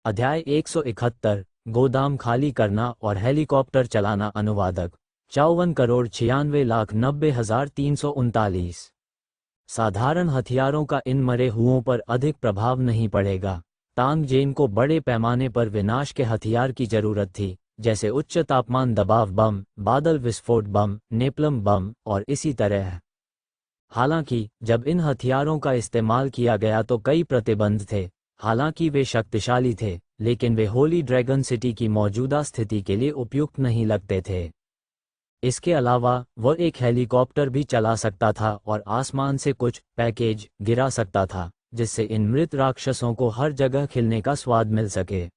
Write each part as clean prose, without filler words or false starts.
अध्याय 171 गोदाम खाली करना और हेलीकॉप्टर चलाना। अनुवादक 54,96,90,339। साधारण हथियारों का इन मरे हुओं पर अधिक प्रभाव नहीं पड़ेगा। तांग जेन को बड़े पैमाने पर विनाश के हथियार की जरूरत थी, जैसे उच्च तापमान दबाव बम, बादल विस्फोट बम, नेपलम बम और इसी तरह। हालांकि जब इन हथियारों का इस्तेमाल किया गया तो कई प्रतिबंध थे। हालांकि वे शक्तिशाली थे, लेकिन वे होली ड्रैगन सिटी की मौजूदा स्थिति के लिए उपयुक्त नहीं लगते थे। इसके अलावा वह एक हेलीकॉप्टर भी चला सकता था और आसमान से कुछ पैकेज गिरा सकता था, जिससे इन मृत राक्षसों को हर जगह खिलने का स्वाद मिल सके।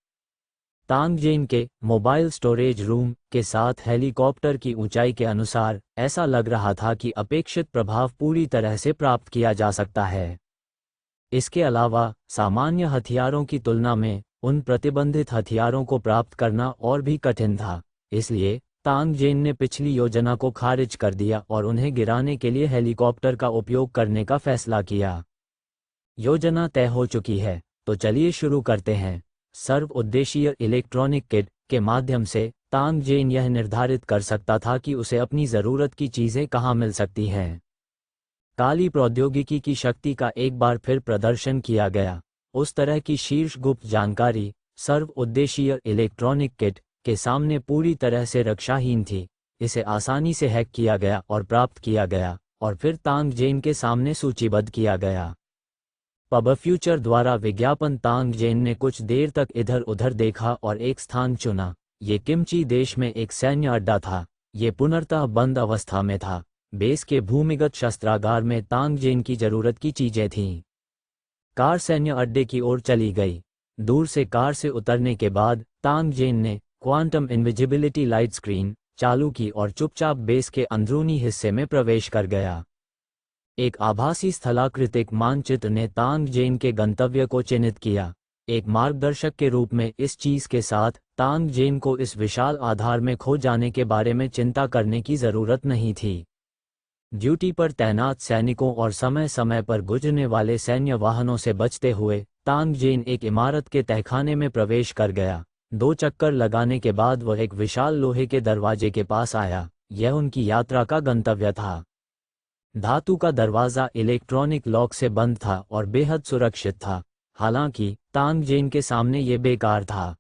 तांग जेन के मोबाइल स्टोरेज रूम के साथ हेलीकॉप्टर की ऊंचाई के अनुसार ऐसा लग रहा था कि अपेक्षित प्रभाव पूरी तरह से प्राप्त किया जा सकता है। इसके अलावा सामान्य हथियारों की तुलना में उन प्रतिबंधित हथियारों को प्राप्त करना और भी कठिन था। इसलिए तांग जेन ने पिछली योजना को खारिज कर दिया और उन्हें गिराने के लिए हेलीकॉप्टर का उपयोग करने का फैसला किया। योजना तय हो चुकी है, तो चलिए शुरू करते हैं। सर्व उद्देशीय इलेक्ट्रॉनिक किट के माध्यम से तांग जेन यह निर्धारित कर सकता था कि उसे अपनी ज़रूरत की चीज़ें कहाँ मिल सकती हैं। काली प्रौद्योगिकी की शक्ति का एक बार फिर प्रदर्शन किया गया। उस तरह की शीर्ष गुप्त जानकारी सर्व उद्देशीय इलेक्ट्रॉनिक किट के सामने पूरी तरह से रक्षाहीन थी। इसे आसानी से हैक किया गया और प्राप्त किया गया और फिर तांग जेन के सामने सूचीबद्ध किया गया। पब फ्यूचर द्वारा विज्ञापन। तांग जेन ने कुछ देर तक इधर उधर देखा और एक स्थान चुना। ये किमची देश में एक सैन्य अड्डा था। ये पुनर्तः बंद अवस्था में था। बेस के भूमिगत शस्त्रागार में तांग जेन की जरूरत की चीजें थीं। कार सैन्य अड्डे की ओर चली गई। दूर से कार से उतरने के बाद तांग जेन ने क्वांटम इनविजिबिलिटी लाइट स्क्रीन चालू की और चुपचाप बेस के अंदरूनी हिस्से में प्रवेश कर गया। एक आभासी स्थलाकृतिक मानचित्र ने तांग जेन के गंतव्य को चिन्हित किया। एक मार्गदर्शक के रूप में इस चीज के साथ तांग जेन को इस विशाल आधार में खो जाने के बारे में चिंता करने की जरूरत नहीं थी। ड्यूटी पर तैनात सैनिकों और समय समय पर गुजरने वाले सैन्य वाहनों से बचते हुए तांग जेन एक इमारत के तहखाने में प्रवेश कर गया। 2 चक्कर लगाने के बाद वह एक विशाल लोहे के दरवाजे के पास आया। यह उनकी यात्रा का गंतव्य था। धातु का दरवाजा इलेक्ट्रॉनिक लॉक से बंद था और बेहद सुरक्षित था। हालांकि तांग जेन के सामने ये बेकार था।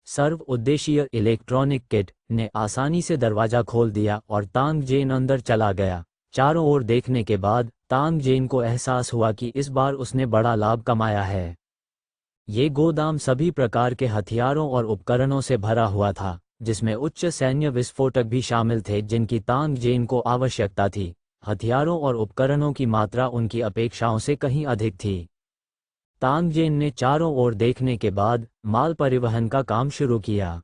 सर्व उद्देशीय इलेक्ट्रॉनिक किट ने आसानी से दरवाजा खोल दिया और तांग जेन अंदर चला गया। चारों ओर देखने के बाद तांग जेन को एहसास हुआ कि इस बार उसने बड़ा लाभ कमाया है। ये गोदाम सभी प्रकार के हथियारों और उपकरणों से भरा हुआ था, जिसमें उच्च सैन्य विस्फोटक भी शामिल थे जिनकी तांग जेन को आवश्यकता थी। हथियारों और उपकरणों की मात्रा उनकी अपेक्षाओं से कहीं अधिक थी। तांग जेन ने चारों ओर देखने के बाद माल परिवहन का काम शुरू किया।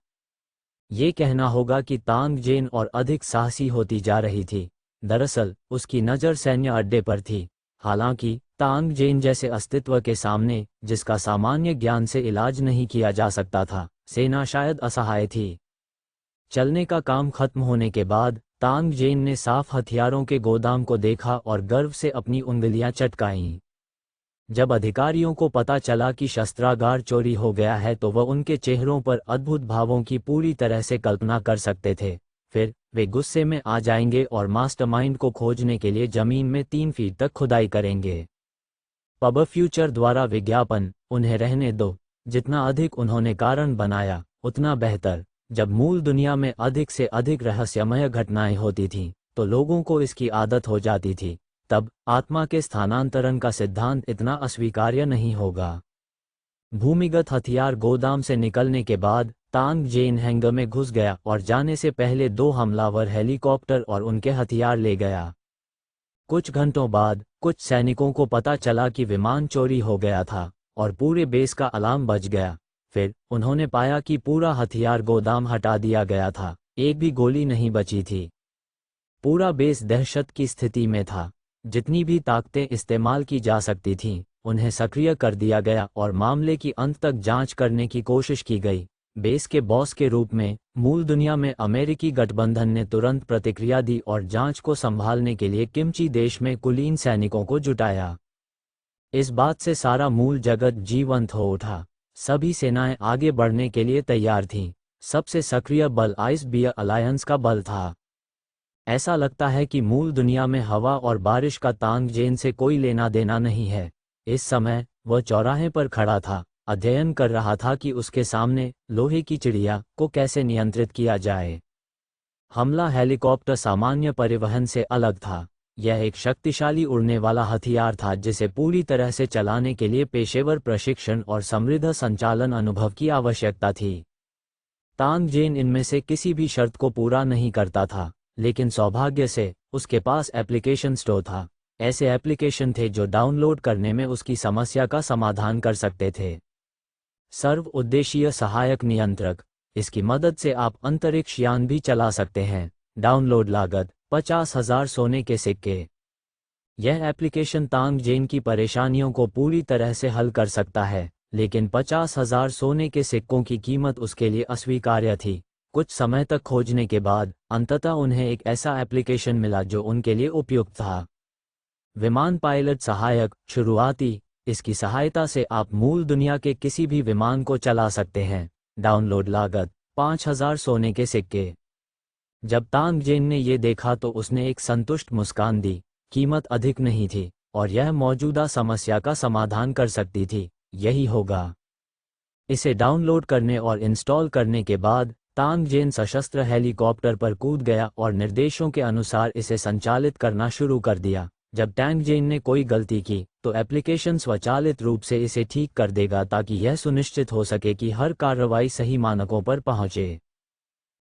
ये कहना होगा कि तांग जेन और अधिक साहसी होती जा रही थी। दरअसल उसकी नज़र सैन्य अड्डे पर थी। हालांकि तांग जेन जैसे अस्तित्व के सामने, जिसका सामान्य ज्ञान से इलाज नहीं किया जा सकता था, सेना शायद असहाय थी। चलने का काम खत्म होने के बाद तांग जेन ने साफ हथियारों के गोदाम को देखा और गर्व से अपनी उंगलियां चटकाईं। जब अधिकारियों को पता चला कि शस्त्रागार चोरी हो गया है तो वह उनके चेहरों पर अद्भुत भावों की पूरी तरह से कल्पना कर सकते थे। फिर वे गुस्से में आ जाएंगे और मास्टरमाइंड को खोजने के लिए जमीन में 3 फीट तक खुदाई करेंगे। पब फ्यूचर द्वारा विज्ञापन। उन्हें रहने दो। जितना अधिक उन्होंने कारण बनाया उतना बेहतर। जब मूल दुनिया में अधिक से अधिक रहस्यमय घटनाएं होती थीं, तो लोगों को इसकी आदत हो जाती थी। तब आत्मा के स्थानांतरण का सिद्धांत इतना अस्वीकार्य नहीं होगा। भूमिगत हथियार गोदाम से निकलने के बाद तांग जेन हैंगर में घुस गया और जाने से पहले 2 हमलावर हेलीकॉप्टर और उनके हथियार ले गया। कुछ घंटों बाद कुछ सैनिकों को पता चला कि विमान चोरी हो गया था और पूरे बेस का अलार्म बज गया। फिर उन्होंने पाया कि पूरा हथियार गोदाम हटा दिया गया था। एक भी गोली नहीं बची थी। पूरा बेस दहशत की स्थिति में था। जितनी भी ताकतें इस्तेमाल की जा सकती थीं, उन्हें सक्रिय कर दिया गया और मामले की अंत तक जांच करने की कोशिश की गई। बेस के बॉस के रूप में मूल दुनिया में अमेरिकी गठबंधन ने तुरंत प्रतिक्रिया दी और जांच को संभालने के लिए किमची देश में कुलीन सैनिकों को जुटाया। इस बात से सारा मूल जगत जीवंत हो उठा। सभी सेनाएं आगे बढ़ने के लिए तैयार थीं। सबसे सक्रिय बल आइस बियर अलायंस का बल था। ऐसा लगता है कि मूल दुनिया में हवा और बारिश का तांग जेन से कोई लेना देना नहीं है। इस समय वह चौराहे पर खड़ा था, अध्ययन कर रहा था कि उसके सामने लोहे की चिड़िया को कैसे नियंत्रित किया जाए। हमला हेलीकॉप्टर सामान्य परिवहन से अलग था। यह एक शक्तिशाली उड़ने वाला हथियार था जिसे पूरी तरह से चलाने के लिए पेशेवर प्रशिक्षण और समृद्ध संचालन अनुभव की आवश्यकता थी। तांग जेन इनमें से किसी भी शर्त को पूरा नहीं करता था, लेकिन सौभाग्य से उसके पास एप्लीकेशन स्टोर था। ऐसे एप्लीकेशन थे जो डाउनलोड करने में उसकी समस्या का समाधान कर सकते थे। सर्व उद्देशीय सहायक नियंत्रक, इसकी मदद से आप अंतरिक्ष यान भी चला सकते हैं। डाउनलोड लागत 50,000 सोने के सिक्के। यह एप्लीकेशन तांग जेन की परेशानियों को पूरी तरह से हल कर सकता है, लेकिन 50,000 सोने के सिक्कों की कीमत उसके लिए अस्वीकार्य थी। कुछ समय तक खोजने के बाद अंततः उन्हें एक ऐसा एप्लीकेशन मिला जो उनके लिए उपयुक्त था। विमान पायलट सहायक शुरुआती, इसकी सहायता से आप मूल दुनिया के किसी भी विमान को चला सकते हैं। डाउनलोड लागत 5,000 सोने के सिक्के। जब तांग जेन ने ये देखा तो उसने एक संतुष्ट मुस्कान दी। कीमत अधिक नहीं थी और यह मौजूदा समस्या का समाधान कर सकती थी। यही होगा। इसे डाउनलोड करने और इंस्टॉल करने के बाद तांग जेन सशस्त्र हेलीकॉप्टर पर कूद गया और निर्देशों के अनुसार इसे संचालित करना शुरू कर दिया। जब तांग जेन ने कोई गलती की तो एप्लीकेशन स्वचालित रूप से इसे ठीक कर देगा ताकि यह सुनिश्चित हो सके कि हर कार्रवाई सही मानकों पर पहुंचे।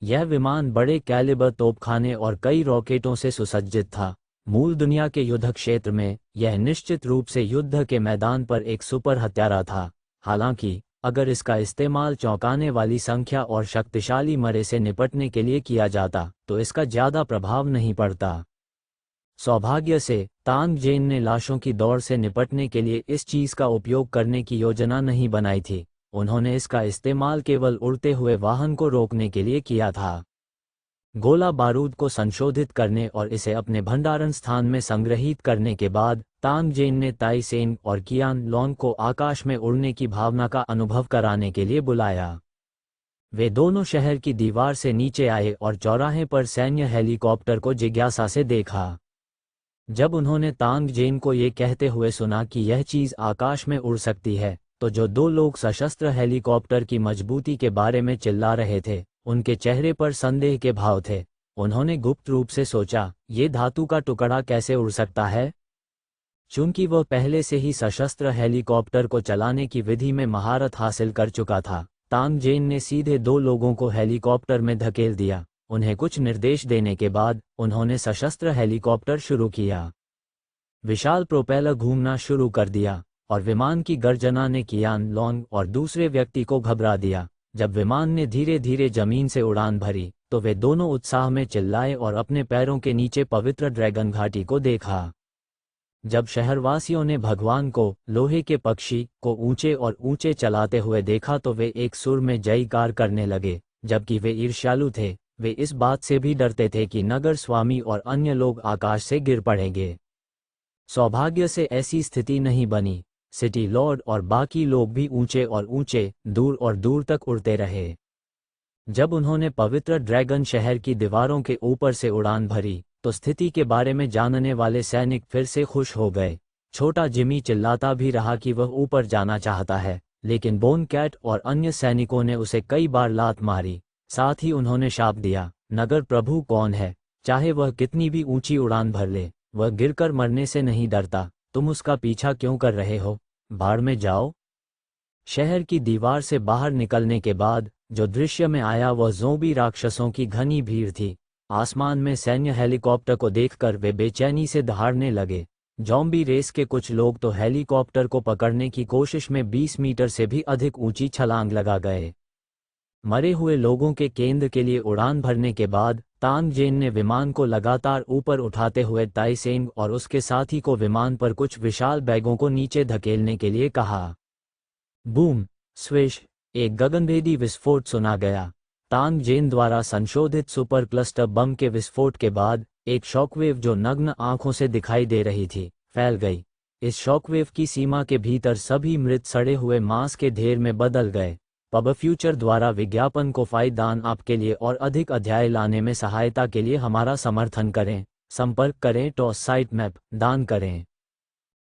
यह विमान बड़े कैलिबर तोपखाने और कई रॉकेटों से सुसज्जित था। मूल दुनिया के युद्ध क्षेत्र में यह निश्चित रूप से युद्ध के मैदान पर एक सुपर हत्यारा था। हालांकि अगर इसका इस्तेमाल चौंकाने वाली संख्या और शक्तिशाली मरे से निपटने के लिए किया जाता तो इसका ज्यादा प्रभाव नहीं पड़ता। सौभाग्य से तांग जेन ने लाशों की दौड़ से निपटने के लिए इस चीज का उपयोग करने की योजना नहीं बनाई थी। उन्होंने इसका इस्तेमाल केवल उड़ते हुए वाहन को रोकने के लिए किया था। गोला बारूद को संशोधित करने और इसे अपने भंडारण स्थान में संग्रहीत करने के बाद तांग जेन ने ताई सेन और कियान लोंग को आकाश में उड़ने की भावना का अनुभव कराने के लिए बुलाया। वे दोनों शहर की दीवार से नीचे आए और चौराहे पर सैन्य हेलीकॉप्टर को जिज्ञासा से देखा। जब उन्होंने तांग जेन को ये कहते हुए सुना कि यह चीज आकाश में उड़ सकती है, तो जो दो लोग सशस्त्र हेलीकॉप्टर की मजबूती के बारे में चिल्ला रहे थे, उनके चेहरे पर संदेह के भाव थे। उन्होंने गुप्त रूप से सोचा, ये धातु का टुकड़ा कैसे उड़ सकता है? चूंकि वह पहले से ही सशस्त्र हेलीकॉप्टर को चलाने की विधि में महारत हासिल कर चुका था, तांग जेन ने सीधे दो लोगों को हेलीकॉप्टर में धकेल दिया। उन्हें कुछ निर्देश देने के बाद उन्होंने सशस्त्र हेलीकॉप्टर शुरू किया। विशाल प्रोपेलर घूमना शुरू कर दिया और विमान की गर्जना ने कियान लोंग और दूसरे व्यक्ति को घबरा दिया। जब विमान ने धीरे धीरे जमीन से उड़ान भरी तो वे दोनों उत्साह में चिल्लाए और अपने पैरों के नीचे पवित्र ड्रैगन घाटी को देखा। जब शहरवासियों ने भगवान को, लोहे के पक्षी को ऊंचे और ऊंचे चलाते हुए देखा तो वे एक सुर में जयकार करने लगे। जबकि वे ईर्ष्यालु थे, वे इस बात से भी डरते थे कि नगर स्वामी और अन्य लोग आकाश से गिर पड़ेंगे। सौभाग्य से ऐसी स्थिति नहीं बनी। सिटी लॉर्ड और बाकी लोग भी ऊंचे और ऊंचे, दूर और दूर तक उड़ते रहे। जब उन्होंने पवित्र ड्रैगन शहर की दीवारों के ऊपर से उड़ान भरी तो स्थिति के बारे में जानने वाले सैनिक फिर से खुश हो गए। छोटा जिमी चिल्लाता भी रहा कि वह ऊपर जाना चाहता है, लेकिन बोन कैट और अन्य सैनिकों ने उसे कई बार लात मारी। साथ ही उन्होंने शाप दिया, नगर प्रभु कौन है, चाहे वह कितनी भी ऊंची उड़ान भर ले, वह गिरकर मरने से नहीं डरता। तुम उसका पीछा क्यों कर रहे हो? भाड़ में जाओ। शहर की दीवार से बाहर निकलने के बाद जो दृश्य में आया वह ज़ोंबी राक्षसों की घनी भीड़ थी। आसमान में सैन्य हेलीकॉप्टर को देखकर वे बेचैनी से दहाड़ने लगे। ज़ॉम्बी रेस के कुछ लोग तो हेलीकॉप्टर को पकड़ने की कोशिश में 20 मीटर से भी अधिक ऊंची छलांग लगा गए। मरे हुए लोगों के केंद्र के लिए उड़ान भरने के बाद तांग जेन ने विमान को लगातार ऊपर उठाते हुए ताई सेंग और उसके साथी को विमान पर कुछ विशाल बैगों को नीचे धकेलने के लिए कहा। बूम, स्विश, एक गगनभेदी विस्फोट सुना गया। तांग जेन द्वारा संशोधित सुपर क्लस्टर बम के विस्फोट के बाद एक शॉकवेव जो नग्न आंखों से दिखाई दे रही थी, फैल गई। इस शॉकवेव की सीमा के भीतर सभी मृत सड़े हुए मांस के ढेर में बदल गए। पब फ्यूचर द्वारा विज्ञापन को फायदान आपके लिए और अधिक अध्याय लाने में सहायता के लिए हमारा समर्थन करें। संपर्क करें टॉस साइट मैप दान करें।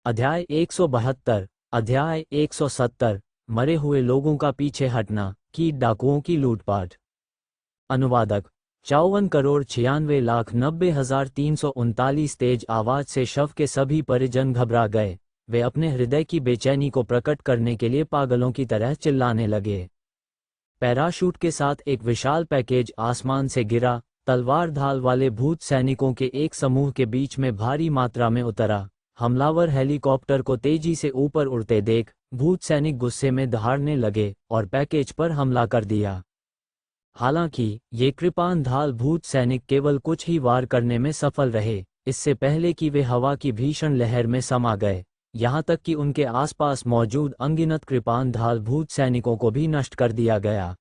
अध्याय 172। अध्याय 170। मरे हुए लोगों का पीछे हटना, कीट डाकुओं की लूटपाट। अनुवादक 54,96,90,339 तेज आवाज से शव के सभी परिजन घबरा गए। वे अपने हृदय की बेचैनी को प्रकट करने के लिए पागलों की तरह चिल्लाने लगे। पैराशूट के साथ एक विशाल पैकेज आसमान से गिरा, तलवार ढाल वाले भूत सैनिकों के एक समूह के बीच में भारी मात्रा में उतरा। हमलावर हेलीकॉप्टर को तेजी से ऊपर उड़ते देख भूत सैनिक गुस्से में दहाड़ने लगे और पैकेज पर हमला कर दिया। हालांकि ये कृपाण ढाल भूत सैनिक केवल कुछ ही वार करने में सफल रहे, इससे पहले कि वे हवा की भीषण लहर में समा गए, यहाँ तक कि उनके आसपास मौजूद अनगिनत कृपाण ढाल भूत सैनिकों को भी नष्ट कर दिया गया।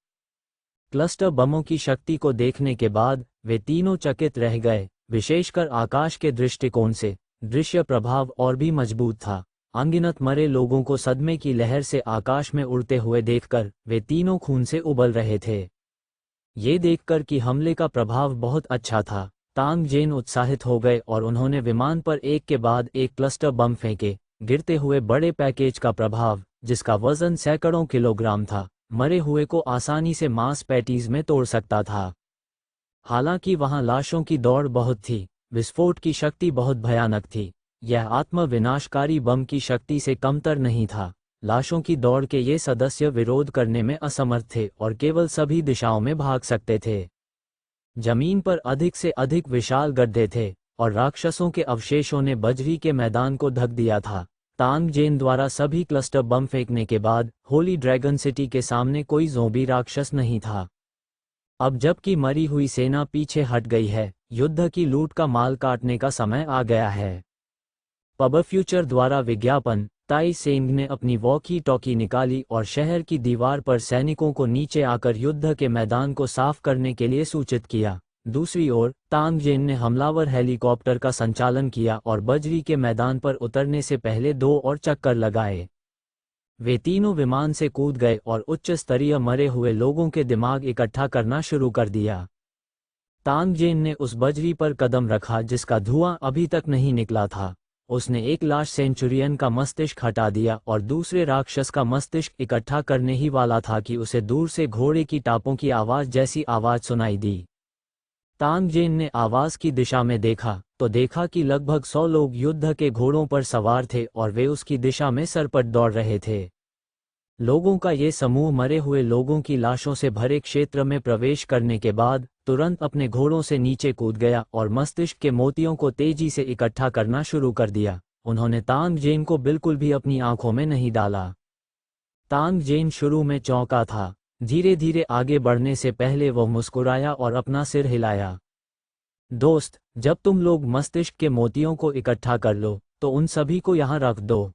क्लस्टर बमों की शक्ति को देखने के बाद वे तीनों चकित रह गए, विशेषकर आकाश के दृष्टिकोण से। दृश्य प्रभाव और भी मजबूत था। अनगिनत मरे लोगों को सदमे की लहर से आकाश में उड़ते हुए देखकर वे तीनों खून से उबल रहे थे। ये देखकर कि हमले का प्रभाव बहुत अच्छा था, तांग जेन उत्साहित हो गए और उन्होंने विमान पर एक के बाद एक क्लस्टर बम फेंके। गिरते हुए बड़े पैकेज का प्रभाव, जिसका वजन सैकड़ों किलोग्राम था, मरे हुए को आसानी से मांस पैटीज में तोड़ सकता था। हालांकि वहां लाशों की दौड़ बहुत थी, विस्फोट की शक्ति बहुत भयानक थी। यह आत्म विनाशकारी बम की शक्ति से कमतर नहीं था। लाशों की दौड़ के ये सदस्य विरोध करने में असमर्थ थे और केवल सभी दिशाओं में भाग सकते थे। जमीन पर अधिक से अधिक विशाल गड्ढे थे और राक्षसों के अवशेषों ने बजरी के मैदान को ढक दिया था। तांग जेन द्वारा सभी क्लस्टर बम फेंकने के बाद होली ड्रैगन सिटी के सामने कोई ज़ोंबी राक्षस नहीं था। अब जबकि मरी हुई सेना पीछे हट गई है, युद्ध की लूट का माल काटने का समय आ गया है। पब फ्यूचर द्वारा विज्ञापन। ताई सेंग ने अपनी वॉकी टॉकी निकाली और शहर की दीवार पर सैनिकों को नीचे आकर युद्ध के मैदान को साफ करने के लिए सूचित किया। दूसरी ओर तांग जेन ने हमलावर हेलीकॉप्टर का संचालन किया और बजरी के मैदान पर उतरने से पहले 2 और चक्कर लगाए। वे तीनों विमान से कूद गए और उच्च स्तरीय मरे हुए लोगों के दिमाग इकट्ठा करना शुरू कर दिया। तांग जेन ने उस बजरी पर कदम रखा जिसका धुआं अभी तक नहीं निकला था। उसने एक लाश सेंचुरियन का मस्तिष्क हटा दिया और दूसरे राक्षस का मस्तिष्क इकट्ठा करने ही वाला था कि उसे दूर से घोड़े की टापों की आवाज जैसी आवाज सुनाई दी। तांग जेन ने आवाज की दिशा में देखा तो देखा कि लगभग 100 लोग युद्ध के घोड़ों पर सवार थे और वे उसकी दिशा में सरपट दौड़ रहे थे। लोगों का ये समूह मरे हुए लोगों की लाशों से भरे क्षेत्र में प्रवेश करने के बाद तुरंत अपने घोड़ों से नीचे कूद गया और मस्तिष्क के मोतियों को तेजी से इकट्ठा करना शुरू कर दिया। उन्होंने तांग जेन को बिल्कुल भी अपनी आंखों में नहीं डाला। तांग जेन शुरू में चौंका था। धीरे धीरे आगे बढ़ने से पहले वह मुस्कुराया और अपना सिर हिलाया। दोस्त, जब तुम लोग मस्तिष्क के मोतियों को इकट्ठा कर लो तो उन सभी को यहाँ रख दो।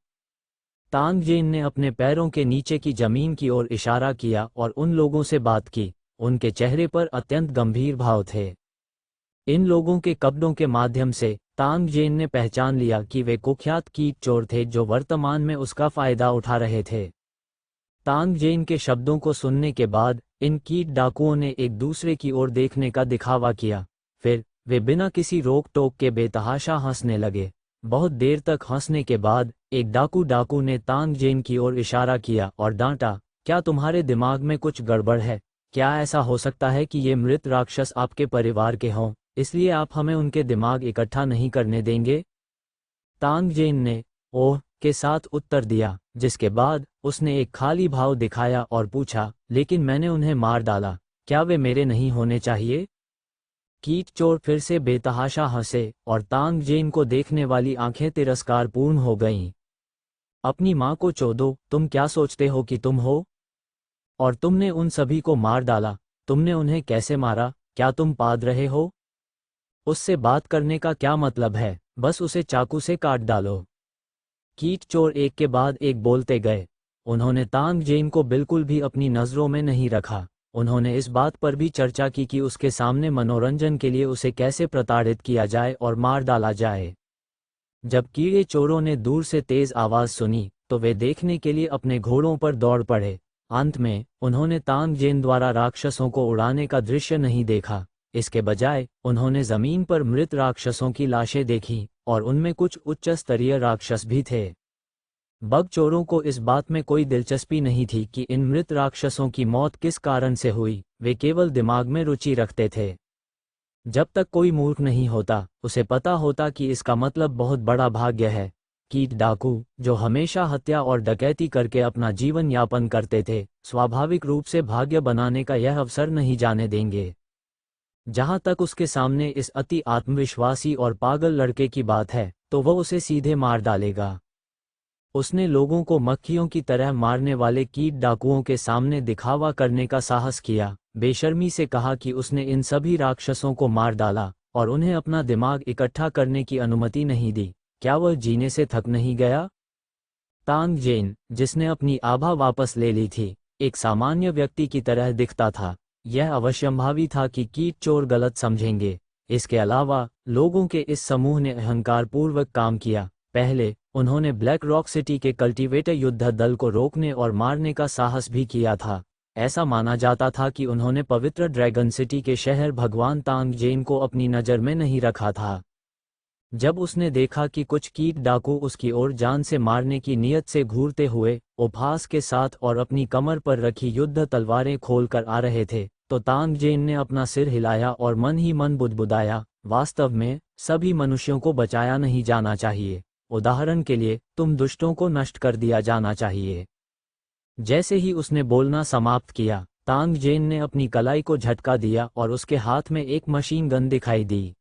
तांग जेन ने अपने पैरों के नीचे की जमीन की ओर इशारा किया और उन लोगों से बात की। उनके चेहरे पर अत्यंत गंभीर भाव थे। इन लोगों के कपड़ों के माध्यम से तांग जेन ने पहचान लिया कि वे कुख्यात कीट चोर थे जो वर्तमान में उसका फायदा उठा रहे थे। तांग जेन के शब्दों को सुनने के बाद इन कीट डाकुओं ने एक दूसरे की ओर देखने का दिखावा किया। फिर वे बिना किसी रोक टोक के बेतहाशा हंसने लगे। बहुत देर तक हंसने के बाद एक डाकू ने तांग जेन की ओर इशारा किया और डांटा, क्या तुम्हारे दिमाग में कुछ गड़बड़ है? क्या ऐसा हो सकता है कि ये मृत राक्षस आपके परिवार के हों, इसलिए आप हमें उनके दिमाग इकट्ठा नहीं करने देंगे? तांग जेन ने ओह के साथ उत्तर दिया, जिसके बाद उसने एक खाली भाव दिखाया और पूछा, लेकिन मैंने उन्हें मार डाला, क्या वे मेरे नहीं होने चाहिए? कीट चोर फिर से बेतहाशा हंसे और तांग जेन को देखने वाली आंखें तिरस्कारपूर्ण हो गईं। अपनी माँ को चोदो, तुम क्या सोचते हो कि तुम हो? और तुमने उन सभी को मार डाला। तुमने उन्हें कैसे मारा? क्या तुम पाद रहे हो? उससे बात करने का क्या मतलब है? बस उसे चाकू से काट डालो। कीट चोर एक के बाद एक बोलते गए। उन्होंने तांग जेन को बिल्कुल भी अपनी नज़रों में नहीं रखा। उन्होंने इस बात पर भी चर्चा की कि उसके सामने मनोरंजन के लिए उसे कैसे प्रताड़ित किया जाए और मार डाला जाए। जब कीड़े चोरों ने दूर से तेज आवाज सुनी तो वे देखने के लिए अपने घोड़ों पर दौड़ पड़े। अंत में उन्होंने तांग जेन द्वारा राक्षसों को उड़ाने का दृश्य नहीं देखा। इसके बजाय उन्होंने जमीन पर मृत राक्षसों की लाशें देखीं और उनमें कुछ उच्च स्तरीय राक्षस भी थे। बग चोरों को इस बात में कोई दिलचस्पी नहीं थी कि इन मृत राक्षसों की मौत किस कारण से हुई, वे केवल दिमाग में रुचि रखते थे। जब तक कोई मूर्ख नहीं होता उसे पता होता कि इसका मतलब बहुत बड़ा भाग्य है। कीट डाकू जो हमेशा हत्या और डकैती करके अपना जीवन यापन करते थे, स्वाभाविक रूप से भाग्य बनाने का यह अवसर नहीं जाने देंगे। जहां तक उसके सामने इस अति आत्मविश्वासी और पागल लड़के की बात है तो वह उसे सीधे मार डालेगा। उसने लोगों को मक्खियों की तरह मारने वाले कीट डाकुओं के सामने दिखावा करने का साहस किया, बेशर्मी से कहा कि उसने इन सभी राक्षसों को मार डाला और उन्हें अपना दिमाग इकट्ठा करने की अनुमति नहीं दी। क्या वह जीने से थक नहीं गया? तांग जेन, जिसने अपनी आभा वापस ले ली थी, एक सामान्य व्यक्ति की तरह दिखता था। यह अवश्यंभावी था कि कीट चोर गलत समझेंगे। इसके अलावा लोगों के इस समूह ने अहंकारपूर्वक काम किया। पहले उन्होंने ब्लैक रॉक सिटी के कल्टीवेटर युद्ध दल को रोकने और मारने का साहस भी किया था। ऐसा माना जाता था कि उन्होंने पवित्र ड्रैगन सिटी के शहर भगवान तांग जेन को अपनी नज़र में नहीं रखा था। जब उसने देखा कि कुछ कीट डाकू उसकी ओर जान से मारने की नीयत से घूरते हुए उपहास के साथ और अपनी कमर पर रखी युद्ध तलवारें खोलकर आ रहे थे, तो तांग जेन ने अपना सिर हिलाया और मन ही मन बुदबुदाया, वास्तव में सभी मनुष्यों को बचाया नहीं जाना चाहिए। उदाहरण के लिए तुम दुष्टों को नष्ट कर दिया जाना चाहिए। जैसे ही उसने बोलना समाप्त किया, तांग जेन ने अपनी कलाई को झटका दिया और उसके हाथ में एक मशीन गन दिखाई दी।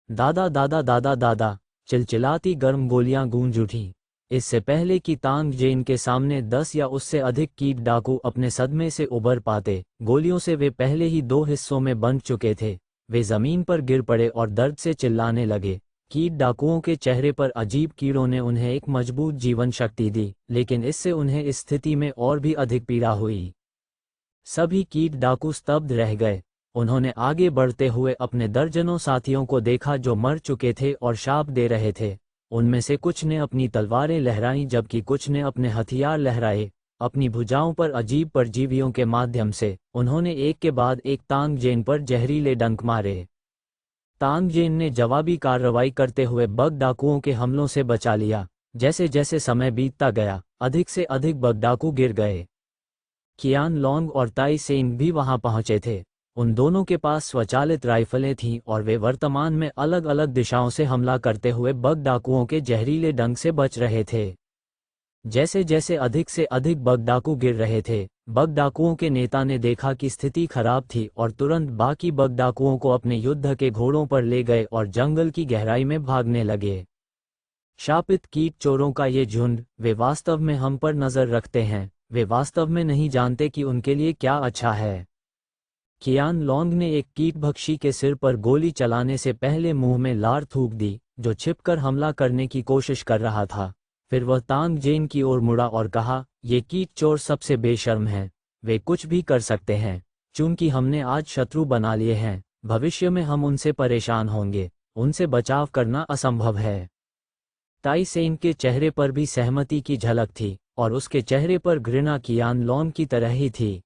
दादा दादा दादा दादा, चिलचिलाती गर्म गोलियां गूंज उठीं। इससे पहले कि तांग जेन के सामने 10 या उससे अधिक कीट डाकू अपने सदमे से उबर पाते, गोलियों से वे पहले ही 2 हिस्सों में बंट चुके थे। वे जमीन पर गिर पड़े और दर्द से चिल्लाने लगे। कीट डाकुओं के चेहरे पर अजीब कीड़ों ने उन्हें एक मजबूत जीवन शक्ति दी, लेकिन इससे उन्हें इस स्थिति में और भी अधिक पीड़ा हुई। सभी कीट डाकू स्तब्ध रह गए। उन्होंने आगे बढ़ते हुए अपने दर्जनों साथियों को देखा जो मर चुके थे और शाप दे रहे थे। उनमें से कुछ ने अपनी तलवारें लहराईं जबकि कुछ ने अपने हथियार लहराए। अपनी भुजाओं पर अजीब परजीवियों के माध्यम से उन्होंने एक के बाद एक तांग जेन पर जहरीले डंक मारे। तांग जेन ने जवाबी कार्रवाई करते हुए बग डाकुओं के हमलों से बचा लिया। जैसे जैसे समय बीतता गया, अधिक से अधिक बग डाकू गिर गए। कियान लोंग और ताई सेंग भी वहां पहुंचे थे। उन दोनों के पास स्वचालित राइफलें थीं और वे वर्तमान में अलग अलग दिशाओं से हमला करते हुए बग डाकुओं के जहरीले डंक से बच रहे थे। जैसे जैसे अधिक से अधिक बग डाकू गिर रहे थे, बग डाकुओं के नेता ने देखा कि स्थिति खराब थी और तुरंत बाकी बग डाकुओं को अपने युद्ध के घोड़ों पर ले गए और जंगल की गहराई में भागने लगे। शापित कीट चोरों का ये झुंड, वे वास्तव में हम पर नजर रखते हैं। वे वास्तव में नहीं जानते कि उनके लिए क्या अच्छा है। कियान लोंग ने एक कीट भक्षी के सिर पर गोली चलाने से पहले मुंह में लार थूक दी, जो छिपकर हमला करने की कोशिश कर रहा था। फिर वह तांग जेन की ओर मुड़ा और कहा, ये कीट चोर सबसे बेशर्म हैं। वे कुछ भी कर सकते हैं। चूंकि हमने आज शत्रु बना लिए हैं, भविष्य में हम उनसे परेशान होंगे। उनसे बचाव करना असंभव है। ताई सेन के चेहरे पर भी सहमति की झलक थी और उसके चेहरे पर घृणा कियान लोंग की तरह ही थी।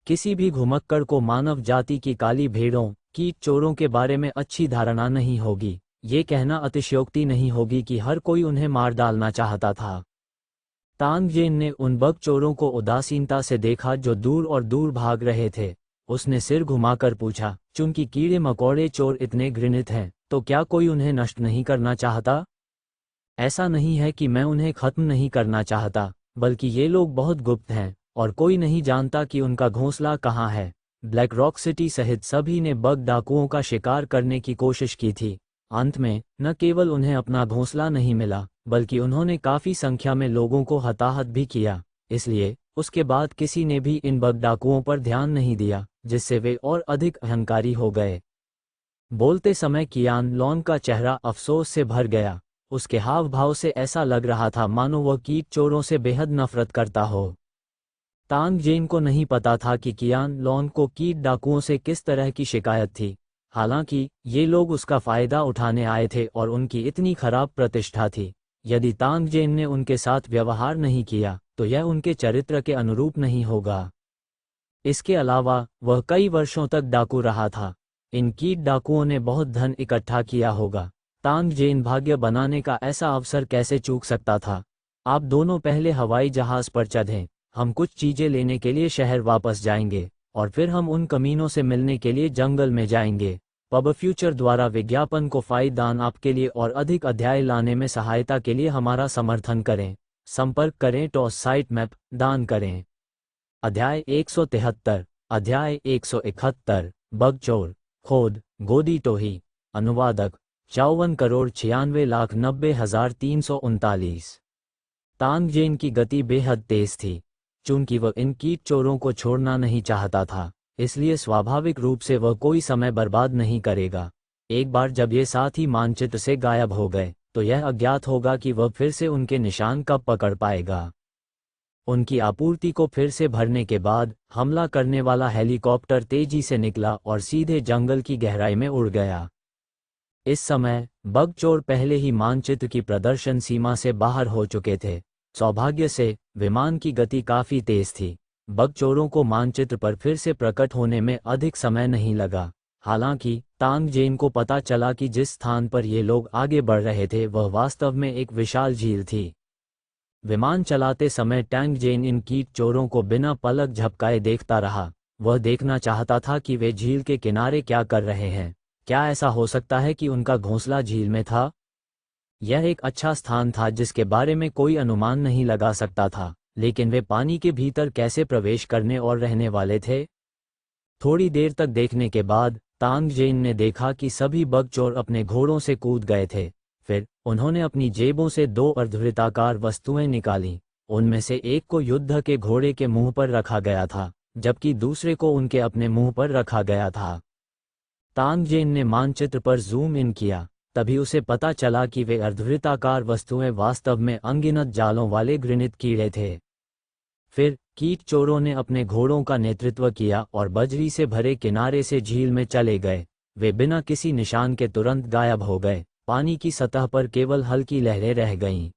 किसी भी घुमक्कड़ को मानव जाति की काली भेड़ों, कीट चोरों के बारे में अच्छी धारणा नहीं होगी। ये कहना अतिशयोक्ति नहीं होगी कि हर कोई उन्हें मार डालना चाहता था। तांग जेन ने उन बग चोरों को उदासीनता से देखा जो दूर और दूर भाग रहे थे। उसने सिर घुमाकर पूछा, चूंकि कीड़े मकोड़े चोर इतने घृणित हैं, तो क्या कोई उन्हें नष्ट नहीं करना चाहता? ऐसा नहीं है कि मैं उन्हें खत्म नहीं करना चाहता, बल्कि ये लोग बहुत गुप्त हैं और कोई नहीं जानता कि उनका घोंसला कहाँ है। ब्लैक रॉक सिटी सहित सभी ने बग डाकुओं का शिकार करने की कोशिश की थी। अंत में न केवल उन्हें अपना घोंसला नहीं मिला, बल्कि उन्होंने काफी संख्या में लोगों को हताहत भी किया। इसलिए उसके बाद किसी ने भी इन बग डाकुओं पर ध्यान नहीं दिया, जिससे वे और अधिक अहंकारी हो गए। बोलते समय कियान लोंग का चेहरा अफसोस से भर गया। उसके हाव भाव से ऐसा लग रहा था मानो वह कीट चोरों से बेहद नफरत करता हो। तांग जेन को नहीं पता था कि कियान लोंग को कीट डाकुओं से किस तरह की शिकायत थी। हालांकि ये लोग उसका फायदा उठाने आए थे और उनकी इतनी खराब प्रतिष्ठा थी। यदि तांगजेन ने उनके साथ व्यवहार नहीं किया तो यह उनके चरित्र के अनुरूप नहीं होगा। इसके अलावा वह कई वर्षों तक डाकू रहा था। इन कीट डाकुओं ने बहुत धन इकट्ठा किया होगा। तांगजेन भाग्य बनाने का ऐसा अवसर कैसे चूक सकता था। आप दोनों पहले हवाई जहाज पर चढ़ें, हम कुछ चीजें लेने के लिए शहर वापस जाएंगे और फिर हम उन कमीनों से मिलने के लिए जंगल में जाएंगे। पब फ्यूचर द्वारा विज्ञापन को दान आपके लिए और अधिक अध्याय लाने में सहायता के लिए हमारा समर्थन करें। संपर्क करें टॉस साइट मैप दान करें। अध्याय 173। अध्याय 171। बगचोर खोद गोदी टोही। अनुवादक 54,96,90,339। तांगजेन की गति बेहद तेज थी। चूंकि वह इन कीट चोरों को छोड़ना नहीं चाहता था, इसलिए स्वाभाविक रूप से वह कोई समय बर्बाद नहीं करेगा। एक बार जब ये साथी मानचित्र से गायब हो गए तो यह अज्ञात होगा कि वह फिर से उनके निशान कब पकड़ पाएगा। उनकी आपूर्ति को फिर से भरने के बाद हमला करने वाला हेलीकॉप्टर तेजी से निकला और सीधे जंगल की गहराई में उड़ गया। इस समय बगचोर पहले ही मानचित्र की प्रदर्शन सीमा से बाहर हो चुके थे। सौभाग्य से विमान की गति काफी तेज थी। बगचोरों को मानचित्र पर फिर से प्रकट होने में अधिक समय नहीं लगा। हालांकि तांगजेन को पता चला कि जिस स्थान पर ये लोग आगे बढ़ रहे थे वह वास्तव में एक विशाल झील थी। विमान चलाते समय तांगजेन इन कीट चोरों को बिना पलक झपकाए देखता रहा। वह देखना चाहता था कि वे झील के किनारे क्या कर रहे हैं। क्या ऐसा हो सकता है कि उनका घोंसला झील में था? यह एक अच्छा स्थान था जिसके बारे में कोई अनुमान नहीं लगा सकता था, लेकिन वे पानी के भीतर कैसे प्रवेश करने और रहने वाले थे? थोड़ी देर तक देखने के बाद तांगजेन ने देखा कि सभी बगचोर अपने घोड़ों से कूद गए थे। फिर उन्होंने अपनी जेबों से 2 अर्धवृत्ताकार वस्तुएं निकालीं। उनमें से एक को युद्ध के घोड़े के मुंह पर रखा गया था, जबकि दूसरे को उनके अपने मुंह पर रखा गया था। तांगजेन ने मानचित्र पर जूम इन किया, तभी उसे पता चला कि वे अर्धवृत्ताकार वस्तुएं वास्तव में अनगिनत जालों वाले घृणित कीड़े थे। फिर कीट चोरों ने अपने घोड़ों का नेतृत्व किया और बजरी से भरे किनारे से झील में चले गए। वे बिना किसी निशान के तुरंत गायब हो गए। पानी की सतह पर केवल हल्की लहरें रह गईं।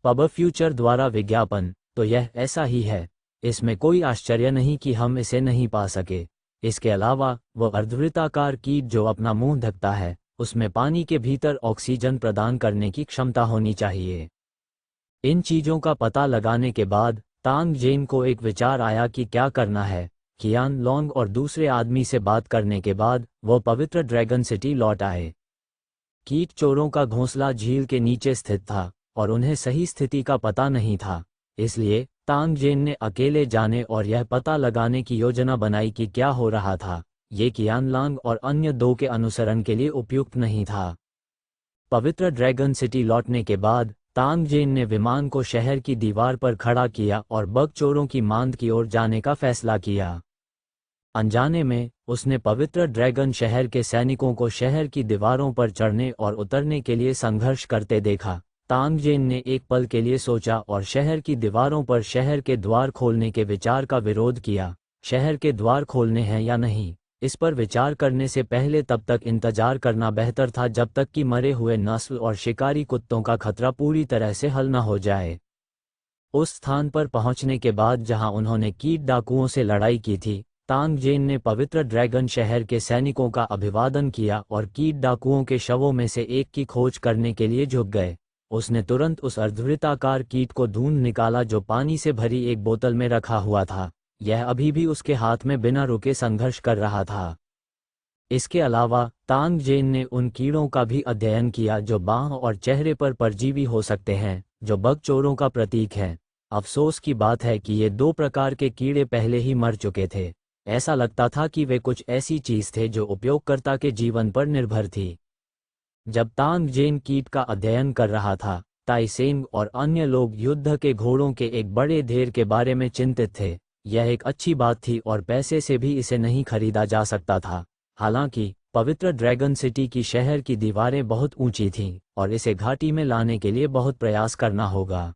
पब फ्यूचर द्वारा विज्ञापन, तो यह ऐसा ही है। इसमें कोई आश्चर्य नहीं कि हम इसे नहीं पा सके। इसके अलावा वह अर्धवृत्ताकार कीट जो अपना मुंह ढकता है, उसमें पानी के भीतर ऑक्सीजन प्रदान करने की क्षमता होनी चाहिए। इन चीजों का पता लगाने के बाद तांगजेन को एक विचार आया कि क्या करना है। कियान लोंग और दूसरे आदमी से बात करने के बाद वह पवित्र ड्रैगन सिटी लौट आए। कीट चोरों का घोंसला झील के नीचे स्थित था और उन्हें सही स्थिति का पता नहीं था। इसलिए तांगजेन ने अकेले जाने और यह पता लगाने की योजना बनाई कि क्या हो रहा था। ये कियानलांग और अन्य 2 के अनुसरण के लिए उपयुक्त नहीं था। पवित्र ड्रैगन सिटी लौटने के बाद तांगजेन ने विमान को शहर की दीवार पर खड़ा किया और बगचोरों की मांद की ओर जाने का फैसला किया। अनजाने में उसने पवित्र ड्रैगन शहर के सैनिकों को शहर की दीवारों पर चढ़ने और उतरने के लिए संघर्ष करते देखा। तांगजेन ने एक पल के लिए सोचा और शहर की दीवारों पर शहर के द्वार खोलने के विचार का विरोध किया। शहर के द्वार खोलने हैं या नहीं, इस पर विचार करने से पहले तब तक इंतजार करना बेहतर था जब तक कि मरे हुए नस्ल और शिकारी कुत्तों का खतरा पूरी तरह से हल न हो जाए। उस स्थान पर पहुंचने के बाद जहां उन्होंने कीट डाकुओं से लड़ाई की थी, तांगजेन ने पवित्र ड्रैगन शहर के सैनिकों का अभिवादन किया और कीट डाकुओं के शवों में से एक की खोज करने के लिए झुक गए। उसने तुरंत उस अर्धवृत्ताकार कीट को ढूंढ निकाला जो पानी से भरी एक बोतल में रखा हुआ था। यह अभी भी उसके हाथ में बिना रुके संघर्ष कर रहा था। इसके अलावा तांगजेन ने उन कीड़ों का भी अध्ययन किया जो बाह और चेहरे पर परजीवी हो सकते हैं, जो बगचोरों का प्रतीक है। अफसोस की बात है कि ये 2 प्रकार के कीड़े पहले ही मर चुके थे। ऐसा लगता था कि वे कुछ ऐसी चीज थे जो उपयोगकर्ता के जीवन पर निर्भर थी। जब तांगजेन कीट का अध्ययन कर रहा था, ताइसेंग और अन्य लोग युद्ध के घोड़ों के एक बड़े ढेर के बारे में चिंतित थे। यह एक अच्छी बात थी और पैसे से भी इसे नहीं खरीदा जा सकता था। हालांकि पवित्र ड्रैगन सिटी की शहर की दीवारें बहुत ऊंची थीं और इसे घाटी में लाने के लिए बहुत प्रयास करना होगा।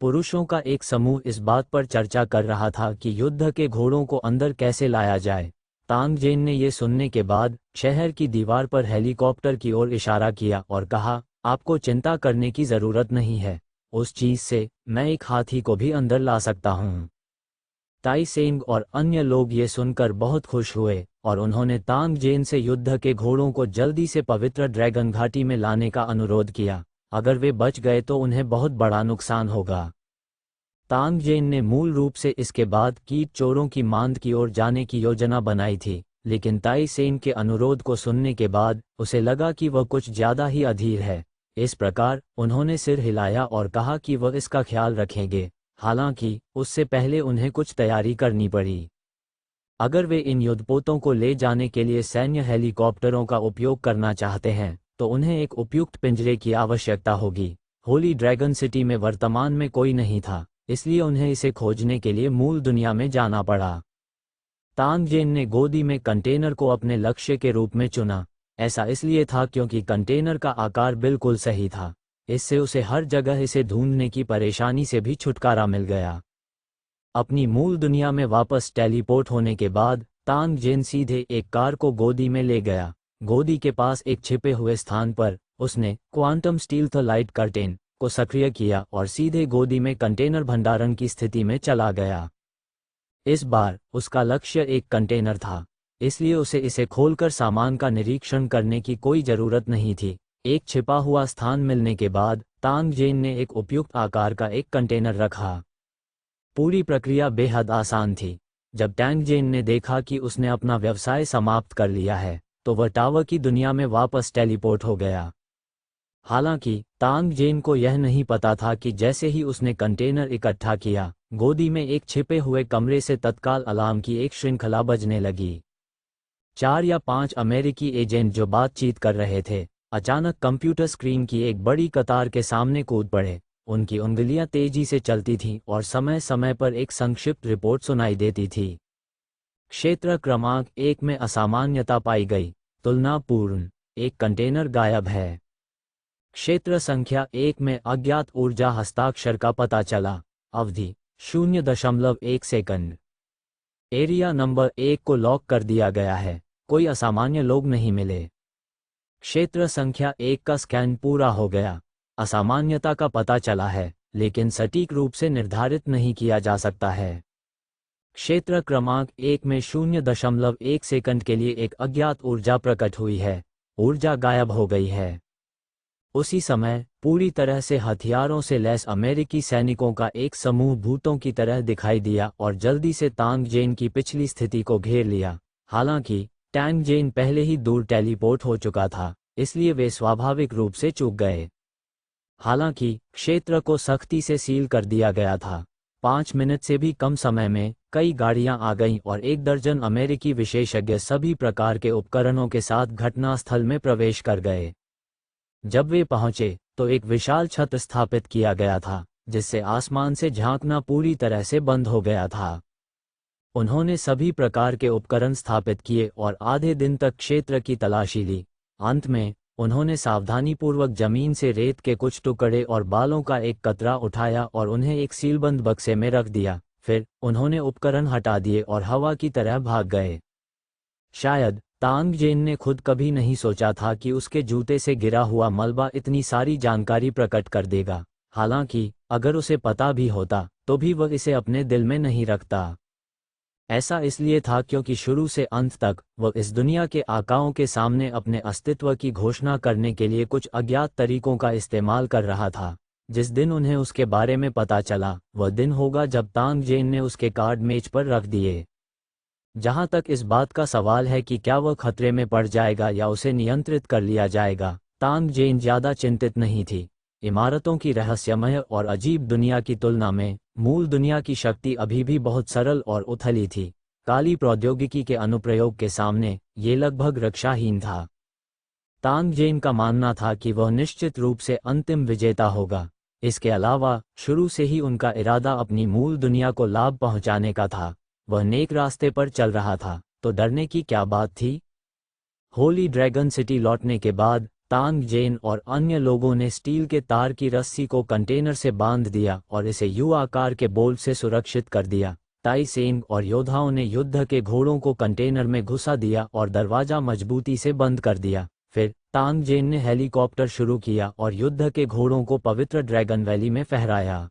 पुरुषों का एक समूह इस बात पर चर्चा कर रहा था कि युद्ध के घोड़ों को अंदर कैसे लाया जाए। तांग जेन ने ये सुनने के बाद शहर की दीवार पर हेलीकॉप्टर की ओर इशारा किया और कहा, आपको चिंता करने की ज़रूरत नहीं है, उस चीज़ से मैं एक हाथी को भी अंदर ला सकता हूँ। ताई सेंग और अन्य लोग ये सुनकर बहुत खुश हुए और उन्होंने तांग जेन से युद्ध के घोड़ों को जल्दी से पवित्र ड्रैगन घाटी में लाने का अनुरोध किया। अगर वे बच गए तो उन्हें बहुत बड़ा नुकसान होगा। तांग जेन ने मूल रूप से इसके बाद कीट चोरों की मांद की ओर जाने की योजना बनाई थी, लेकिन ताई सेन के अनुरोध को सुनने के बाद उसे लगा कि वह कुछ ज़्यादा ही अधीर है। इस प्रकार उन्होंने सिर हिलाया और कहा कि वह इसका ख्याल रखेंगे। हालांकि उससे पहले उन्हें कुछ तैयारी करनी पड़ी। अगर वे इन युद्धपोतों को ले जाने के लिए सैन्य हेलीकॉप्टरों का उपयोग करना चाहते हैं तो उन्हें एक उपयुक्त पिंजरे की आवश्यकता होगी। होली ड्रैगन सिटी में वर्तमान में कोई नहीं था, इसलिए उन्हें इसे खोजने के लिए मूल दुनिया में जाना पड़ा। तांग जेन ने गोदी में कंटेनर को अपने लक्ष्य के रूप में चुना। ऐसा इसलिए था क्योंकि कंटेनर का आकार बिल्कुल सही था। इससे उसे हर जगह इसे ढूंढने की परेशानी से भी छुटकारा मिल गया। अपनी मूल दुनिया में वापस टेलीपोर्ट होने के बाद तांग जेन सीधे एक कार को गोदी में ले गया। गोदी के पास एक छिपे हुए स्थान पर उसने क्वांटम स्टील्थ लाइट कर्टेन को सक्रिय किया और सीधे गोदी में कंटेनर भंडारण की स्थिति में चला गया। इस बार उसका लक्ष्य एक कंटेनर था, इसलिए उसे इसे खोलकर सामान का निरीक्षण करने की कोई जरूरत नहीं थी। एक छिपा हुआ स्थान मिलने के बाद तांग जेन ने एक उपयुक्त आकार का एक कंटेनर रखा। पूरी प्रक्रिया बेहद आसान थी। जब तांग जेन ने देखा कि उसने अपना व्यवसाय समाप्त कर लिया है तो वह टावर की दुनिया में वापस टेलीपोर्ट हो गया। हालांकि तांग जेन को यह नहीं पता था कि जैसे ही उसने कंटेनर इकट्ठा किया, गोदी में एक छिपे हुए कमरे से तत्काल अलार्म की एक श्रृंखला बजने लगी। 4 या 5 अमेरिकी एजेंट जो बातचीत कर रहे थे, अचानक कंप्यूटर स्क्रीन की एक बड़ी कतार के सामने कूद पड़े। उनकी उंगलियां तेजी से चलती थीं और समय समय पर एक संक्षिप्त रिपोर्ट सुनाई देती थी। क्षेत्र क्रमांक 1 में असामान्यता पाई गई, तुलनापूर्ण, एक कंटेनर गायब है। क्षेत्र संख्या 1 में अज्ञात ऊर्जा हस्ताक्षर का पता चला, अवधि 0.1 सेकंड। एरिया नंबर 1 को लॉक कर दिया गया है, कोई असामान्य लोग नहीं मिले। क्षेत्र संख्या 1 का स्कैन पूरा हो गया, असामान्यता का पता चला है लेकिन सटीक रूप से निर्धारित नहीं किया जा सकता है। क्षेत्र क्रमांक 1 में 0.1 सेकंड के लिए एक अज्ञात ऊर्जा प्रकट हुई है, ऊर्जा गायब हो गई है। उसी समय पूरी तरह से हथियारों से लैस अमेरिकी सैनिकों का एक समूह भूतों की तरह दिखाई दिया और जल्दी से तांग जेन की पिछली स्थिति को घेर लिया। हालांकि तांग जेन पहले ही दूर टेलीपोर्ट हो चुका था, इसलिए वे स्वाभाविक रूप से चूक गए। हालांकि क्षेत्र को सख्ती से सील कर दिया गया था। 5 मिनट से भी कम समय में कई गाड़ियां आ गईं और 1 दर्जन अमेरिकी विशेषज्ञ सभी प्रकार के उपकरणों के साथ घटनास्थल में प्रवेश कर गए। जब वे पहुंचे तो एक विशाल छत स्थापित किया गया था, जिससे आसमान से झांकना पूरी तरह से बंद हो गया था। उन्होंने सभी प्रकार के उपकरण स्थापित किए और आधे दिन तक क्षेत्र की तलाशी ली। अंत में उन्होंने सावधानीपूर्वक जमीन से रेत के कुछ टुकड़े और बालों का एक कतरा उठाया और उन्हें एक सीलबंद बक्से में रख दिया। फिर उन्होंने उपकरण हटा दिए और हवा की तरह भाग गए। शायद तांग जेन ने खुद कभी नहीं सोचा था कि उसके जूते से गिरा हुआ मलबा इतनी सारी जानकारी प्रकट कर देगा। हालांकि अगर उसे पता भी होता तो भी वह इसे अपने दिल में नहीं रखता। ऐसा इसलिए था क्योंकि शुरू से अंत तक वह इस दुनिया के आकाओं के सामने अपने अस्तित्व की घोषणा करने के लिए कुछ अज्ञात तरीकों का इस्तेमाल कर रहा था। जिस दिन उन्हें उसके बारे में पता चला वह दिन होगा जब तांग जेन ने उसके कार्ड मेज पर रख दिए। जहां तक इस बात का सवाल है कि क्या वह खतरे में पड़ जाएगा या उसे नियंत्रित कर लिया जाएगा, तांग जेन ज़्यादा चिंतित नहीं थी। इमारतों की रहस्यमय और अजीब दुनिया की तुलना में मूल दुनिया की शक्ति अभी भी बहुत सरल और उथली थी। काली प्रौद्योगिकी के अनुप्रयोग के सामने ये लगभग रक्षाहीन था। तांग जेन का मानना था कि वह निश्चित रूप से अंतिम विजेता होगा। इसके अलावा शुरू से ही उनका इरादा अपनी मूल दुनिया को लाभ पहुंचाने का था। वह नेक रास्ते पर चल रहा था, तो डरने की क्या बात थी। होली ड्रैगन सिटी लौटने के बाद तांग जेन और अन्य लोगों ने स्टील के तार की रस्सी को कंटेनर से बांध दिया और इसे यू आकार के बोल्ट से सुरक्षित कर दिया ताई सेंग और योद्धाओं ने युद्ध के घोड़ों को कंटेनर में घुसा दिया और दरवाजा मजबूती से बंद कर दिया। फिर तांग जेन ने हेलीकॉप्टर शुरू किया और युद्ध के घोड़ों को पवित्र ड्रैगन वैली में फहराया।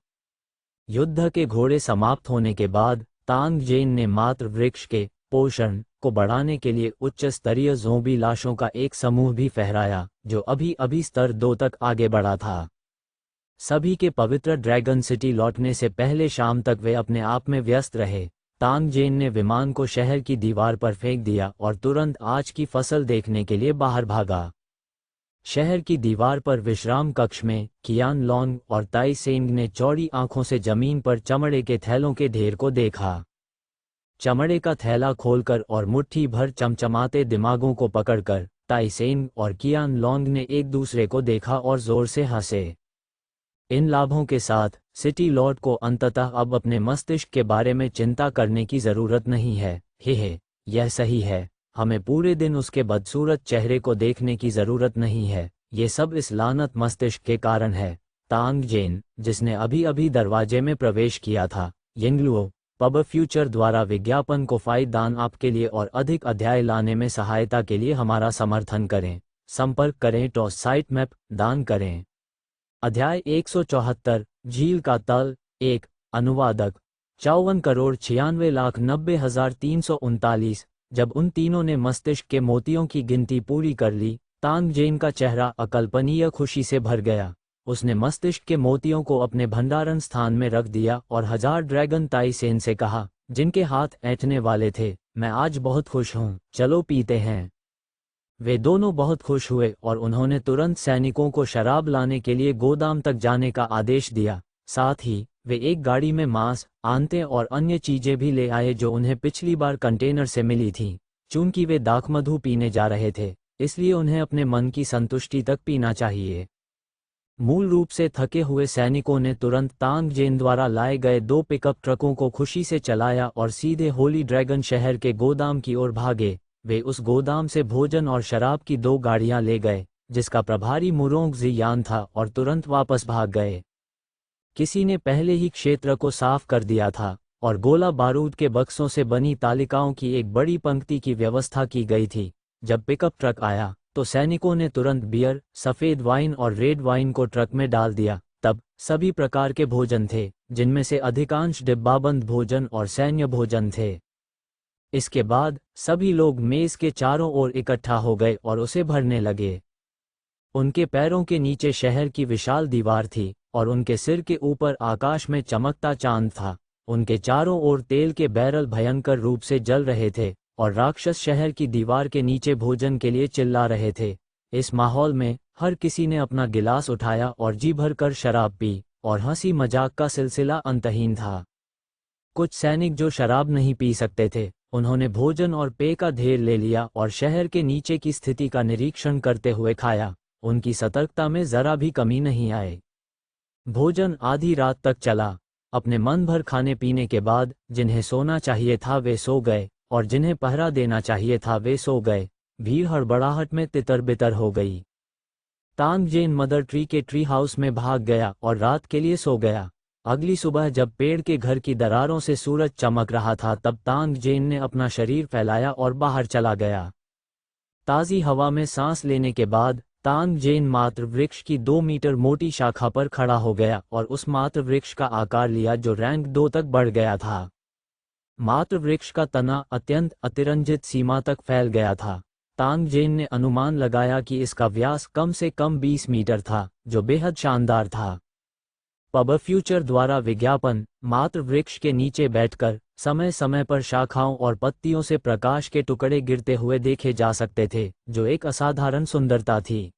युद्ध के घोड़े समाप्त होने के बाद तांग जेन ने मात्र वृक्ष के पोषण को बढ़ाने के लिए उच्च स्तरीय ज़ोंबी लाशों का एक समूह भी फहराया, जो अभी अभी स्तर 2 तक आगे बढ़ा था। सभी के पवित्र ड्रैगन सिटी लौटने से पहले शाम तक वे अपने आप में व्यस्त रहे। तांग जेन ने विमान को शहर की दीवार पर फेंक दिया और तुरंत आज की फसल देखने के लिए बाहर भागा। शहर की दीवार पर विश्राम कक्ष में कियान लोंग और ताई सेंग ने चौड़ी आंखों से जमीन पर चमड़े के थैलों के ढेर को देखा। चमड़े का थैला खोलकर और मुट्ठी भर चमचमाते दिमागों को पकड़कर ताई सेंग और कियान लोंग ने एक दूसरे को देखा और जोर से हंसे। इन लाभों के साथ सिटी लॉर्ड को अंततः अब अपने मस्तिष्क के बारे में चिंता करने की जरूरत नहीं है। हे, यह सही है। हमें पूरे दिन उसके बदसूरत चेहरे को देखने की जरूरत नहीं है। ये सब इस लानत मस्तिष्क के कारण है। तांग जेन, जिसने अभी अभी दरवाजे में प्रवेश किया था, यिंगलुओ पब फ्यूचर द्वारा विज्ञापन को फायदान आपके लिए और अधिक अध्याय लाने में सहायता के लिए हमारा समर्थन करें। संपर्क करें तो साइट मैप दान करें। अध्याय 174 झील का तल। एक अनुवादक 54,96,90,339। जब उन तीनों ने मस्तिष्क के मोतियों की गिनती पूरी कर ली, तांग जेन का चेहरा अकल्पनीय खुशी से भर गया। उसने मस्तिष्क के मोतियों को अपने भंडारण स्थान में रख दिया और 1000 ड्रैगन ताई सेन से कहा, जिनके हाथ ऐंठने वाले थे, मैं आज बहुत खुश हूँ, चलो पीते हैं। वे दोनों बहुत खुश हुए और उन्होंने तुरंत सैनिकों को शराब लाने के लिए गोदाम तक जाने का आदेश दिया। साथ ही वे एक गाड़ी में मांस, आंतें और अन्य चीजें भी ले आए जो उन्हें पिछली बार कंटेनर से मिली थीं। चूंकि वे दाखमधु पीने जा रहे थे, इसलिए उन्हें अपने मन की संतुष्टि तक पीना चाहिए। मूल रूप से थके हुए सैनिकों ने तुरंत तांग जेन द्वारा लाए गए 2 पिकअप ट्रकों को खुशी से चलाया और सीधे होली ड्रैगन शहर के गोदाम की ओर भागे। वे उस गोदाम से भोजन और शराब की 2 गाड़ियां ले गए, जिसका प्रभारी मुरोंग जियान था, और तुरंत वापस भाग गए। किसी ने पहले ही क्षेत्र को साफ कर दिया था और गोला बारूद के बक्सों से बनी तालिकाओं की एक बड़ी पंक्ति की व्यवस्था की गई थी। जब पिकअप ट्रक आया तो सैनिकों ने तुरंत बियर, सफ़ेद वाइन और रेड वाइन को ट्रक में डाल दिया। तब सभी प्रकार के भोजन थे, जिनमें से अधिकांश डिब्बाबंद भोजन और सैन्य भोजन थे। इसके बाद सभी लोग मेज के चारों ओर इकट्ठा हो गए और उसे भरने लगे। उनके पैरों के नीचे शहर की विशाल दीवार थी और उनके सिर के ऊपर आकाश में चमकता चांद था। उनके चारों ओर तेल के बैरल भयंकर रूप से जल रहे थे और राक्षस शहर की दीवार के नीचे भोजन के लिए चिल्ला रहे थे। इस माहौल में हर किसी ने अपना गिलास उठाया और जी भर कर शराब पी और हंसी मजाक का सिलसिला अंतहीन था। कुछ सैनिक जो शराब नहीं पी सकते थे, उन्होंने भोजन और पेय का ढेर ले लिया और शहर के नीचे की स्थिति का निरीक्षण करते हुए खाया। उनकी सतर्कता में जरा भी कमी नहीं आई। भोजन आधी रात तक चला। अपने मन भर खाने पीने के बाद जिन्हें सोना चाहिए था वे सो गए और जिन्हें पहरा देना चाहिए था वे सो गए। भीड़ हड़बड़ाहट में तितर बितर हो गई। तांग जेन मदर ट्री के ट्री हाउस में भाग गया और रात के लिए सो गया। अगली सुबह जब पेड़ के घर की दरारों से सूरज चमक रहा था, तब तांग जेन ने अपना शरीर फैलाया और बाहर चला गया। ताज़ी हवा में सांस लेने के बाद तांग जेन मात्र वृक्ष की 2 मीटर मोटी शाखा पर खड़ा हो गया और उस मात्र वृक्ष का आकार लिया जो रैंक 2 तक बढ़ गया था। मात्र वृक्ष का तना अत्यंत अतिरंजित सीमा तक फैल गया था। तांग जेन ने अनुमान लगाया कि इसका व्यास कम से कम 20 मीटर था, जो बेहद शानदार था। पब फ्यूचर द्वारा विज्ञापन मात्र वृक्ष के नीचे बैठकर समय समय पर शाखाओं और पत्तियों से प्रकाश के टुकड़े गिरते हुए देखे जा सकते थे, जो एक असाधारण सुंदरता थी।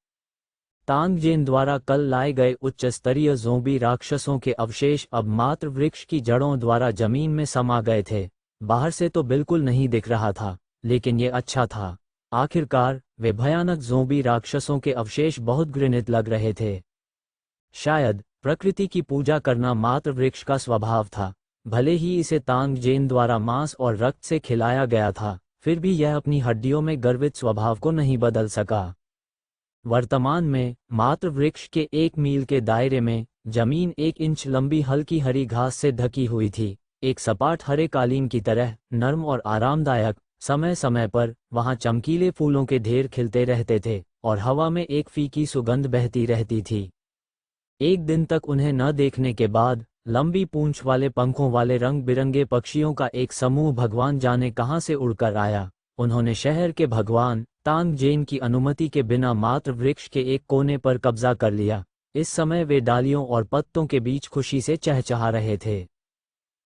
तांग जेन द्वारा कल लाए गए उच्च स्तरीय ज़ोंबी राक्षसों के अवशेष अब मात्र वृक्ष की जड़ों द्वारा जमीन में समा गए थे। बाहर से तो बिल्कुल नहीं दिख रहा था, लेकिन ये अच्छा था। आखिरकार वे भयानक ज़ोंबी राक्षसों के अवशेष बहुत घृणित लग रहे थे। शायद प्रकृति की पूजा करना मात्र वृक्ष का स्वभाव था। भले ही इसे तांग जेन द्वारा मांस और रक्त से खिलाया गया था, फिर भी यह अपनी हड्डियों में गर्वित स्वभाव को नहीं बदल सका। वर्तमान में मात्र वृक्ष के 1 मील के दायरे में जमीन 1 इंच लंबी हल्की हरी घास से ढकी हुई थी। एक सपाट हरे कालीन की तरह नर्म और आरामदायक। समय समय पर वहां चमकीले फूलों के ढेर खिलते रहते थे और हवा में एक फीकी सुगंध बहती रहती थी। एक दिन तक उन्हें न देखने के बाद लंबी पूंछ वाले पंखों वाले रंग बिरंगे पक्षियों का एक समूह भगवान जाने कहां से उड़कर आया। उन्होंने शहर के भगवान तांग जेन की अनुमति के बिना मात्र वृक्ष के एक कोने पर कब्जा कर लिया। इस समय वे डालियों और पत्तों के बीच खुशी से चहचहा रहे थे।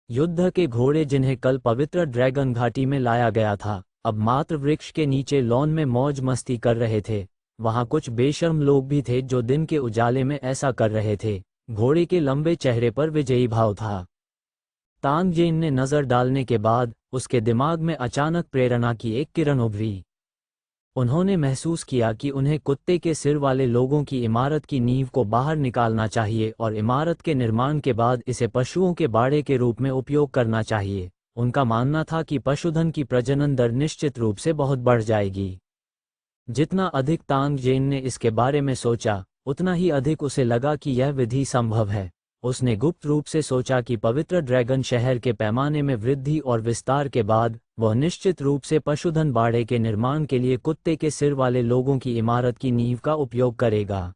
युद्ध के घोड़े जिन्हें कल पवित्र ड्रैगन घाटी में लाया गया था, अब मात्र वृक्ष के नीचे लॉन में मौज मस्ती कर रहे थे। वहां कुछ बेशर्म लोग भी थे जो दिन के उजाले में ऐसा कर रहे थे। घोड़े के लंबे चेहरे पर विजयी भाव था। तांग जेन ने नजर डालने के बाद उसके दिमाग में अचानक प्रेरणा की एक किरण उभरी। उन्होंने महसूस किया कि उन्हें कुत्ते के सिर वाले लोगों की इमारत की नींव को बाहर निकालना चाहिए और इमारत के निर्माण के बाद इसे पशुओं के बाड़े के रूप में उपयोग करना चाहिए। उनका मानना था कि पशुधन की प्रजनन दर निश्चित रूप से बहुत बढ़ जाएगी। जितना अधिक तांग जेन ने इसके बारे में सोचा, उतना ही अधिक उसे लगा कि यह विधि संभव है। उसने गुप्त रूप से सोचा कि पवित्र ड्रैगन शहर के पैमाने में वृद्धि और विस्तार के बाद वह निश्चित रूप से पशुधन बाड़े के निर्माण के लिए कुत्ते के सिर वाले लोगों की इमारत की नींव का उपयोग करेगा।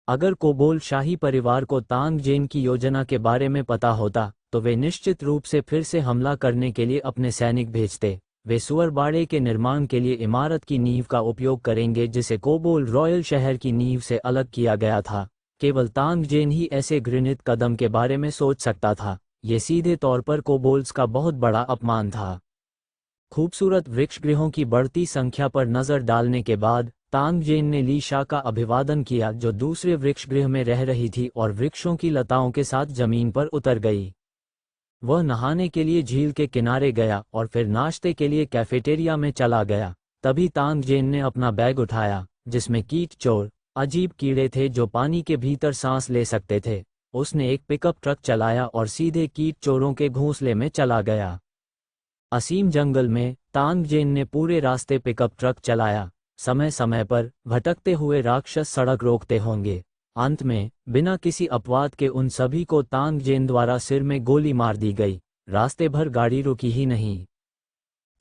अगर कोबोल शाही परिवार को तांग जेन की योजना के बारे में पता होता तो वे निश्चित रूप से फिर से हमला करने के लिए अपने सैनिक भेजते। वे सुअर बाड़े के निर्माण के लिए इमारत की नींव का उपयोग करेंगे जिसे कोबोल रॉयल शहर की नींव से अलग किया गया था। केवल तांग जेन ही ऐसे घृणित कदम के बारे में सोच सकता था। ये सीधे तौर पर कोबोल्स का बहुत बड़ा अपमान था। खूबसूरत वृक्षगृहों की बढ़ती संख्या पर नजर डालने के बाद तांग जेन ने ली शा का अभिवादन किया जो दूसरे वृक्षगृह में रह रही थी और वृक्षों की लताओं के साथ जमीन पर उतर गई। वह नहाने के लिए झील के किनारे गया और फिर नाश्ते के लिए कैफेटेरिया में चला गया। तभी तांग जेन ने अपना बैग उठाया जिसमें कीट चोर अजीब कीड़े थे जो पानी के भीतर सांस ले सकते थे। उसने एक पिकअप ट्रक चलाया और सीधे कीट चोरों के घोंसले में चला गया। असीम जंगल में तांग जेन ने पूरे रास्ते पिकअप ट्रक चलाया। समय समय पर भटकते हुए राक्षस सड़क रोकते होंगे। अंत में बिना किसी अपवाद के उन सभी को तांग जेन द्वारा सिर में गोली मार दी गई। रास्ते भर गाड़ी रुकी ही नहीं।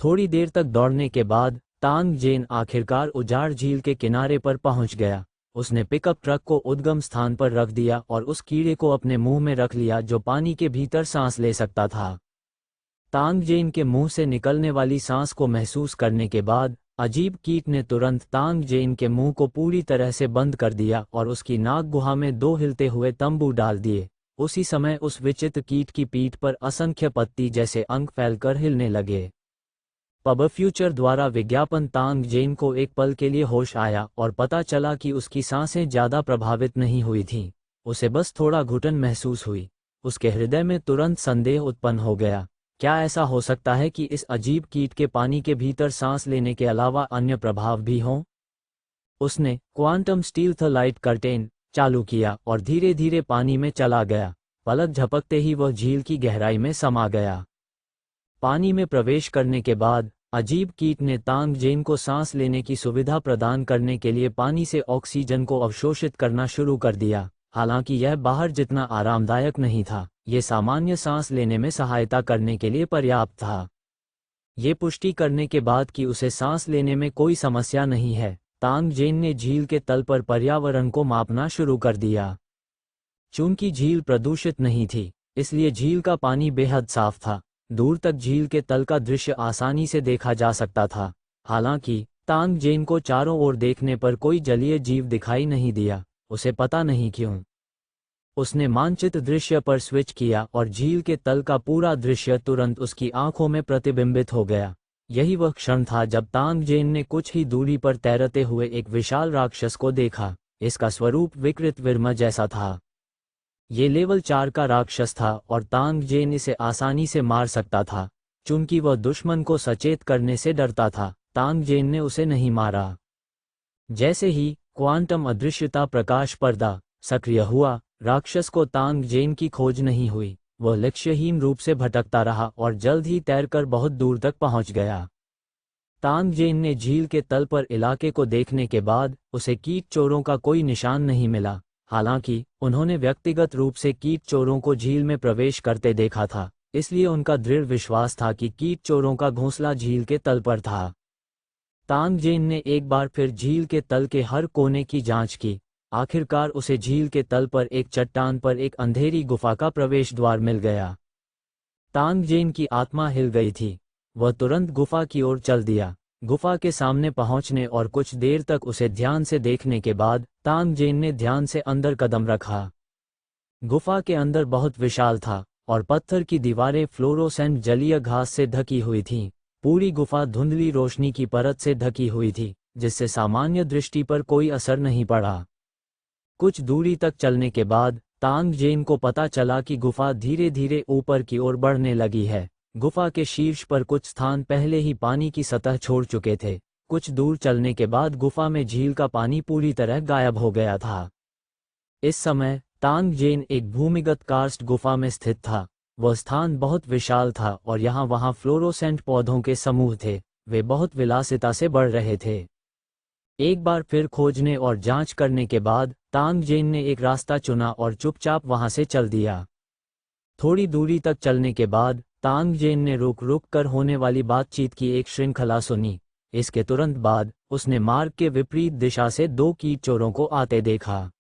थोड़ी देर तक दौड़ने के बाद तांग जेन आखिरकार उजाड़ झील के किनारे पर पहुंच गया। उसने पिकअप ट्रक को उद्गम स्थान पर रख दिया और उस कीड़े को अपने मुंह में रख लिया जो पानी के भीतर सांस ले सकता था। तांग जेन के मुंह से निकलने वाली सांस को महसूस करने के बाद अजीब कीट ने तुरंत तांग जेन के मुंह को पूरी तरह से बंद कर दिया और उसकी नाक गुहा में 2 हिलते हुए तंबू डाल दिए। उसी समय उस विचित्र कीट की पीठ पर असंख्य पत्ती जैसे अंक फैलकर हिलने लगे। पब फ्यूचर द्वारा विज्ञापन तांग जेन को एक पल के लिए होश आया और पता चला कि उसकी सांसें ज्यादा प्रभावित नहीं हुई थीं। उसे बस थोड़ा घुटन महसूस हुई। उसके हृदय में तुरंत संदेह उत्पन्न हो गया। क्या ऐसा हो सकता है कि इस अजीब कीट के पानी के भीतर सांस लेने के अलावा अन्य प्रभाव भी हों? उसने क्वांटम स्टील्थ लाइट कर्टेन चालू किया और धीरे धीरे पानी में चला गया। पलक झपकते ही वह झील की गहराई में समा गया। पानी में प्रवेश करने के बाद अजीब कीट ने तांग जेन को सांस लेने की सुविधा प्रदान करने के लिए पानी से ऑक्सीजन को अवशोषित करना शुरू कर दिया। हालांकि यह बाहर जितना आरामदायक नहीं था, ये सामान्य सांस लेने में सहायता करने के लिए पर्याप्त था। ये पुष्टि करने के बाद कि उसे सांस लेने में कोई समस्या नहीं है, तांग जेन ने झील के तल पर पर्यावरण को मापना शुरू कर दिया। चूंकि झील प्रदूषित नहीं थी, इसलिए झील का पानी बेहद साफ था। दूर तक झील के तल का दृश्य आसानी से देखा जा सकता था। हालांकि तांग जेन को चारों ओर देखने पर कोई जलीय जीव दिखाई नहीं दिया। उसे पता नहीं क्यों। उसने मानचित्र दृश्य पर स्विच किया और झील के तल का पूरा दृश्य तुरंत उसकी आंखों में प्रतिबिंबित हो गया। यही वह क्षण था जब तांग जेन ने कुछ ही दूरी पर तैरते हुए एक विशाल राक्षस को देखा। इसका स्वरूप विकृत विर्म जैसा था। ये लेवल 4 का राक्षस था और तांग जेन इसे आसानी से मार सकता था। चूंकि वह दुश्मन को सचेत करने से डरता था, तांग जेन ने उसे नहीं मारा। जैसे ही क्वांटम अदृश्यता प्रकाश पर्दा सक्रिय हुआ, राक्षस को तांग जेन की खोज नहीं हुई। वह लक्ष्यहीन रूप से भटकता रहा और जल्द ही तैरकर बहुत दूर तक पहुंच गया। तांग जेन ने झील के तल पर इलाके को देखने के बाद उसे कीट चोरों का कोई निशान नहीं मिला। हालांकि उन्होंने व्यक्तिगत रूप से कीट चोरों को झील में प्रवेश करते देखा था। इसलिए उनका दृढ़ विश्वास था कि कीट चोरों का घोंसला झील के तल पर था। तांग जेन ने एक बार फिर झील के तल के हर कोने की जांच की। आखिरकार उसे झील के तल पर एक चट्टान पर एक अंधेरी गुफा का प्रवेश द्वार मिल गया। तांग जेन की आत्मा हिल गई थी। वह तुरंत गुफा की ओर चल दिया। गुफा के सामने पहुंचने और कुछ देर तक उसे ध्यान से देखने के बाद तांग जेन ने ध्यान से अंदर कदम रखा। गुफा के अंदर बहुत विशाल था और पत्थर की दीवारें फ्लोरोसेंट जलीय घास से ढकी हुई थीं। पूरी गुफा धुंधली रोशनी की परत से ढकी हुई थी, जिससे सामान्य दृष्टि पर कोई असर नहीं पड़ा। कुछ दूरी तक चलने के बाद तांग जेन को पता चला कि गुफा धीरे धीरे ऊपर की ओर बढ़ने लगी है। गुफा के शीर्ष पर कुछ स्थान पहले ही पानी की सतह छोड़ चुके थे। कुछ दूर चलने के बाद गुफा में झील का पानी पूरी तरह गायब हो गया था। इस समय तांग जेन एक भूमिगत कार्स्ट गुफा में स्थित था। वह स्थान बहुत विशाल था और यहाँ वहाँ फ्लोरोसेंट पौधों के समूह थे। वे बहुत विलासिता से बढ़ रहे थे। एक बार फिर खोजने और जांच करने के बाद तांग जेन ने एक रास्ता चुना और चुपचाप वहां से चल दिया। थोड़ी दूरी तक चलने के बाद तांग जेन ने रुक रुक कर होने वाली बातचीत की एक श्रृंखला सुनी। इसके तुरंत बाद उसने मार्ग के विपरीत दिशा से 2 कीट चोरों को आते देखा।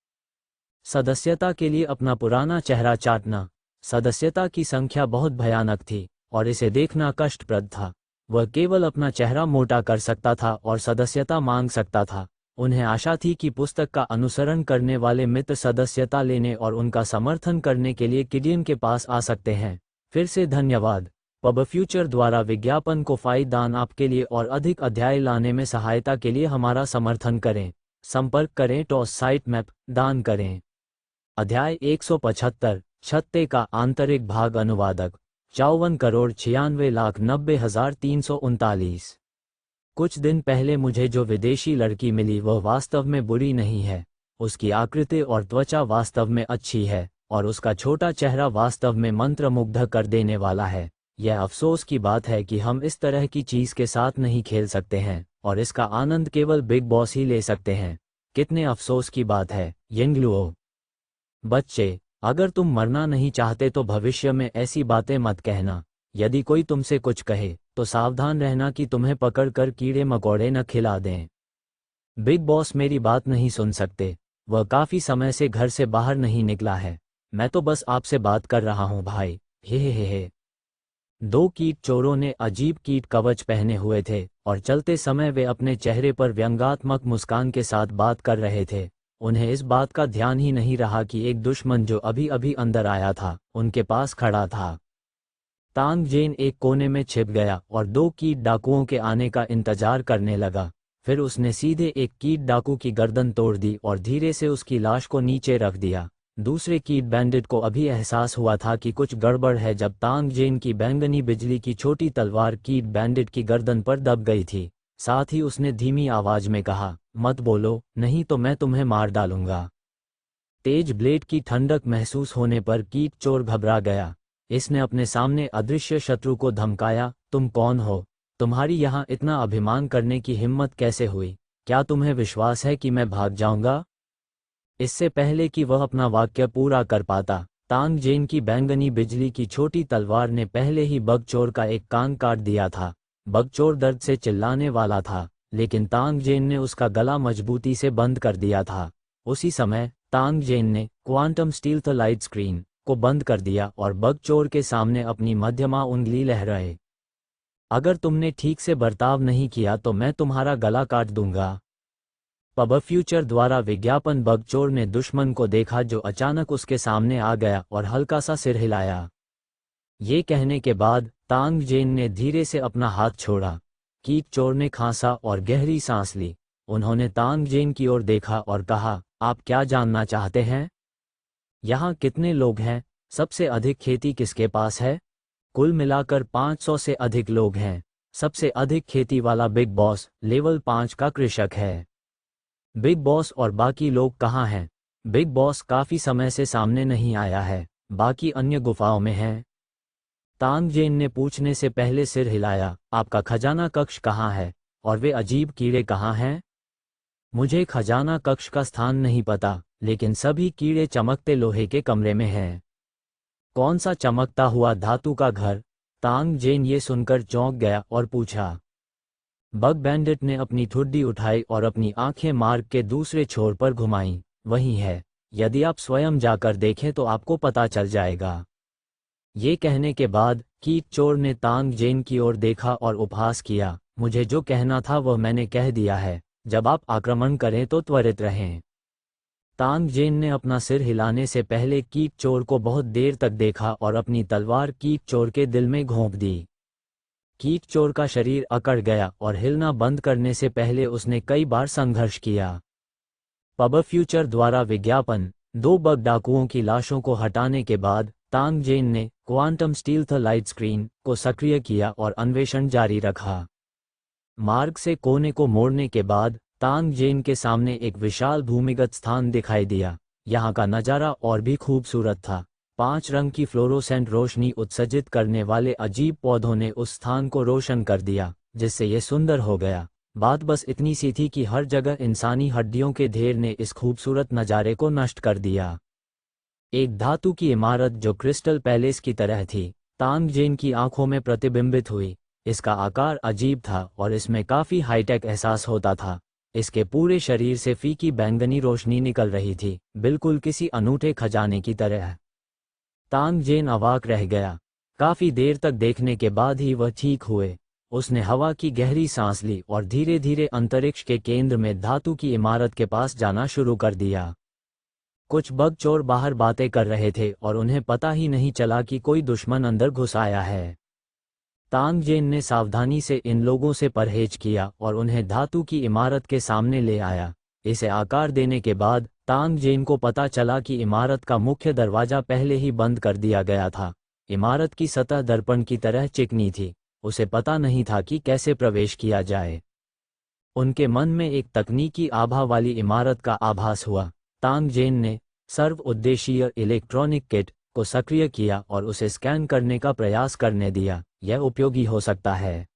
सदस्यता के लिए अपना पुराना चेहरा चाटना। सदस्यता की संख्या बहुत भयानक थी और इसे देखना कष्टप्रद था। वह केवल अपना चेहरा मोटा कर सकता था और सदस्यता मांग सकता था। उन्हें आशा थी कि पुस्तक का अनुसरण करने वाले मित्र सदस्यता लेने और उनका समर्थन करने के लिए किडियन के पास आ सकते हैं। फिर से धन्यवाद। पब फ्यूचर द्वारा विज्ञापन को दान आपके लिए और अधिक अध्याय लाने में सहायता के लिए हमारा समर्थन करें। संपर्क करें टॉस साइट मैप दान करें। अध्याय 175 छत्ते का आंतरिक भाग अनुवादक 54,96,90,339। कुछ दिन पहले मुझे जो विदेशी लड़की मिली वह वास्तव में बुरी नहीं है। उसकी आकृति और त्वचा वास्तव में अच्छी है और उसका छोटा चेहरा वास्तव में मंत्रमुग्ध कर देने वाला है। यह अफसोस की बात है कि हम इस तरह की चीज के साथ नहीं खेल सकते हैं और इसका आनंद केवल बिग बॉस ही ले सकते हैं। कितने अफसोस की बात है यिंगलुओ। बच्चे, अगर तुम मरना नहीं चाहते तो भविष्य में ऐसी बातें मत कहना। यदि कोई तुमसे कुछ कहे तो सावधान रहना कि तुम्हें पकड़कर कीड़े मकोड़े न खिला दें। बिग बॉस मेरी बात नहीं सुन सकते। वह काफी समय से घर से बाहर नहीं निकला है। मैं तो बस आपसे बात कर रहा हूं भाई। हे। 2 कीट चोरों ने अजीब कीट कवच पहने हुए थे और चलते समय वे अपने चेहरे पर व्यंग्यात्मक मुस्कान के साथ बात कर रहे थे। उन्हें इस बात का ध्यान ही नहीं रहा कि एक दुश्मन जो अभी अभी अंदर आया था उनके पास खड़ा था। तांग जेन एक कोने में छिप गया और 2 कीट डाकुओं के आने का इंतजार करने लगा। फिर उसने सीधे एक कीट डाकू की गर्दन तोड़ दी और धीरे से उसकी लाश को नीचे रख दिया। दूसरे कीट बैंडिट को अभी एहसास हुआ था कि कुछ गड़बड़ है जब तांग जेन की बैंगनी बिजली की छोटी तलवार कीट बैंडिट की गर्दन पर दब गई थी। साथ ही उसने धीमी आवाज में कहा, मत बोलो, नहीं तो मैं तुम्हें मार डालूंगा। तेज ब्लेड की ठंडक महसूस होने पर कीट चोर घबरा गया। इसने अपने सामने अदृश्य शत्रु को धमकाया, तुम कौन हो? तुम्हारी यहाँ इतना अभिमान करने की हिम्मत कैसे हुई? क्या तुम्हें विश्वास है कि मैं भाग जाऊंगा? इससे पहले कि वह अपना वाक्य पूरा कर पाता, तांग जेन की बैंगनी बिजली की छोटी तलवार ने पहले ही बगचोर का एक कान काट दिया था। बगचोर दर्द से चिल्लाने वाला था, लेकिन तांग जेन ने उसका गला मजबूती से बंद कर दिया था। उसी समय तांग जेन ने क्वांटम स्टील्थ लाइट स्क्रीन को बंद कर दिया और बगचोर के सामने अपनी मध्यमा उंगली लहराए। अगर तुमने ठीक से बर्ताव नहीं किया तो मैं तुम्हारा गला काट दूंगा। पब फ्यूचर द्वारा विज्ञापन। बगचोर ने दुश्मन को देखा जो अचानक उसके सामने आ गया और हल्का सा सिर हिलाया। ये कहने के बाद तांग जेन ने धीरे से अपना हाथ छोड़ा। कीट चोर ने खांसा और गहरी सांस ली। उन्होंने तांग जेन की ओर देखा और कहा, आप क्या जानना चाहते हैं? यहाँ कितने लोग हैं? सबसे अधिक खेती किसके पास है? कुल मिलाकर 500 से अधिक लोग हैं। सबसे अधिक खेती वाला बिग बॉस लेवल 5 का कृषक है। बिग बॉस और बाकी लोग कहाँ हैं? बिग बॉस काफी समय से सामने नहीं आया है। बाकी अन्य गुफाओं में हैं। तांग जेन ने पूछने से पहले सिर हिलाया। आपका खजाना कक्ष कहाँ है? और वे अजीब कीड़े कहाँ हैं? मुझे खजाना कक्ष का स्थान नहीं पता, लेकिन सभी कीड़े चमकते लोहे के कमरे में हैं। कौन सा चमकता हुआ धातु का घर? तांग जेन ये सुनकर चौंक गया और पूछा। बग बैंडिट ने अपनी ठुड्डी उठाई और अपनी आंखें मार्ग के दूसरे छोर पर घुमाईं। वही है, यदि आप स्वयं जाकर देखें तो आपको पता चल जाएगा। ये कहने के बाद कीट चोर ने तांग जेन की ओर देखा और उपहास किया। मुझे जो कहना था वह मैंने कह दिया है, जब आप आक्रमण करें तो त्वरित रहें। तांग जेन ने अपना सिर हिलाने से पहले कीट चोर को बहुत देर तक देखा और अपनी तलवार कीट चोर के दिल में घोंप दी। कीट चोर का शरीर अकड़ गया और हिलना बंद करने से पहले उसने कई बार संघर्ष किया। पब फ्यूचर द्वारा विज्ञापन। 2 बग डाकुओं की लाशों को हटाने के बाद तांग जेन ने क्वांटम स्टील्थ लाइट स्क्रीन को सक्रिय किया और अन्वेषण जारी रखा। मार्ग से कोने को मोड़ने के बाद तांग जेन के सामने एक विशाल भूमिगत स्थान दिखाई दिया। यहाँ का नज़ारा और भी खूबसूरत था। 5 रंग की फ्लोरोसेंट रोशनी उत्सर्जित करने वाले अजीब पौधों ने उस स्थान को रोशन कर दिया, जिससे यह सुंदर हो गया। बात बस इतनी सी थी कि हर जगह इंसानी हड्डियों के ढेर ने इस खूबसूरत नज़ारे को नष्ट कर दिया। एक धातु की इमारत जो क्रिस्टल पैलेस की तरह थी, तांग जेन की आंखों में प्रतिबिंबित हुई। इसका आकार अजीब था और इसमें काफ़ी हाईटेक एहसास होता था। इसके पूरे शरीर से फीकी बैंगनी रोशनी निकल रही थी, बिल्कुल किसी अनूठे खजाने की तरह। तांग जेन अवाक रह गया। काफ़ी देर तक देखने के बाद ही वह ठीक हुए। उसने हवा की गहरी सांस ली और धीरे धीरे अंतरिक्ष के केंद्र में धातु की इमारत के पास जाना शुरू कर दिया। कुछ बग चोर बाहर बातें कर रहे थे और उन्हें पता ही नहीं चला कि कोई दुश्मन अंदर घुस आया है। तांग जेन ने सावधानी से इन लोगों से परहेज किया और उन्हें धातु की इमारत के सामने ले आया। इसे आकार देने के बाद तांग जेन को पता चला कि इमारत का मुख्य दरवाजा पहले ही बंद कर दिया गया था। इमारत की सतह दर्पण की तरह चिकनी थी। उसे पता नहीं था कि कैसे प्रवेश किया जाए। उनके मन में एक तकनीकी आभा वाली इमारत का आभास हुआ। तांग जेन ने सर्व उद्देशीय इलेक्ट्रॉनिक किट को सक्रिय किया और उसे स्कैन करने का प्रयास करने दिया। यह उपयोगी हो सकता है।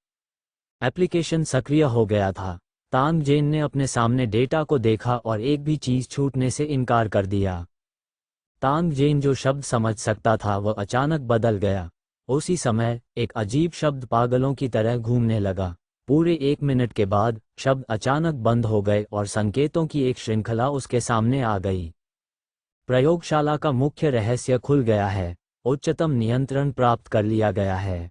एप्लीकेशन सक्रिय हो गया था। तांग जेन ने अपने सामने डेटा को देखा और एक भी चीज छूटने से इनकार कर दिया। तांग जेन जो शब्द समझ सकता था वह अचानक बदल गया। उसी समय एक अजीब शब्द पागलों की तरह घूमने लगा। पूरे 1 मिनट के बाद शब्द अचानक बंद हो गए और संकेतों की एक श्रृंखला उसके सामने आ गई। प्रयोगशाला का मुख्य रहस्य खुल गया है। उच्चतम नियंत्रण प्राप्त कर लिया गया है।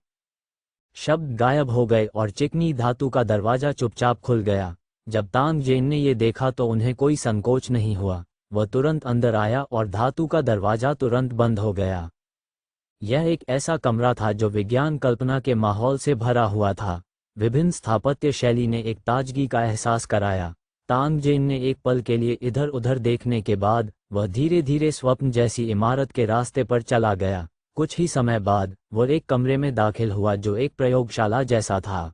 शब्द गायब हो गए और चिकनी धातु का दरवाजा चुपचाप खुल गया। जब तांग जेन ने ये देखा तो उन्हें कोई संकोच नहीं हुआ। वह तुरंत अंदर आया और धातु का दरवाजा तुरंत बंद हो गया। यह एक ऐसा कमरा था जो विज्ञान कल्पना के माहौल से भरा हुआ था। विभिन्न स्थापत्य शैली ने एक ताजगी का एहसास कराया। तांग जेन ने एक पल के लिए इधर उधर देखने के बाद वह धीरे धीरे स्वप्न जैसी इमारत के रास्ते पर चला गया। कुछ ही समय बाद वह एक कमरे में दाखिल हुआ जो एक प्रयोगशाला जैसा था।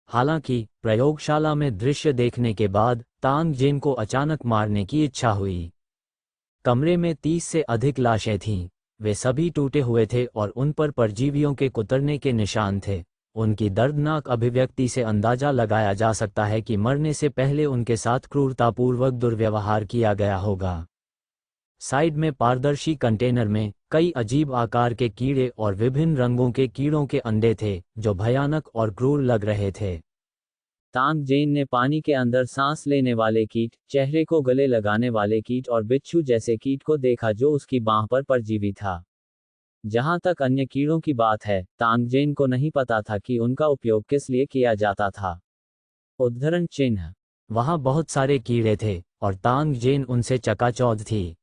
हालांकि प्रयोगशाला में दृश्य देखने के बाद तांग जेन को अचानक मारने की इच्छा हुई। कमरे में 30 से अधिक लाशें थीं। वे सभी टूटे हुए थे और उन पर परजीवियों के कुतरने के निशान थे। उनकी दर्दनाक अभिव्यक्ति से अंदाजा लगाया जा सकता है कि मरने से पहले उनके साथ क्रूरतापूर्वक दुर्व्यवहार किया गया होगा। साइड में पारदर्शी कंटेनर में कई अजीब आकार के कीड़े और विभिन्न रंगों के कीड़ों के अंडे थे जो भयानक और क्रूर लग रहे थे। तांग जेन ने पानी के अंदर सांस लेने वाले कीट, चेहरे को गले लगाने वाले कीट और बिच्छू जैसे कीट को देखा जो उसकी बांह पर परजीवी था। जहां तक अन्य कीड़ों की बात है, तांग जेन को नहीं पता था कि उनका उपयोग किस लिए किया जाता था। उद्धरण चिन्ह। वहां बहुत सारे कीड़े थे और तांग जेन उनसे चकाचौंध थी।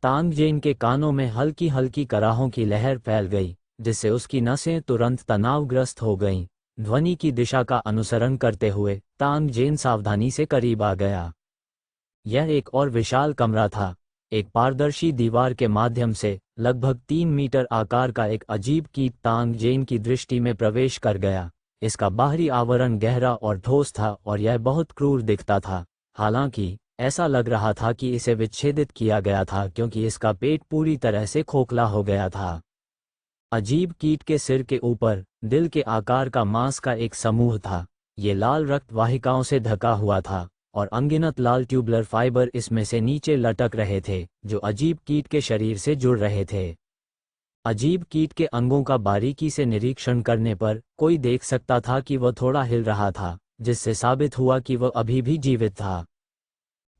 तांग जेन के कानों में हल्की हल्की कराहों की लहर फैल गई, जिससे उसकी नसें तुरंत तनावग्रस्त हो गईं। ध्वनि की दिशा का अनुसरण करते हुए तांग जेन सावधानी से करीब आ गया। यह एक और विशाल कमरा था। एक पारदर्शी दीवार के माध्यम से लगभग 3 मीटर आकार का एक अजीब कीट तांग जेन की दृष्टि में प्रवेश कर गया। इसका बाहरी आवरण गहरा और ठोस था और यह बहुत क्रूर दिखता था। हालांकि ऐसा लग रहा था कि इसे विच्छेदित किया गया था क्योंकि इसका पेट पूरी तरह से खोखला हो गया था। अजीब कीट के सिर के ऊपर दिल के आकार का मांस का एक समूह था। ये लाल रक्त वाहिकाओं से ढका हुआ था और अनगिनत लाल ट्यूबलर फाइबर इसमें से नीचे लटक रहे थे जो अजीब कीट के शरीर से जुड़ रहे थे। अजीब कीट के अंगों का बारीकी से निरीक्षण करने पर कोई देख सकता था कि वह थोड़ा हिल रहा था, जिससे साबित हुआ कि वह अभी भी जीवित था।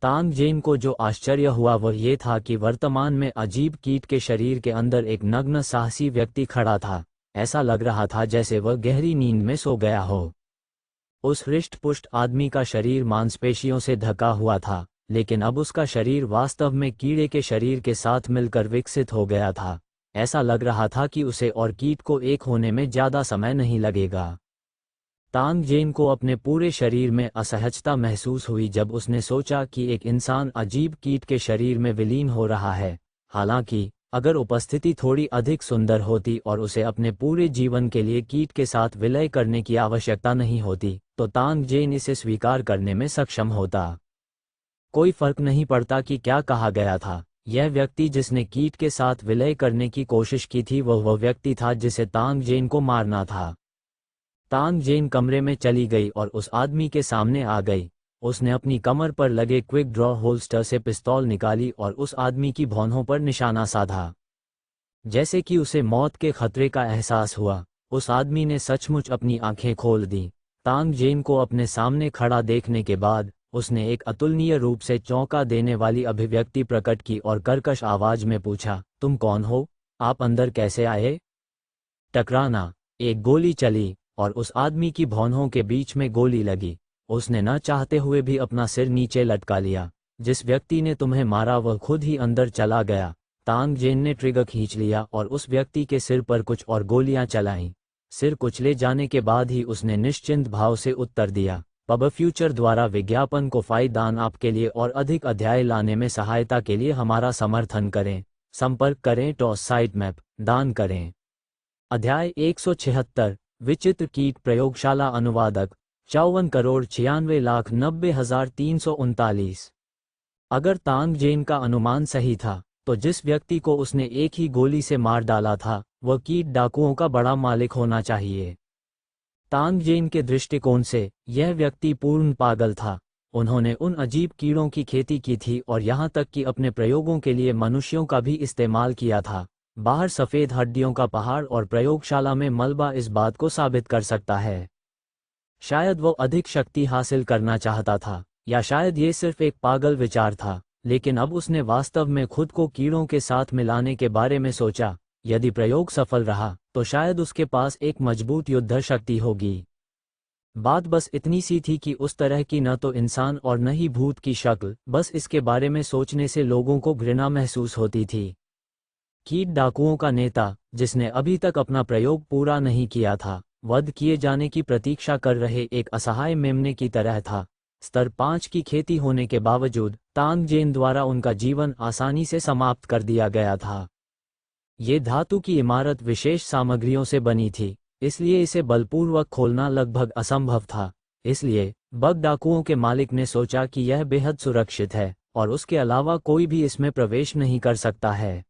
तांग जेन को जो आश्चर्य हुआ वह ये था कि वर्तमान में अजीब कीट के शरीर के अंदर एक नग्न साहसी व्यक्ति खड़ा था। ऐसा लग रहा था जैसे वह गहरी नींद में सो गया हो। उस हृष्ट-पुष्ट आदमी का शरीर मांसपेशियों से ढका हुआ था, लेकिन अब उसका शरीर वास्तव में कीड़े के शरीर के साथ मिलकर विकसित हो गया था। ऐसा लग रहा था कि उसे और कीट को एक होने में ज़्यादा समय नहीं लगेगा। तांग जेन को अपने पूरे शरीर में असहजता महसूस हुई जब उसने सोचा कि एक इंसान अजीब कीट के शरीर में विलीन हो रहा है। हालांकि अगर उपस्थिति थोड़ी अधिक सुंदर होती और उसे अपने पूरे जीवन के लिए कीट के साथ विलय करने की आवश्यकता नहीं होती, तो तांग जेन इसे स्वीकार करने में सक्षम होता। कोई फर्क नहीं पड़ता कि क्या कहा गया था। यह व्यक्ति जिसने कीट के साथ विलय करने की कोशिश की थी वह व्यक्ति था जिसे तांग जेन को मारना था। तांग जेन कमरे में चली गई और उस आदमी के सामने आ गई। उसने अपनी कमर पर लगे क्विक ड्रॉ होल्स्टर से पिस्तौल निकाली और उस आदमी की भौहों पर निशाना साधा। जैसे कि उसे मौत के खतरे का एहसास हुआ, उस आदमी ने सचमुच अपनी आंखें खोल दी। तांग जेन को अपने सामने खड़ा देखने के बाद उसने एक अतुलनीय रूप से चौंका देने वाली अभिव्यक्ति प्रकट की और कर्कश आवाज में पूछा, तुम कौन हो? आप अंदर कैसे आए? टकराना। एक गोली चली और उस आदमी की भौहों के बीच में गोली लगी। उसने न चाहते हुए भी अपना सिर नीचे लटका लिया। जिस व्यक्ति ने तुम्हें मारा वह खुद ही अंदर चला गया। तांग जेन ने ट्रिगर खींच लिया और उस व्यक्ति के सिर पर कुछ और गोलियां चलाईं। सिर कुचले जाने के बाद ही उसने निश्चिंत भाव से उत्तर दिया, पब फ्यूचर द्वारा विज्ञापन को दान आपके लिए और अधिक अध्याय लाने में सहायता के लिए हमारा समर्थन करें। संपर्क करें टॉस साइट मैप, दान करें। अध्याय 176 विचित्र कीट प्रयोगशाला अनुवादक 54,96,90,339। अगर तांग जेन का अनुमान सही था, तो जिस व्यक्ति को उसने एक ही गोली से मार डाला था, वह कीट डाकुओं का बड़ा मालिक होना चाहिए। तांग जेन के दृष्टिकोण से यह व्यक्ति पूर्ण पागल था। उन्होंने उन अजीब कीड़ों की खेती की थी और यहाँ तक कि अपने प्रयोगों के लिए मनुष्यों का भी इस्तेमाल किया था। बाहर सफ़ेद हड्डियों का पहाड़ और प्रयोगशाला में मलबा इस बात को साबित कर सकता है। शायद वो अधिक शक्ति हासिल करना चाहता था, या शायद ये सिर्फ एक पागल विचार था, लेकिन अब उसने वास्तव में खुद को कीड़ों के साथ मिलाने के बारे में सोचा। यदि प्रयोग सफल रहा, तो शायद उसके पास एक मजबूत युद्ध शक्ति होगी। बात बस इतनी सी थी कि उस तरह की न तो इंसान और न ही भूत की शक्ल, बस इसके बारे में सोचने से लोगों को घृणा महसूस होती थी। कीट डाकुओं का नेता, जिसने अभी तक अपना प्रयोग पूरा नहीं किया था, वध किए जाने की प्रतीक्षा कर रहे एक असहाय मेमने की तरह था। स्तर 5 की खेती होने के बावजूद तांग जेन द्वारा उनका जीवन आसानी से समाप्त कर दिया गया था। ये धातु की इमारत विशेष सामग्रियों से बनी थी, इसलिए इसे बलपूर्वक खोलना लगभग असंभव था। इसलिए बग डाकुओं के मालिक ने सोचा कि यह बेहद सुरक्षित है और उसके अलावा कोई भी इसमें प्रवेश नहीं कर सकता है।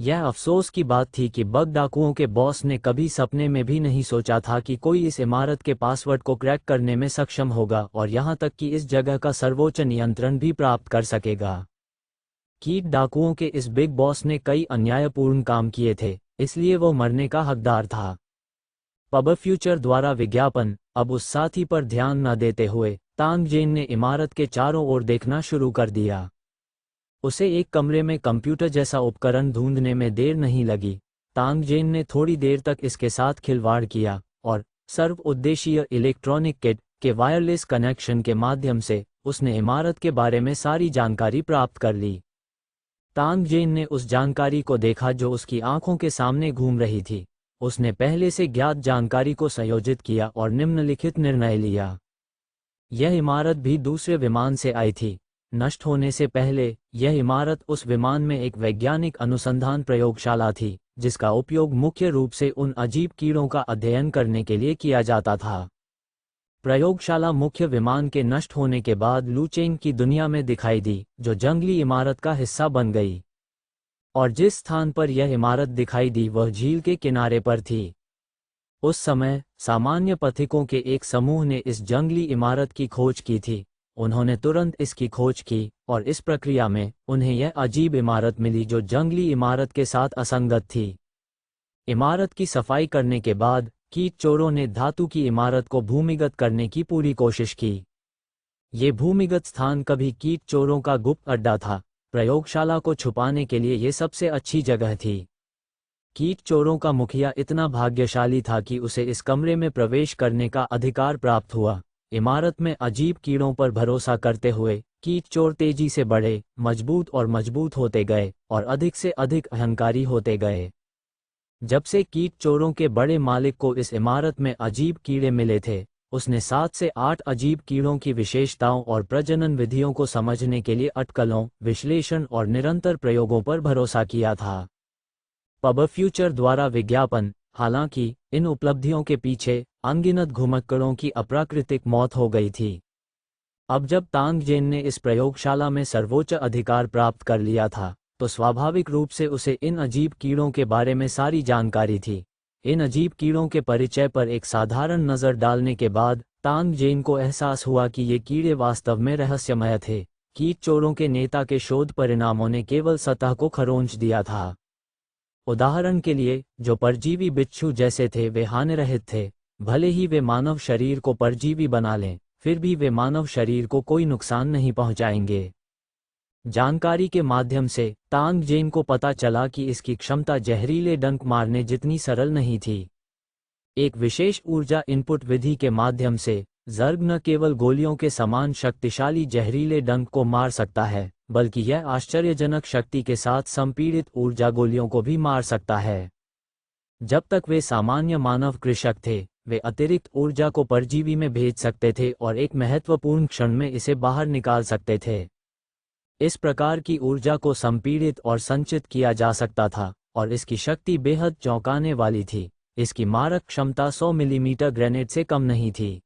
यह अफसोस की बात थी कि बग डाकुओं के बॉस ने कभी सपने में भी नहीं सोचा था कि कोई इस इमारत के पासवर्ड को क्रैक करने में सक्षम होगा और यहाँ तक कि इस जगह का सर्वोच्च नियंत्रण भी प्राप्त कर सकेगा। कीट डाकुओं के इस बिग बॉस ने कई अन्यायपूर्ण काम किए थे, इसलिए वो मरने का हकदार था। पब फ्यूचर द्वारा विज्ञापन। अब उस साथी पर ध्यान न देते हुए तांग जेन ने इमारत के चारों ओर देखना शुरू कर दिया। उसे एक कमरे में कंप्यूटर जैसा उपकरण ढूंढने में देर नहीं लगी। तांग जेन ने थोड़ी देर तक इसके साथ खिलवाड़ किया और सर्व उद्देशीय इलेक्ट्रॉनिक किट के वायरलेस कनेक्शन के माध्यम से उसने इमारत के बारे में सारी जानकारी प्राप्त कर ली। तांग जेन ने उस जानकारी को देखा जो उसकी आंखों के सामने घूम रही थी। उसने पहले से ज्ञात जानकारी को संयोजित किया और निम्नलिखित निर्णय लिया। यह इमारत भी दूसरे विमान से आई थी। नष्ट होने से पहले यह इमारत उस विमान में एक वैज्ञानिक अनुसंधान प्रयोगशाला थी, जिसका उपयोग मुख्य रूप से उन अजीब कीड़ों का अध्ययन करने के लिए किया जाता था। प्रयोगशाला मुख्य विमान के नष्ट होने के बाद लूचेंग की दुनिया में दिखाई दी, जो जंगली इमारत का हिस्सा बन गई। और जिस स्थान पर यह इमारत दिखाई दी वह झील के किनारे पर थी। उस समय सामान्य पथिकों के एक समूह ने इस जंगली इमारत की खोज की थी। उन्होंने तुरंत इसकी खोज की और इस प्रक्रिया में उन्हें यह अजीब इमारत मिली जो जंगली इमारत के साथ असंगत थी। इमारत की सफाई करने के बाद कीट चोरों ने धातु की इमारत को भूमिगत करने की पूरी कोशिश की। ये भूमिगत स्थान कभी कीट चोरों का गुप्त अड्डा था। प्रयोगशाला को छुपाने के लिए ये सबसे अच्छी जगह थी। कीट चोरों का मुखिया इतना भाग्यशाली था कि उसे इस कमरे में प्रवेश करने का अधिकार प्राप्त हुआ। इमारत में अजीब कीड़ों पर भरोसा करते हुए कीट चोर तेजी से बढ़े, मजबूत होते गए और अधिक से अधिक अहंकारी होते गए। जब से कीट चोरों के बड़े मालिक को इस इमारत में अजीब कीड़े मिले थे, उसने 7 से 8 अजीब कीड़ों की विशेषताओं और प्रजनन विधियों को समझने के लिए अटकलों, विश्लेषण और निरंतर प्रयोगों पर भरोसा किया था। पब फ्यूचर द्वारा विज्ञापन। हालांकि इन उपलब्धियों के पीछे अनगिनत घुमक्कड़ों की अप्राकृतिक मौत हो गई थी। अब जब तांग जेन ने इस प्रयोगशाला में सर्वोच्च अधिकार प्राप्त कर लिया था, तो स्वाभाविक रूप से उसे इन अजीब कीड़ों के बारे में सारी जानकारी थी। इन अजीब कीड़ों के परिचय पर एक साधारण नज़र डालने के बाद तांग जेन को एहसास हुआ कि ये कीड़े वास्तव में रहस्यमय थे। कीट चोरों के नेता के शोध परिणामों ने केवल सतह को खरोंच दिया था। उदाहरण के लिए, जो परजीवी बिच्छू जैसे थे वे हानिरहित थे। भले ही वे मानव शरीर को परजीवी बना लें, फिर भी वे मानव शरीर को कोई नुकसान नहीं पहुंचाएंगे। जानकारी के माध्यम से तांग जेन को पता चला कि इसकी क्षमता जहरीले डंक मारने जितनी सरल नहीं थी। एक विशेष ऊर्जा इनपुट विधि के माध्यम से जर्ग न केवल गोलियों के समान शक्तिशाली जहरीले डंक को मार सकता है, बल्कि यह आश्चर्यजनक शक्ति के साथ संपीड़ित ऊर्जा गोलियों को भी मार सकता है। जब तक वे सामान्य मानव कृषक थे, वे अतिरिक्त ऊर्जा को परजीवी में भेज सकते थे और एक महत्वपूर्ण क्षण में इसे बाहर निकाल सकते थे। इस प्रकार की ऊर्जा को संपीड़ित और संचित किया जा सकता था, और इसकी शक्ति बेहद चौंकाने वाली थी। इसकी मारक क्षमता 100 मिलीमीटर ग्रेनेड से कम नहीं थी।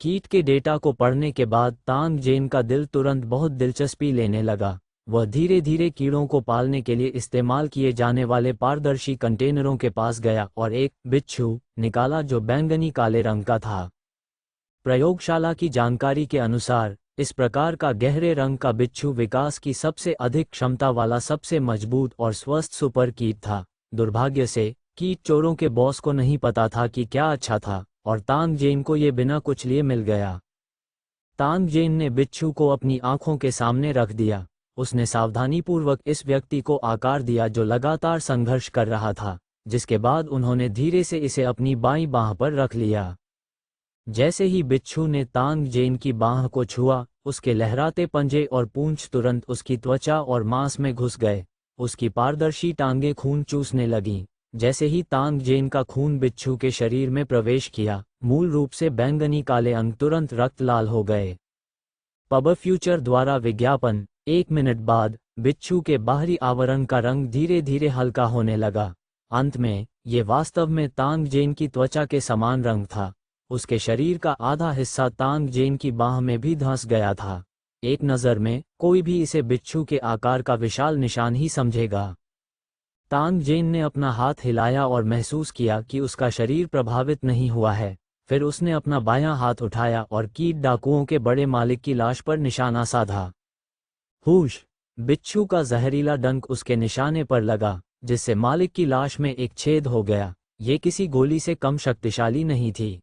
कीट के डेटा को पढ़ने के बाद तांग जेन का दिल तुरंत बहुत दिलचस्पी लेने लगा। वह धीरे धीरे कीड़ों को पालने के लिए इस्तेमाल किए जाने वाले पारदर्शी कंटेनरों के पास गया और एक बिच्छू निकाला जो बैंगनी काले रंग का था। प्रयोगशाला की जानकारी के अनुसार इस प्रकार का गहरे रंग का बिच्छू विकास की सबसे अधिक क्षमता वाला सबसे मजबूत और स्वस्थ सुपर कीट था। दुर्भाग्य से कीट चोरों के बॉस को नहीं पता था कि क्या अच्छा था, और तांग जेन को ये बिना कुछ लिए मिल गया। तांग जेन ने बिच्छू को अपनी आंखों के सामने रख दिया। उसने सावधानीपूर्वक इस व्यक्ति को आकार दिया जो लगातार संघर्ष कर रहा था, जिसके बाद उन्होंने धीरे से इसे अपनी बाईं बांह पर रख लिया। जैसे ही बिच्छू ने तांग जेन की बांह को छुआ, उसके लहराते पंजे और पूंछ तुरंत उसकी त्वचा और मांस में घुस गए। उसकी पारदर्शी टांगें खून चूसने लगीं। जैसे ही तांग जेन का खून बिच्छू के शरीर में प्रवेश किया, मूल रूप से बैंगनी काले अंग तुरंत रक्त लाल हो गए। पब फ्यूचर द्वारा विज्ञापन। 1 मिनट बाद बिच्छू के बाहरी आवरण का रंग धीरे धीरे हल्का होने लगा। अंत में ये वास्तव में तांग जेन की त्वचा के समान रंग था। उसके शरीर का आधा हिस्सा तांग जेन की बाह में भी धंस गया था। एक नज़र में कोई भी इसे बिच्छू के आकार का विशाल निशान ही समझेगा। तांग जेन ने अपना हाथ हिलाया और महसूस किया कि उसका शरीर प्रभावित नहीं हुआ है। फिर उसने अपना बायां हाथ उठाया और कीट डाकुओं के बड़े मालिक की लाश पर निशाना साधा। हुश! बिच्छू का जहरीला डंक उसके निशाने पर लगा, जिससे मालिक की लाश में एक छेद हो गया। ये किसी गोली से कम शक्तिशाली नहीं थी।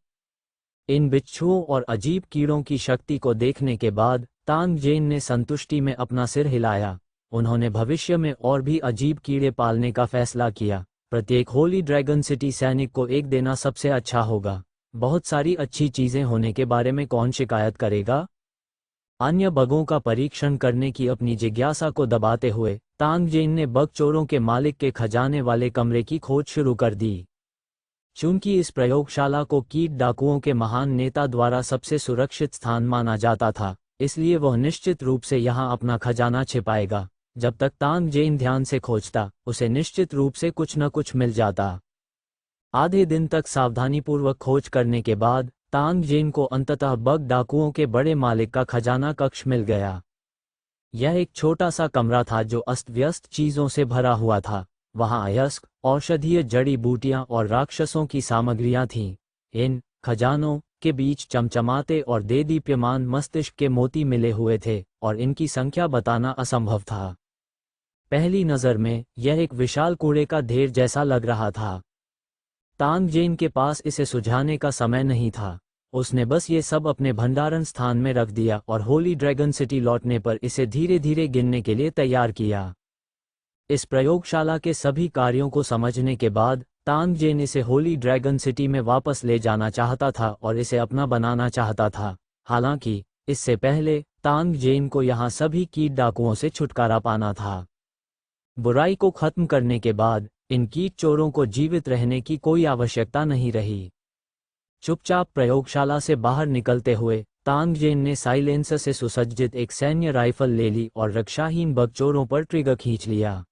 इन बिच्छुओं और अजीब कीड़ों की शक्ति को देखने के बाद तांग जेन ने संतुष्टि में अपना सिर हिलाया। उन्होंने भविष्य में और भी अजीब कीड़े पालने का फैसला किया। प्रत्येक होली ड्रैगन सिटी सैनिक को एक देना सबसे अच्छा होगा। बहुत सारी अच्छी चीजें होने के बारे में कौन शिकायत करेगा? अन्य बगों का परीक्षण करने की अपनी जिज्ञासा को दबाते हुए तांग जेन ने बग चोरों के मालिक के खजाने वाले कमरे की खोज शुरू कर दी। चूंकि इस प्रयोगशाला को कीट डाकुओं के महान नेता द्वारा सबसे सुरक्षित स्थान माना जाता था, इसलिए वह निश्चित रूप से यहां अपना खजाना छिपाएगा। जब तक तांग जेन ध्यान से खोजता, उसे निश्चित रूप से कुछ न कुछ मिल जाता। आधे दिन तक सावधानीपूर्वक खोज करने के बाद तांग जेन को अंततः बग डाकुओं के बड़े मालिक का खजाना कक्ष मिल गया। यह एक छोटा सा कमरा था जो अस्त व्यस्त चीजों से भरा हुआ था। वहां अयस्क, औषधीय जड़ी बूटियां और राक्षसों की सामग्रियां थीं। इन खजानों के बीच चमचमाते और देदीप्यमान मस्तिष्क के मोती मिले हुए थे, और इनकी संख्या बताना असंभव था। पहली नज़र में यह एक विशाल कूड़े का ढेर जैसा लग रहा था। तांग जेन के पास इसे सुझाने का समय नहीं था। उसने बस ये सब अपने भंडारण स्थान में रख दिया और होली ड्रैगन सिटी लौटने पर इसे धीरे धीरे गिनने के लिए तैयार किया। इस प्रयोगशाला के सभी कार्यों को समझने के बाद तांग जेन इसे होली ड्रैगन सिटी में वापस ले जाना चाहता था और इसे अपना बनाना चाहता था। हालांकि इससे पहले तांग जेन को यहाँ सभी कीट डाकुओं से छुटकारा पाना था। बुराई को खत्म करने के बाद इन कीट चोरों को जीवित रहने की कोई आवश्यकता नहीं रही। चुपचाप प्रयोगशाला से बाहर निकलते हुए तांग जेन ने साइलेंसर से सुसज्जित एक सैन्य राइफल ले ली और रक्षाहीन बग चोरों पर ट्रिगर खींच लिया।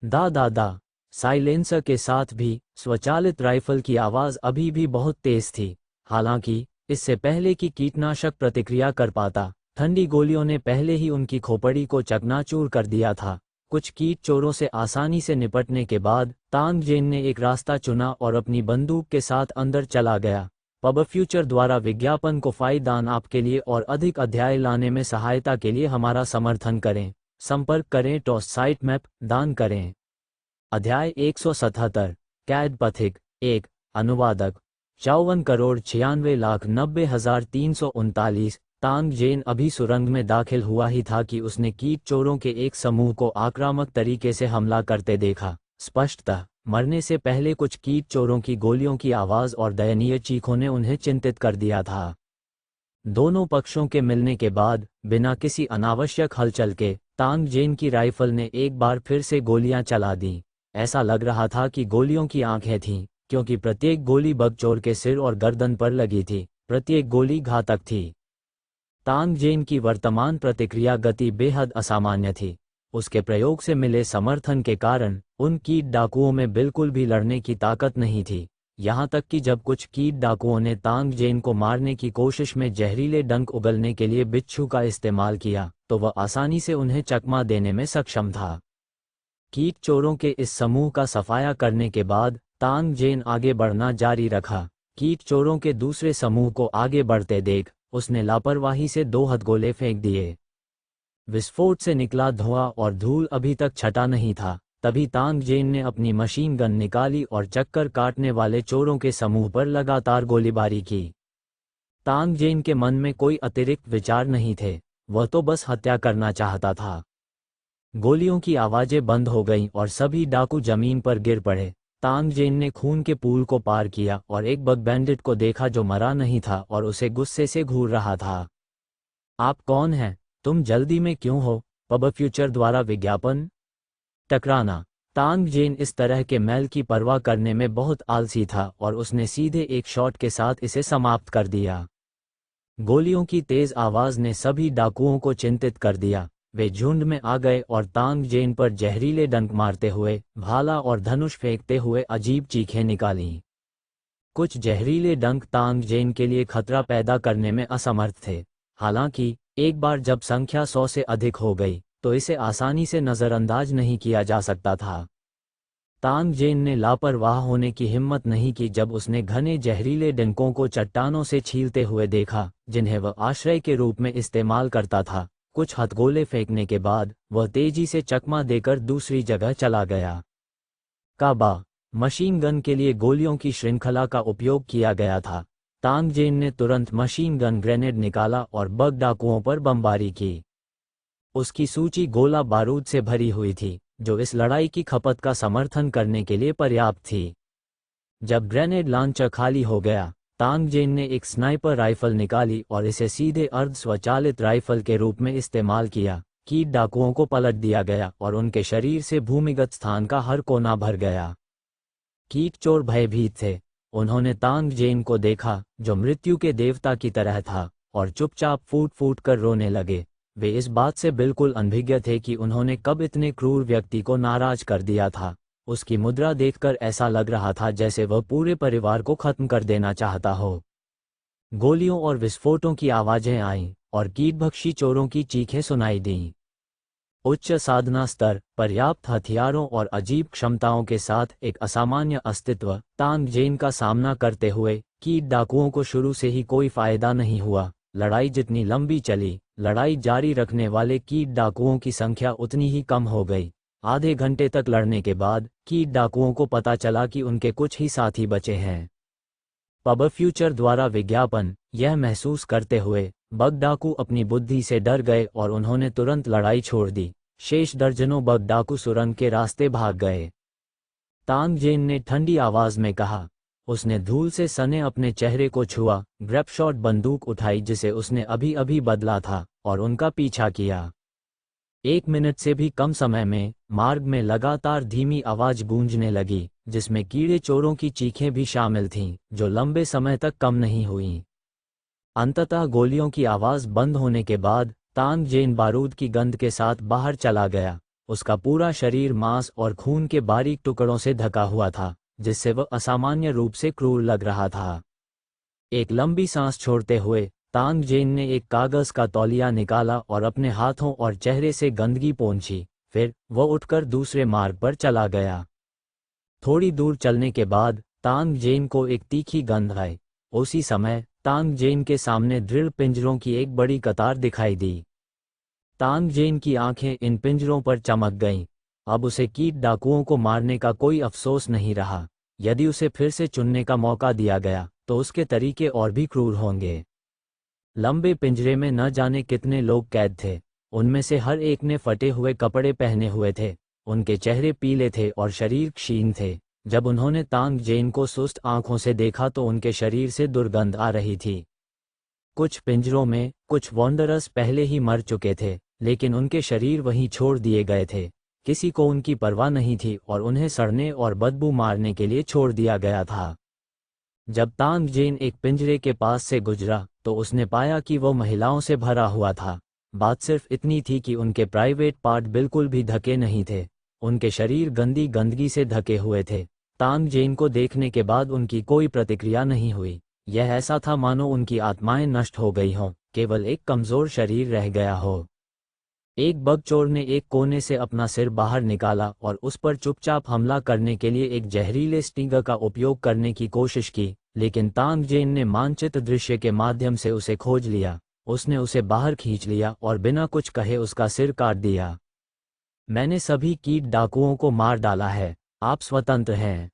दा साइलेंसर के साथ भी स्वचालित राइफल की आवाज अभी भी बहुत तेज थी। हालांकि इससे पहले कि कीटनाशक प्रतिक्रिया कर पाता, ठंडी गोलियों ने पहले ही उनकी खोपड़ी को चकनाचूर कर दिया था। कुछ कीट चोरों से आसानी से निपटने के बाद तांग जेन ने एक रास्ता चुना और अपनी बंदूक के साथ अंदर चला गया। पब फ्यूचर द्वारा विज्ञापन को दान आपके लिए और अधिक अध्याय लाने में सहायता के लिए हमारा समर्थन करें। संपर्क करें टॉस साइट मैप दान करें। अध्याय 177 कैद पथिक 1 अनुवादक 54,96,90,339। तांग जेन अभी सुरंग में दाखिल हुआ ही था कि उसने कीट चोरों के एक समूह को आक्रामक तरीके से हमला करते देखा। स्पष्टतः मरने से पहले कुछ कीट चोरों की गोलियों की आवाज और दयनीय चीखों ने उन्हें चिंतित कर दिया था। दोनों पक्षों के मिलने के बाद बिना किसी अनावश्यक हलचल के तांग जेन की राइफल ने एक बार फिर से गोलियां चला दी। ऐसा लग रहा था कि गोलियों की आंखें थीं, क्योंकि प्रत्येक गोली बगचोर के सिर और गर्दन पर लगी थी। प्रत्येक गोली घातक थी। तांग जेन की वर्तमान प्रतिक्रिया गति बेहद असामान्य थी। उसके प्रयोग से मिले समर्थन के कारण उन कीट डाकुओं में बिल्कुल भी लड़ने की ताकत नहीं थी। यहाँ तक कि जब कुछ कीट डाकुओं ने तांग जेन को मारने की कोशिश में जहरीले डंक उगलने के लिए बिच्छू का इस्तेमाल किया, तो वह आसानी से उन्हें चकमा देने में सक्षम था। कीट चोरों के इस समूह का सफाया करने के बाद तांग जेन आगे बढ़ना जारी रखा। कीट चोरों के दूसरे समूह को आगे बढ़ते देख उसने लापरवाही से 2 हथगोले फेंक दिए। विस्फोट से निकला धुआं और धूल अभी तक छटा नहीं था, तभी तांग जेन ने अपनी मशीन गन निकाली और चक्कर काटने वाले चोरों के समूह पर लगातार गोलीबारी की। तांग जेन के मन में कोई अतिरिक्त विचार नहीं थे, वह तो बस हत्या करना चाहता था। गोलियों की आवाजें बंद हो गईं और सभी डाकू जमीन पर गिर पड़े। तांग जेन ने खून के पूल को पार किया और एक बग बैंडिट को देखा जो मरा नहीं था और उसे गुस्से से घूर रहा था। आप कौन हैं? तुम जल्दी में क्यों हो? पब फ्यूचर द्वारा विज्ञापन टकराना। तांग जेन इस तरह के मैल की परवाह करने में बहुत आलसी था और उसने सीधे एक शॉट के साथ इसे समाप्त कर दिया। गोलियों की तेज आवाज ने सभी डाकुओं को चिंतित कर दिया। वे झुंड में आ गए और तांग जेन पर जहरीले डंक मारते हुए, भाला और धनुष फेंकते हुए अजीब चीखें निकालीं। कुछ जहरीले डंक तांग जेन के लिए खतरा पैदा करने में असमर्थ थे। हालांकि एक बार जब संख्या 100 से अधिक हो गई तो इसे आसानी से नज़रअंदाज नहीं किया जा सकता था। तांग जेन ने लापरवाह होने की हिम्मत नहीं की जब उसने घने जहरीले डंकों को चट्टानों से छीलते हुए देखा, जिन्हें वह आश्रय के रूप में इस्तेमाल करता था। कुछ हथगोले फेंकने के बाद वह तेजी से चकमा देकर दूसरी जगह चला गया। काबा मशीन गन के लिए गोलियों की श्रृंखला का उपयोग किया गया था। तांग जेन ने तुरंत मशीन गन ग्रेनेड निकाला और बग डाकुओं पर बमबारी की। उसकी सूची गोला बारूद से भरी हुई थी, जो इस लड़ाई की खपत का समर्थन करने के लिए पर्याप्त थी। जब ग्रेनेड लॉन्चर खाली हो गया, तांग जेन ने एक स्नाइपर राइफल निकाली और इसे सीधे अर्ध स्वचालित राइफल के रूप में इस्तेमाल किया। कीट डाकुओं को पलट दिया गया और उनके शरीर से भूमिगत स्थान का हर कोना भर गया। कीट चोर भयभीत थे। उन्होंने तांग जेन को देखा, जो मृत्यु के देवता की तरह था, और चुपचाप फूट फूट कर रोने लगे। वे इस बात से बिल्कुल अनभिज्ञ थे कि उन्होंने कब इतने क्रूर व्यक्ति को नाराज कर दिया था। उसकी मुद्रा देखकर ऐसा लग रहा था जैसे वह पूरे परिवार को खत्म कर देना चाहता हो। गोलियों और विस्फोटों की आवाजें आईं और कीटभक्षी चोरों की चीखें सुनाई दीं। उच्च साधना स्तर, पर्याप्त हथियारों और अजीब क्षमताओं के साथ एक असामान्य अस्तित्व। तांग जेन का सामना करते हुए कीट डाकुओं को शुरू से ही कोई फायदा नहीं हुआ। लड़ाई जितनी लंबी चली, लड़ाई जारी रखने वाले कीट डाकुओं की संख्या उतनी ही कम हो गई। आधे घंटे तक लड़ने के बाद कीट डाकुओं को पता चला कि उनके कुछ ही साथी बचे हैं। पब फ्यूचर द्वारा विज्ञापन। यह महसूस करते हुए बग डाकू अपनी बुद्धि से डर गए और उन्होंने तुरंत लड़ाई छोड़ दी। शेष दर्जनों बग डाकू सुरंग के रास्ते भाग गए। तांग जेन ने ठंडी आवाज में कहा। उसने धूल से सने अपने चेहरे को छुआ, ग्रैपशॉट बंदूक उठाई जिसे उसने अभी अभी बदला था, और उनका पीछा किया। 1 मिनट से भी कम समय में मार्ग में लगातार धीमी आवाज गूंजने लगी, जिसमें कीड़े चोरों की चीखें भी शामिल थीं, जो लंबे समय तक कम नहीं हुईं। अंततः गोलियों की आवाज बंद होने के बाद तांग जेन बारूद की गंध के साथ बाहर चला गया। उसका पूरा शरीर मांस और खून के बारीक टुकड़ों से ढका हुआ था, जिससे वह असामान्य रूप से क्रूर लग रहा था। एक लंबी सांस छोड़ते हुए तांग जेन ने एक कागज का तौलिया निकाला और अपने हाथों और चेहरे से गंदगी पोंछी। फिर वह उठकर दूसरे मार्ग पर चला गया। थोड़ी दूर चलने के बाद तांग जेन को एक तीखी गंध आई। उसी समय तांग जेन के सामने दृढ़ पिंजरों की एक बड़ी कतार दिखाई दी। तांग जेन की आंखें इन पिंजरों पर चमक गईं। अब उसे कीट डाकुओं को मारने का कोई अफसोस नहीं रहा। यदि उसे फिर से चुनने का मौका दिया गया तो उसके तरीके और भी क्रूर होंगे। लंबे पिंजरे में न जाने कितने लोग कैद थे। उनमें से हर एक ने फटे हुए कपड़े पहने हुए थे। उनके चेहरे पीले थे और शरीर क्षीण थे। जब उन्होंने तांग जेन को सुस्त आंखों से देखा तो उनके शरीर से दुर्गंध आ रही थी। कुछ पिंजरों में कुछ वॉन्डरर्स पहले ही मर चुके थे, लेकिन उनके शरीर वहीं छोड़ दिए गए थे। किसी को उनकी परवाह नहीं थी और उन्हें सड़ने और बदबू मारने के लिए छोड़ दिया गया था। जब तांग जेन एक पिंजरे के पास से गुजरा तो उसने पाया कि वह महिलाओं से भरा हुआ था। बात सिर्फ इतनी थी कि उनके प्राइवेट पार्ट बिल्कुल भी ढके नहीं थे। उनके शरीर गंदी गंदगी से ढके हुए थे। तांग जेन को देखने के बाद उनकी कोई प्रतिक्रिया नहीं हुई। यह ऐसा था मानो उनकी आत्माएं नष्ट हो गई हों, केवल एक कमजोर शरीर रह गया हो। एक बगचोर ने एक कोने से अपना सिर बाहर निकाला और उस पर चुपचाप हमला करने के लिए एक जहरीले स्टिंगर का उपयोग करने की कोशिश की, लेकिन तांग जेन ने मानचित्र दृश्य के माध्यम से उसे खोज लिया। उसने उसे बाहर खींच लिया और बिना कुछ कहे उसका सिर काट दिया। मैंने सभी कीट डाकुओं को मार डाला है, आप स्वतंत्र हैं।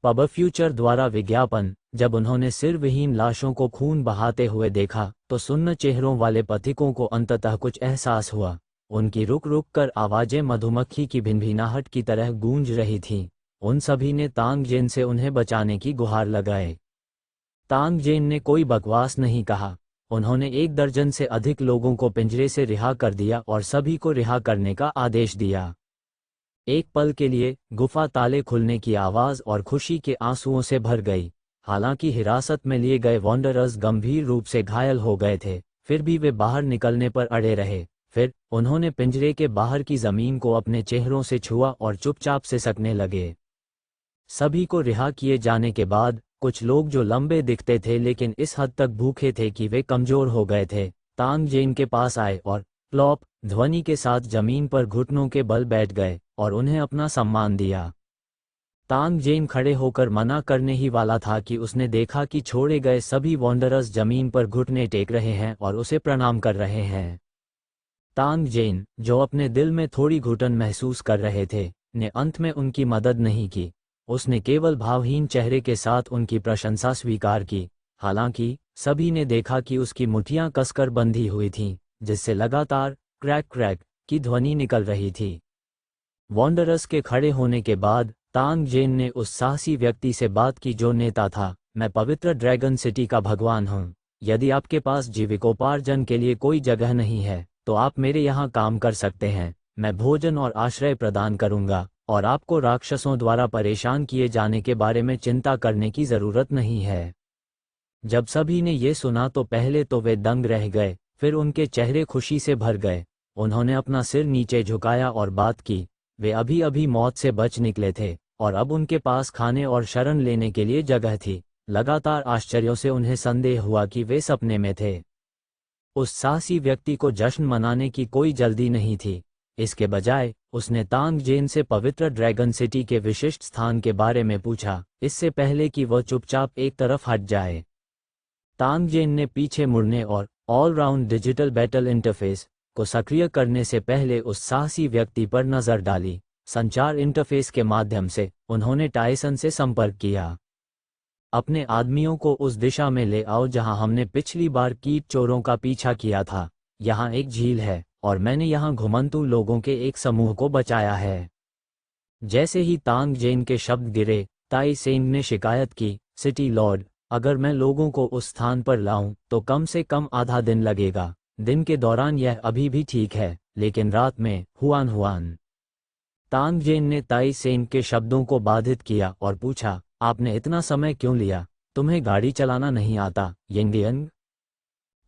पब फ्यूचर द्वारा विज्ञापन। जब उन्होंने सिर विहीन लाशों को खून बहाते हुए देखा तो सुन्न चेहरों वाले पथिकों को अंततः कुछ एहसास हुआ। उनकी रुक रुक कर आवाजें मधुमक्खी की भिनभिनाहट की तरह गूंज रही थीं। उन सभी ने तांग जेन से उन्हें बचाने की गुहार लगाए। तांग जेन ने कोई बकवास नहीं कहा। उन्होंने 1 दर्जन से अधिक लोगों को पिंजरे से रिहा कर दिया और सभी को रिहा करने का आदेश दिया। एक पल के लिए गुफा ताले खुलने की आवाज और खुशी के आंसुओं से भर गई। हालांकि हिरासत में लिए गए वॉन्डरर्स गंभीर रूप से घायल हो गए थे, फिर भी वे बाहर निकलने पर अड़े रहे। फिर उन्होंने पिंजरे के बाहर की जमीन को अपने चेहरों से छुआ और चुपचाप सिसकने लगे। सभी को रिहा किए जाने के बाद कुछ लोग जो लंबे दिखते थे लेकिन इस हद तक भूखे थे कि वे कमजोर हो गए थे, तांग जेन के पास आए और प्लॉप ध्वनि के साथ जमीन पर घुटनों के बल बैठ गए और उन्हें अपना सम्मान दिया। तांग जेन खड़े होकर मना करने ही वाला था कि उसने देखा कि छोड़े गए सभी वॉन्डरर्स जमीन पर घुटने टेक रहे हैं और उसे प्रणाम कर रहे हैं। तांग जेन, जो अपने दिल में थोड़ी घुटन महसूस कर रहे थे, ने अंत में उनकी मदद नहीं की। उसने केवल भावहीन चेहरे के साथ उनकी प्रशंसा स्वीकार की। हालांकि सभी ने देखा कि उसकी मुट्ठियां कसकर बंधी हुई थीं, जिससे लगातार क्रैक क्रैक की ध्वनि निकल रही थी। वॉन्डरर्स के खड़े होने के बाद तांग जेन ने उस साहसी व्यक्ति से बात की जो नेता था। मैं पवित्र ड्रैगन सिटी का भगवान हूँ। यदि आपके पास जीविकोपार्जन के लिए कोई जगह नहीं है तो आप मेरे यहाँ काम कर सकते हैं। मैं भोजन और आश्रय प्रदान करूंगा और आपको राक्षसों द्वारा परेशान किए जाने के बारे में चिंता करने की जरूरत नहीं है। जब सभी ने ये सुना तो पहले तो वे दंग रह गए, फिर उनके चेहरे खुशी से भर गए। उन्होंने अपना सिर नीचे झुकाया और बात की। वे अभी अभी मौत से बच निकले थे और अब उनके पास खाने और शरण लेने के लिए जगह थी। लगातार आश्चर्यों से उन्हें संदेह हुआ कि वे सपने में थे। उस साहसी व्यक्ति को जश्न मनाने की कोई जल्दी नहीं थी। इसके बजाय उसने तांग जेन से पवित्र ड्रैगन सिटी के विशिष्ट स्थान के बारे में पूछा, इससे पहले कि वह चुपचाप एक तरफ हट जाए। तांग जेन ने पीछे मुड़ने और all round digital battle interface को सक्रिय करने से पहले उस साहसी व्यक्ति पर नजर डाली। संचार इंटरफेस के माध्यम से उन्होंने टायसन से संपर्क किया। अपने आदमियों को उस दिशा में ले आओ जहां हमने पिछली बार कीट चोरों का पीछा किया था। यहाँ एक झील है और मैंने यहाँ घुमंतू लोगों के एक समूह को बचाया है। जैसे ही तांग जेन के शब्द गिरे, ताई सेंग ने शिकायत की, सिटी लॉर्ड, अगर मैं लोगों को उस स्थान पर लाऊं तो कम से कम आधा दिन लगेगा। दिन के दौरान यह अभी भी ठीक है, लेकिन रात में हुआन। तांग जेन ने ताई सेंग के शब्दों को बाधित किया और पूछा, आपने इतना समय क्यों लिया? तुम्हें गाड़ी चलाना नहीं आता, यंग?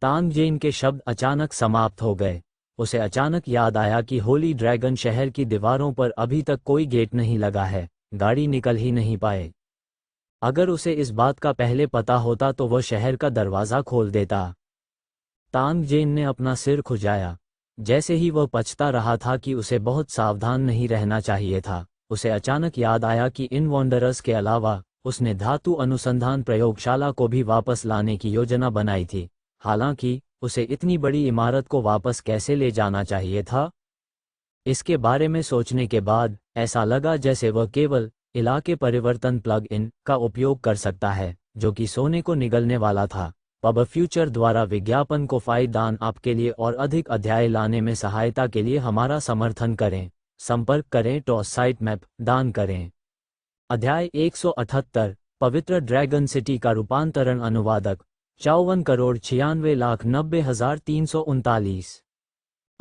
तांग जेन के शब्द अचानक समाप्त हो गए। उसे अचानक याद आया कि होली ड्रैगन शहर की दीवारों पर अभी तक कोई गेट नहीं लगा है, गाड़ी निकल ही नहीं पाए। अगर उसे इस बात का पहले पता होता तो वह शहर का दरवाज़ा खोल देता। तांग जेन ने अपना सिर खुजाया। जैसे ही वह पछता रहा था कि उसे बहुत सावधान नहीं रहना चाहिए था, उसे अचानक याद आया कि इन वॉन्डरर्स के अलावा उसने धातु अनुसंधान प्रयोगशाला को भी वापस लाने की योजना बनाई थी। हालांकि उसे इतनी बड़ी इमारत को वापस कैसे ले जाना चाहिए था? इसके बारे में सोचने के बाद ऐसा लगा जैसे वह केवल इलाके परिवर्तन प्लग इन का उपयोग कर सकता है, जो कि सोने को निगलने वाला था। पब फ्यूचर द्वारा विज्ञापन को दान आपके लिए और अधिक अध्याय लाने में सहायता के लिए हमारा समर्थन करें। संपर्क करें टॉस साइट मैप दान करें। अध्याय 178 पवित्र ड्रैगन सिटी का रूपांतरण अनुवादक 54,96,90,339।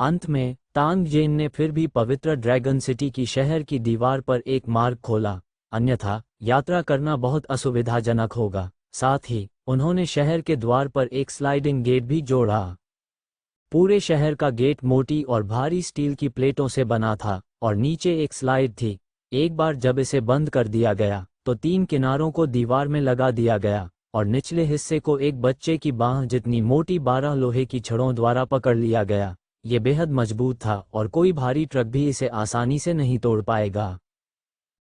अंत में तांग जेन ने फिर भी पवित्र ड्रैगन सिटी की शहर की दीवार पर एक मार्ग खोला, अन्यथा यात्रा करना बहुत असुविधाजनक होगा। साथ ही उन्होंने शहर के द्वार पर एक स्लाइडिंग गेट भी जोड़ा। पूरे शहर का गेट मोटी और भारी स्टील की प्लेटों से बना था और नीचे एक स्लाइड थी। एक बार जब इसे बंद कर दिया गया तो 3 किनारों को दीवार में लगा दिया गया और निचले हिस्से को एक बच्चे की बांह जितनी मोटी 12 लोहे की छड़ों द्वारा पकड़ लिया गया। ये बेहद मजबूत था और कोई भारी ट्रक भी इसे आसानी से नहीं तोड़ पाएगा।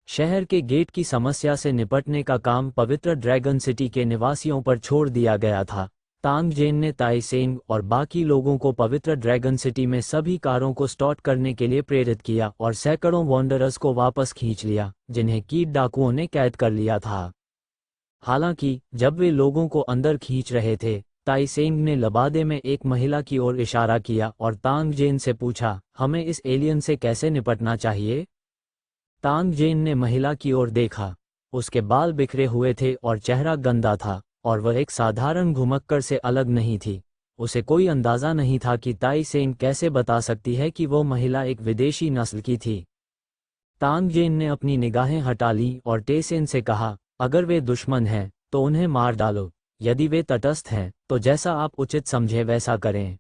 शहर के गेट की समस्या से निपटने का काम पवित्र ड्रैगन सिटी के निवासियों पर छोड़ दिया गया था। तांग जेन ने ताई सेंग और बाकी लोगों को पवित्र ड्रैगन सिटी में सभी कारों को स्टॉर्ट करने के लिए प्रेरित किया और सैकड़ों वॉन्डरर्स को वापस खींच लिया जिन्हें कीट डाकुओं ने कैद कर लिया था। हालांकि जब वे लोगों को अंदर खींच रहे थे, ताई सेंग ने लबादे में एक महिला की ओर इशारा किया और तांग जेन से पूछा, हमें इस एलियन से कैसे निपटना चाहिए? तांग जेन ने महिला की ओर देखा। उसके बाल बिखरे हुए थे और चेहरा गंदा था और वह एक साधारण घुमक्कड़ से अलग नहीं थी। उसे कोई अंदाजा नहीं था कि ताई सेंग कैसे बता सकती है कि वो महिला एक विदेशी नस्ल की थी। तांग जेन ने अपनी निगाहें हटा ली और टेसेन से कहा, अगर वे दुश्मन हैं तो उन्हें मार डालो, यदि वे तटस्थ हैं तो जैसा आप उचित समझे वैसा करें।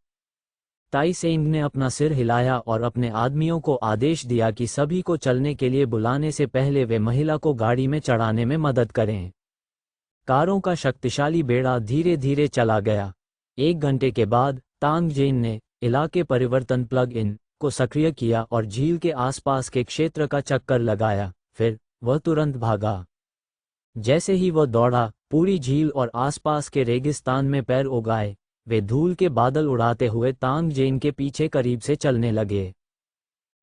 ताई सेंग ने अपना सिर हिलाया और अपने आदमियों को आदेश दिया कि सभी को चलने के लिए बुलाने से पहले वे महिला को गाड़ी में चढ़ाने में मदद करें। कारों का शक्तिशाली बेड़ा धीरे धीरे चला गया। 1 घंटे के बाद तांग जेन ने इलाके परिवर्तन प्लग इन को सक्रिय किया और झील के आसपास के क्षेत्र का चक्कर लगाया। फिर वह तुरंत भागा। जैसे ही वह दौड़ा, पूरी झील और आसपास के रेगिस्तान में पैर उगाए। वे धूल के बादल उड़ाते हुए तांग जेन के पीछे करीब से चलने लगे।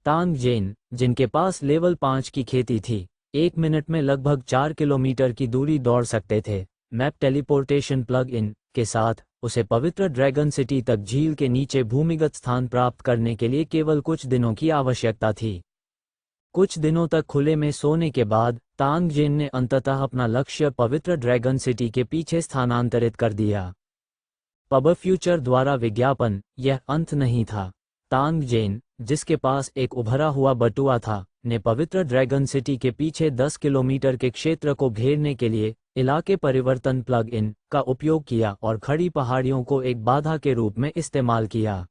तांग जेन, जिनके पास लेवल 5 की खेती थी, 1 मिनट में लगभग 4 किलोमीटर की दूरी दौड़ सकते थे। मैप टेलीपोर्टेशन प्लग इन के साथ उसे पवित्र ड्रैगन सिटी तक झील के नीचे भूमिगत स्थान प्राप्त करने के लिए केवल कुछ दिनों की आवश्यकता थी। कुछ दिनों तक खुले में सोने के बाद तांग जेन ने अंततः अपना लक्ष्य पवित्र ड्रैगन सिटी के पीछे स्थानांतरित कर दिया। पब फ्यूचर द्वारा विज्ञापन, यह अंत नहीं था। तांग जेन, जिसके पास एक उभरा हुआ बटुआ था, ने पवित्र ड्रैगन सिटी के पीछे 10 किलोमीटर के क्षेत्र को घेरने के लिए इलाके परिवर्तन प्लग इन का उपयोग किया और खड़ी पहाड़ियों को एक बाधा के रूप में इस्तेमाल किया।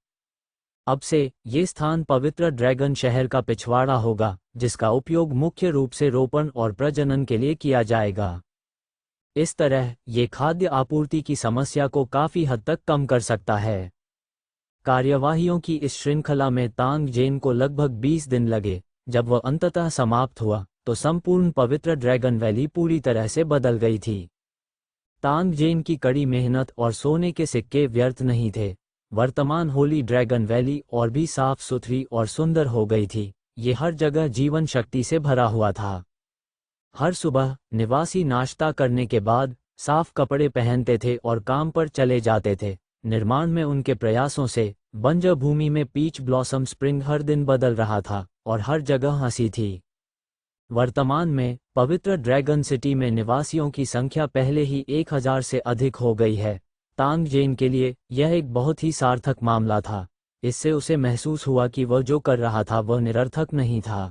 अब से ये स्थान पवित्र ड्रैगन शहर का पिछवाड़ा होगा, जिसका उपयोग मुख्य रूप से रोपण और प्रजनन के लिए किया जाएगा। इस तरह ये खाद्य आपूर्ति की समस्या को काफी हद तक कम कर सकता है। कार्यवाहियों की इस श्रृंखला में तांग जेन को लगभग 20 दिन लगे। जब वह अंततः समाप्त हुआ तो संपूर्ण पवित्र ड्रैगन वैली पूरी तरह से बदल गई थी। तांग जेन की कड़ी मेहनत और सोने के सिक्के व्यर्थ नहीं थे। वर्तमान होली ड्रैगन वैली और भी साफ सुथरी और सुंदर हो गई थी। ये हर जगह जीवन शक्ति से भरा हुआ था। हर सुबह निवासी नाश्ता करने के बाद साफ कपड़े पहनते थे और काम पर चले जाते थे। निर्माण में उनके प्रयासों से बंजर भूमि में पीच ब्लॉसम स्प्रिंग हर दिन बदल रहा था और हर जगह हंसी थी। वर्तमान में पवित्र ड्रैगन सिटी में निवासियों की संख्या पहले ही 1000 से अधिक हो गई है। तांग जेन के लिए यह एक बहुत ही सार्थक मामला था। इससे उसे महसूस हुआ कि वह जो कर रहा था वह निरर्थक नहीं था।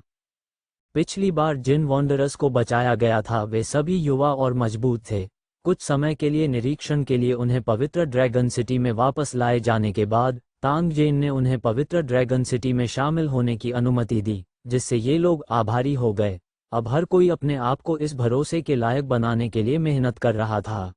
पिछली बार जिन वॉन्डरर्स को बचाया गया था वे सभी युवा और मजबूत थे। कुछ समय के लिए निरीक्षण के लिए उन्हें पवित्र ड्रैगन सिटी में वापस लाए जाने के बाद तांग जेन ने उन्हें पवित्र ड्रैगन सिटी में शामिल होने की अनुमति दी, जिससे ये लोग आभारी हो गए। अब हर कोई अपने आप को इस भरोसे के लायक बनाने के लिए मेहनत कर रहा था।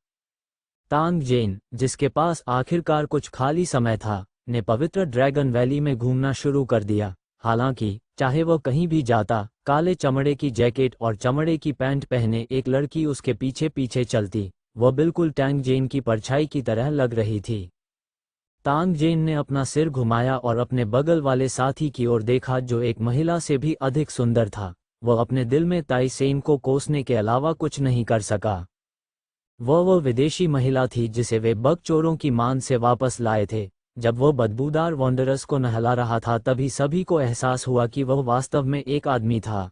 तांग जेन, जिसके पास आखिरकार कुछ खाली समय था, ने पवित्र ड्रैगन वैली में घूमना शुरू कर दिया। हालांकि चाहे वह कहीं भी जाता, काले चमड़े की जैकेट और चमड़े की पैंट पहने एक लड़की उसके पीछे पीछे चलती। वह बिल्कुल तांग जेन की परछाई की तरह लग रही थी। तांग जेन ने अपना सिर घुमाया और अपने बगल वाले साथी की ओर देखा जो एक महिला से भी अधिक सुंदर था। वह अपने दिल में ताई सेन को कोसने के अलावा कुछ नहीं कर सका। वह विदेशी महिला थी जिसे वे बग चोरों की मान से वापस लाए थे। जब वह बदबूदार वॉन्डरर्स को नहला रहा था तभी सभी को एहसास हुआ कि वह वास्तव में एक आदमी था।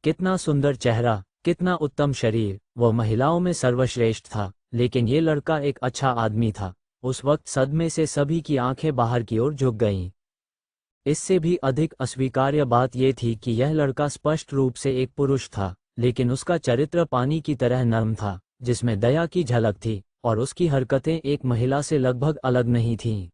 कितना सुंदर चेहरा, कितना उत्तम शरीर। वह महिलाओं में सर्वश्रेष्ठ था, लेकिन ये लड़का एक अच्छा आदमी था। उस वक्त सदमे से सभी की आंखें बाहर की ओर झुक गईं। इससे भी अधिक अस्वीकार्य बात यह थी कि यह लड़का स्पष्ट रूप से एक पुरुष था, लेकिन उसका चरित्र पानी की तरह नर्म था, जिसमें दया की झलक थी, और उसकी हरकतें एक महिला से लगभग अलग नहीं थीं।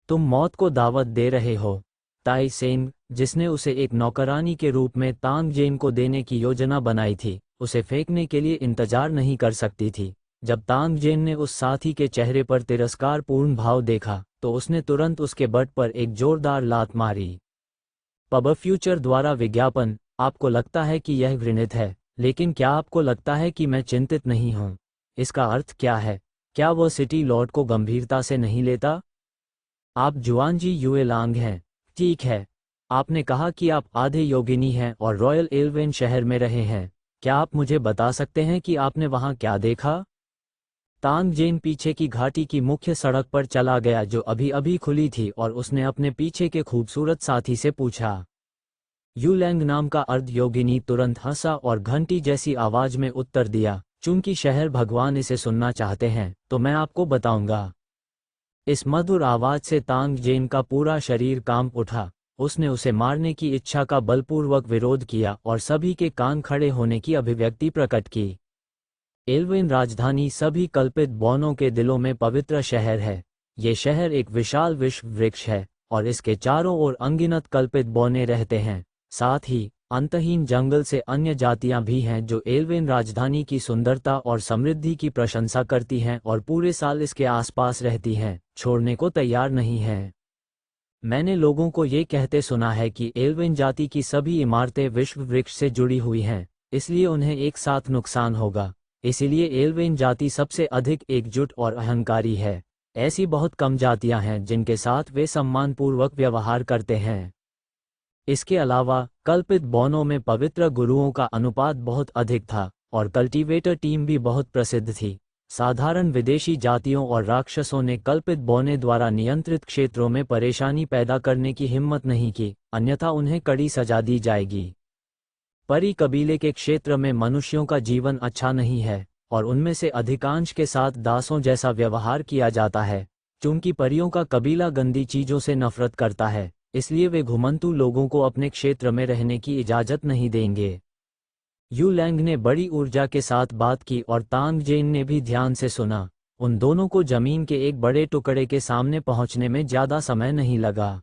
तुम मौत को दावत दे रहे हो। ताई सेन, जिसने उसे एक नौकरानी के रूप में तांग जेन को देने की योजना बनाई थी, उसे फेंकने के लिए इंतजार नहीं कर सकती थी। जब तांग जेन ने उस साथी के चेहरे पर तिरस्कारपूर्ण भाव देखा तो उसने तुरंत उसके बट पर एक जोरदार लात मारी। पब फ्यूचर द्वारा विज्ञापन। आपको लगता है कि यह घृणित है, लेकिन क्या आपको लगता है कि मैं चिंतित नहीं हूं? इसका अर्थ क्या है? क्या वह सिटी लॉर्ड को गंभीरता से नहीं लेता? आप जुआनजी युएलांग हैं, ठीक है। आपने कहा कि आप आधे योगिनी हैं और रॉयल एल्वेन शहर में रहे हैं। क्या आप मुझे बता सकते हैं कि आपने वहां क्या देखा? तांग जेन पीछे की घाटी की मुख्य सड़क पर चला गया जो अभी अभी खुली थी और उसने अपने पीछे के खूबसूरत साथी से पूछा। युलैंग नाम का अर्ध योगिनी तुरंत हंसा और घंटी जैसी आवाज में उत्तर दिया, चूंकि शहर भगवान इसे सुनना चाहते हैं तो मैं आपको बताऊंगा। इस मधुर आवाज से तांग जेन का पूरा शरीर कांप उठा। उसने उसे मारने की इच्छा का बलपूर्वक विरोध किया और सभी के कान खड़े होने की अभिव्यक्ति प्रकट की। एल्वेन राजधानी सभी कल्पित बौनों के दिलों में पवित्र शहर है। ये शहर एक विशाल विश्व वृक्ष है और इसके चारों ओर अनगिनत कल्पित बौने रहते हैं। साथ ही अंतहीन जंगल से अन्य जातियां भी हैं जो एल्वेन राजधानी की सुंदरता और समृद्धि की प्रशंसा करती हैं और पूरे साल इसके आसपास रहती हैं, छोड़ने को तैयार नहीं हैं। मैंने लोगों को ये कहते सुना है कि एल्वेन जाति की सभी इमारतें विश्व वृक्ष से जुड़ी हुई हैं, इसलिए उन्हें एक साथ नुकसान होगा। इसीलिए एल्वेन जाति सबसे अधिक एकजुट और अहंकारी है। ऐसी बहुत कम जातियां हैं जिनके साथ वे सम्मानपूर्वक व्यवहार करते हैं। इसके अलावा कल्पित बौनों में पवित्र गुरुओं का अनुपात बहुत अधिक था और कल्टीवेटर टीम भी बहुत प्रसिद्ध थी। साधारण विदेशी जातियों और राक्षसों ने कल्पित बौने द्वारा नियंत्रित क्षेत्रों में परेशानी पैदा करने की हिम्मत नहीं की, अन्यथा उन्हें कड़ी सजा दी जाएगी। परी कबीले के क्षेत्र में मनुष्यों का जीवन अच्छा नहीं है और उनमें से अधिकांश के साथ दासों जैसा व्यवहार किया जाता है। चूंकि परियों का कबीला गंदी चीजों से नफरत करता है, इसलिए वे घुमंतू लोगों को अपने क्षेत्र में रहने की इजाजत नहीं देंगे। युलैंग ने बड़ी ऊर्जा के साथ बात की और तांग जेन ने भी ध्यान से सुना। उन दोनों को जमीन के एक बड़े टुकड़े के सामने पहुंचने में ज्यादा समय नहीं लगा।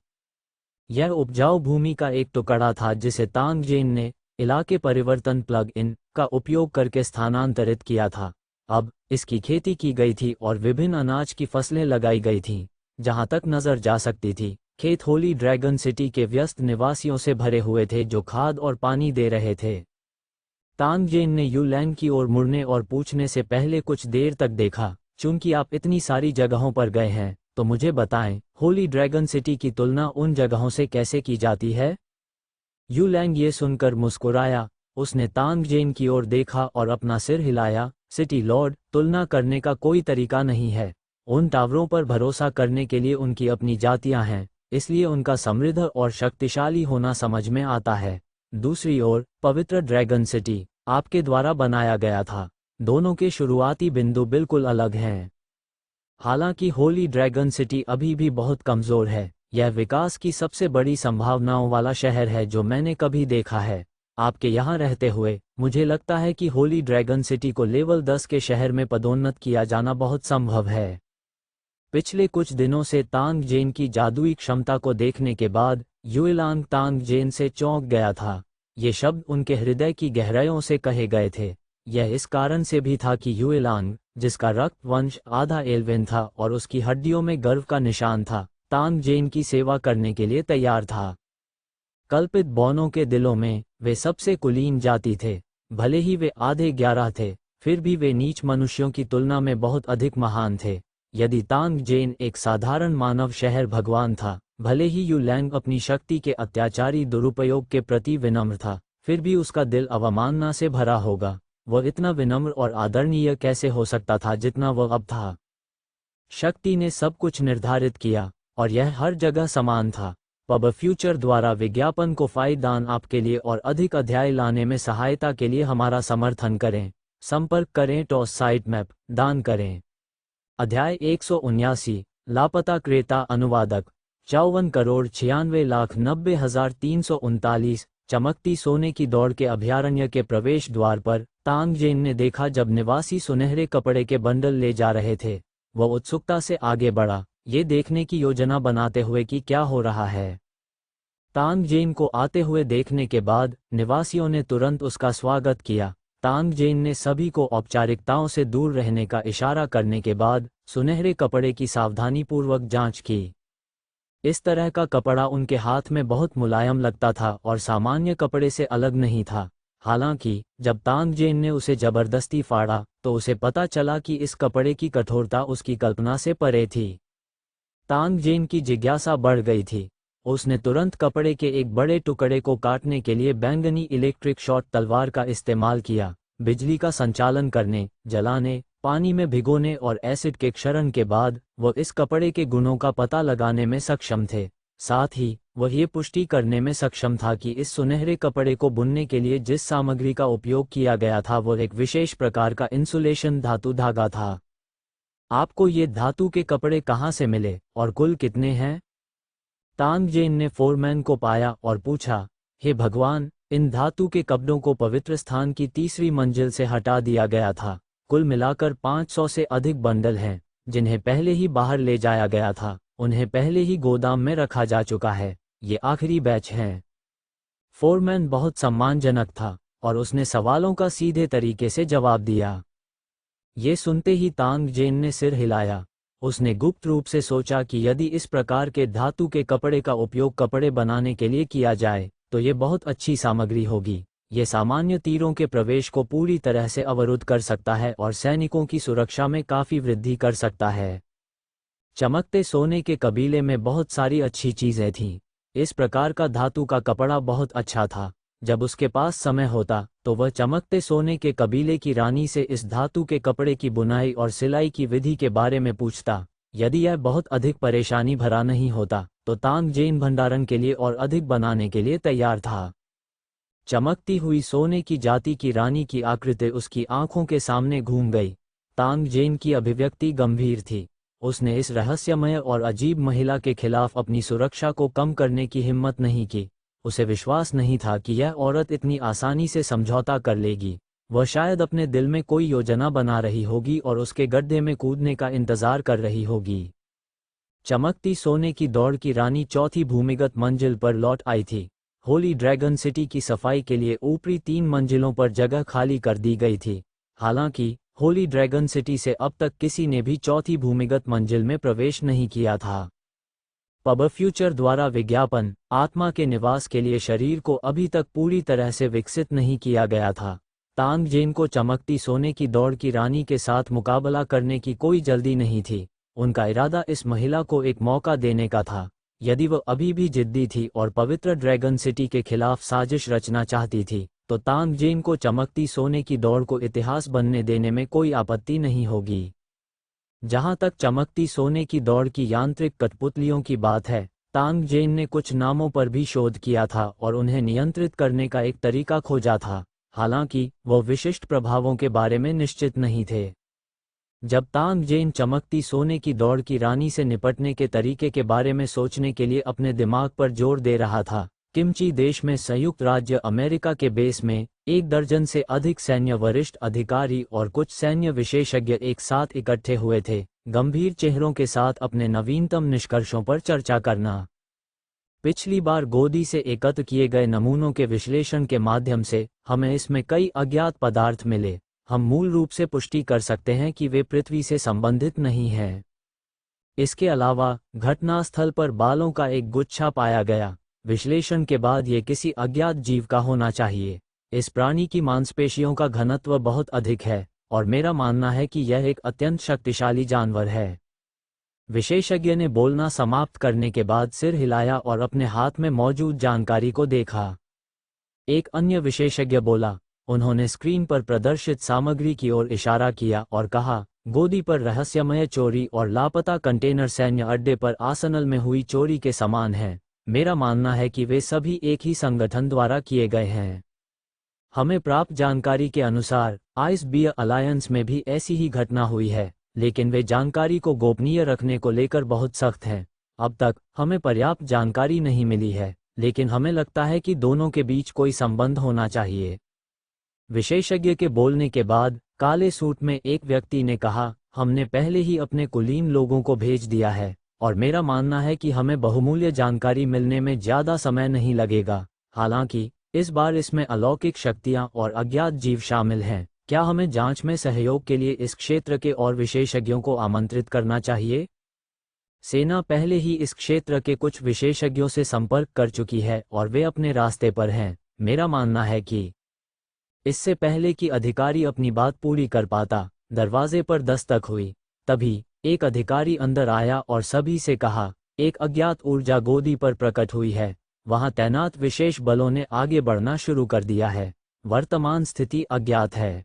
यह उपजाऊ भूमि का एक टुकड़ा था जिसे तांग जेन ने इलाके परिवर्तन प्लग इन का उपयोग करके स्थानांतरित किया था। अब इसकी खेती की गई थी और विभिन्न अनाज की फसलें लगाई गई थीं। जहां तक नजर जा सकती थी, खेत होली ड्रैगन सिटी के व्यस्त निवासियों से भरे हुए थे जो खाद और पानी दे रहे थे। तांग जेन ने युलैंग की ओर मुड़ने और पूछने से पहले कुछ देर तक देखा, चूंकि आप इतनी सारी जगहों पर गए हैं तो मुझे बताएं, होली ड्रैगन सिटी की तुलना उन जगहों से कैसे की जाती है? यू लैंग ये सुनकर मुस्कुराया। उसने तांग जेन की ओर देखा और अपना सिर हिलाया। सिटी लॉर्ड, तुलना करने का कोई तरीका नहीं है। उन टावरों पर भरोसा करने के लिए उनकी अपनी जातियां हैं, इसलिए उनका समृद्ध और शक्तिशाली होना समझ में आता है। दूसरी ओर, पवित्र ड्रैगन सिटी आपके द्वारा बनाया गया था। दोनों के शुरुआती बिंदु बिल्कुल अलग हैं। हालांकि होली ड्रैगन सिटी अभी भी बहुत कमज़ोर है। यह विकास की सबसे बड़ी संभावनाओं वाला शहर है जो मैंने कभी देखा है। आपके यहाँ रहते हुए मुझे लगता है कि होली ड्रैगन सिटी को लेवल 10 के शहर में पदोन्नत किया जाना बहुत संभव है। पिछले कुछ दिनों से तांग जेन की जादुई क्षमता को देखने के बाद युएलांग तांग जेन से चौंक गया था। ये शब्द उनके हृदय की गहराइयों से कहे गए थे। यह इस कारण से भी था कि युएलांग, जिसका रक्त वंश आधा एल्विन था और उसकी हड्डियों में गर्व का निशान था, तांग जेन की सेवा करने के लिए तैयार था। कल्पित बौनों के दिलों में वे सबसे कुलीन जाति थे। भले ही वे आधे 11 थे, फिर भी वे नीच मनुष्यों की तुलना में बहुत अधिक महान थे। यदि तांग जेन एक साधारण मानव शहर भगवान था, भले ही यू लैंग अपनी शक्ति के अत्याचारी दुरुपयोग के प्रति विनम्र था, फिर भी उसका दिल अवमानना से भरा होगा। वह इतना विनम्र और आदरणीय कैसे हो सकता था जितना वह अब था? शक्ति ने सब कुछ निर्धारित किया और यह हर जगह समान था। पब फ्यूचर द्वारा विज्ञापन को फायदेमंद आपके लिए और अधिक अध्याय लाने में सहायता के लिए हमारा समर्थन करें। संपर्क करें। टॉस साइट मैप दान करें। अध्याय 179, लापता क्रेता। अनुवादक 54,96,90,339। चमकती सोने की दौड़ के अभयारण्य के प्रवेश द्वार पर तांग जेन ने देखा जब निवासी सुनहरे कपड़े के बंडल ले जा रहे थे। वह उत्सुकता से आगे बढ़ा, ये देखने की योजना बनाते हुए कि क्या हो रहा है। तांग जेन को आते हुए देखने के बाद निवासियों ने तुरंत उसका स्वागत किया। तांग जेन ने सभी को औपचारिकताओं से दूर रहने का इशारा करने के बाद सुनहरे कपड़े की सावधानीपूर्वक जांच की। इस तरह का कपड़ा उनके हाथ में बहुत मुलायम लगता था और सामान्य कपड़े से अलग नहीं था। हालांकि जब तांग जेन ने उसे जबरदस्ती फाड़ा तो उसे पता चला कि इस कपड़े की कठोरता उसकी कल्पना से परे थी। तांग जेन की जिज्ञासा बढ़ गई थी। उसने तुरंत कपड़े के एक बड़े टुकड़े को काटने के लिए बैंगनी इलेक्ट्रिक शॉर्ट तलवार का इस्तेमाल किया। बिजली का संचालन करने, जलाने, पानी में भिगोने और एसिड के क्षरण के बाद वह इस कपड़े के गुणों का पता लगाने में सक्षम थे। साथ ही वह ये पुष्टि करने में सक्षम था कि इस सुनहरे कपड़े को बुनने के लिए जिस सामग्री का उपयोग किया गया था वह एक विशेष प्रकार का इंसुलेशन धातु धागा था। आपको ये धातु के कपड़े कहाँ से मिले और कुल कितने हैं? तांग जेन ने फोरमैन को पाया और पूछा, हे भगवान, इन धातु के कपड़ों को पवित्र स्थान की तीसरी मंजिल से हटा दिया गया था। कुल मिलाकर 500 से अधिक बंडल हैं, जिन्हें पहले ही बाहर ले जाया गया था। उन्हें पहले ही गोदाम में रखा जा चुका है। ये आखिरी बैच हैं। फोरमैन बहुत सम्मानजनक था और उसने सवालों का सीधे तरीके से जवाब दिया। ये सुनते ही तांग जेन ने सिर हिलाया। उसने गुप्त रूप से सोचा कि यदि इस प्रकार के धातु के कपड़े का उपयोग कपड़े बनाने के लिए किया जाए तो ये बहुत अच्छी सामग्री होगी। ये सामान्य तीरों के प्रवेश को पूरी तरह से अवरुद्ध कर सकता है और सैनिकों की सुरक्षा में काफ़ी वृद्धि कर सकता है। चमकते सोने के कबीले में बहुत सारी अच्छी चीज़ें थीं। इस प्रकार का धातु का कपड़ा बहुत अच्छा था। जब उसके पास समय होता तो वह चमकते सोने के कबीले की रानी से इस धातु के कपड़े की बुनाई और सिलाई की विधि के बारे में पूछता। यदि यह बहुत अधिक परेशानी भरा नहीं होता तो तांग जेन भंडारण के लिए और अधिक बनाने के लिए तैयार था। चमकती हुई सोने की जाति की रानी की आकृति उसकी आंखों के सामने घूम गई। तांग जेन की अभिव्यक्ति गंभीर थी। उसने इस रहस्यमय और अजीब महिला के खिलाफ अपनी सुरक्षा को कम करने की हिम्मत नहीं की। उसे विश्वास नहीं था कि यह औरत इतनी आसानी से समझौता कर लेगी। वह शायद अपने दिल में कोई योजना बना रही होगी और उसके गड्ढे में कूदने का इंतजार कर रही होगी। चमकती सोने की दौड़ की रानी चौथी भूमिगत मंजिल पर लौट आई थी। होली ड्रैगन सिटी की सफाई के लिए ऊपरी 3 मंजिलों पर जगह खाली कर दी गई थी। हालांकि होली ड्रैगन सिटी से अब तक किसी ने भी चौथी भूमिगत मंजिल में प्रवेश नहीं किया था। पब फ्यूचर द्वारा विज्ञापन, आत्मा के निवास के लिए शरीर को अभी तक पूरी तरह से विकसित नहीं किया गया था। तांग जेन को चमकती सोने की दौड़ की रानी के साथ मुकाबला करने की कोई जल्दी नहीं थी। उनका इरादा इस महिला को एक मौका देने का था। यदि वह अभी भी जिद्दी थी और पवित्र ड्रैगन सिटी के खिलाफ साजिश रचना चाहती थी, तो तांग जेन को चमकती सोने की दौड़ को इतिहास बनने देने में कोई आपत्ति नहीं होगी। जहां तक चमकती सोने की दौड़ की यांत्रिक कठपुतलियों की बात है, तांग जेन ने कुछ नामों पर भी शोध किया था और उन्हें नियंत्रित करने का एक तरीका खोजा था, हालांकि वो विशिष्ट प्रभावों के बारे में निश्चित नहीं थे। जब तांग जेन चमकती सोने की दौड़ की रानी से निपटने के तरीके के बारे में सोचने के लिए अपने दिमाग पर जोर दे रहा था, किमची देश में संयुक्त राज्य अमेरिका के बेस में 1 दर्जन से अधिक सैन्य वरिष्ठ अधिकारी और कुछ सैन्य विशेषज्ञ एक साथ इकट्ठे हुए थे, गंभीर चेहरों के साथ अपने नवीनतम निष्कर्षों पर चर्चा करना। पिछली बार गोदी से एकत्र किए गए नमूनों के विश्लेषण के माध्यम से हमें इसमें कई अज्ञात पदार्थ मिले। हम मूल रूप से पुष्टि कर सकते हैं कि वे पृथ्वी से संबंधित नहीं हैं। इसके अलावा घटनास्थल पर बालों का एक गुच्छा पाया गया। विश्लेषण के बाद ये किसी अज्ञात जीव का होना चाहिए। इस प्राणी की मांसपेशियों का घनत्व बहुत अधिक है और मेरा मानना है कि यह एक अत्यंत शक्तिशाली जानवर है। विशेषज्ञ ने बोलना समाप्त करने के बाद सिर हिलाया और अपने हाथ में मौजूद जानकारी को देखा। एक अन्य विशेषज्ञ बोला। उन्होंने स्क्रीन पर प्रदर्शित सामग्री की ओर इशारा किया और कहा, गोदी पर रहस्यमय चोरी और लापता कंटेनर सैन्य अड्डे पर आसनल में हुई चोरी के समान है। मेरा मानना है कि वे सभी एक ही संगठन द्वारा किए गए हैं। हमें प्राप्त जानकारी के अनुसार आइस बियर अलायंस में भी ऐसी ही घटना हुई है, लेकिन वे जानकारी को गोपनीय रखने को लेकर बहुत सख्त हैं। अब तक हमें पर्याप्त जानकारी नहीं मिली है, लेकिन हमें लगता है कि दोनों के बीच कोई संबंध होना चाहिए। विशेषज्ञ के बोलने के बाद काले सूट में एक व्यक्ति ने कहा, हमने पहले ही अपने कुलीन लोगों को भेज दिया है और मेरा मानना है कि हमें बहुमूल्य जानकारी मिलने में ज़्यादा समय नहीं लगेगा। हालांकि इस बार इसमें अलौकिक शक्तियां और अज्ञात जीव शामिल हैं। क्या हमें जांच में सहयोग के लिए इस क्षेत्र के और विशेषज्ञों को आमंत्रित करना चाहिए? सेना पहले ही इस क्षेत्र के कुछ विशेषज्ञों से संपर्क कर चुकी है और वे अपने रास्ते पर हैं। मेरा मानना है कि इससे पहले कि अधिकारी अपनी बात पूरी कर पाता, दरवाजे पर दस्तक हुई। तभी एक अधिकारी अंदर आया और सभी से कहा, एक अज्ञात ऊर्जा गोदी पर प्रकट हुई है। वहां तैनात विशेष बलों ने आगे बढ़ना शुरू कर दिया है। वर्तमान स्थिति अज्ञात है।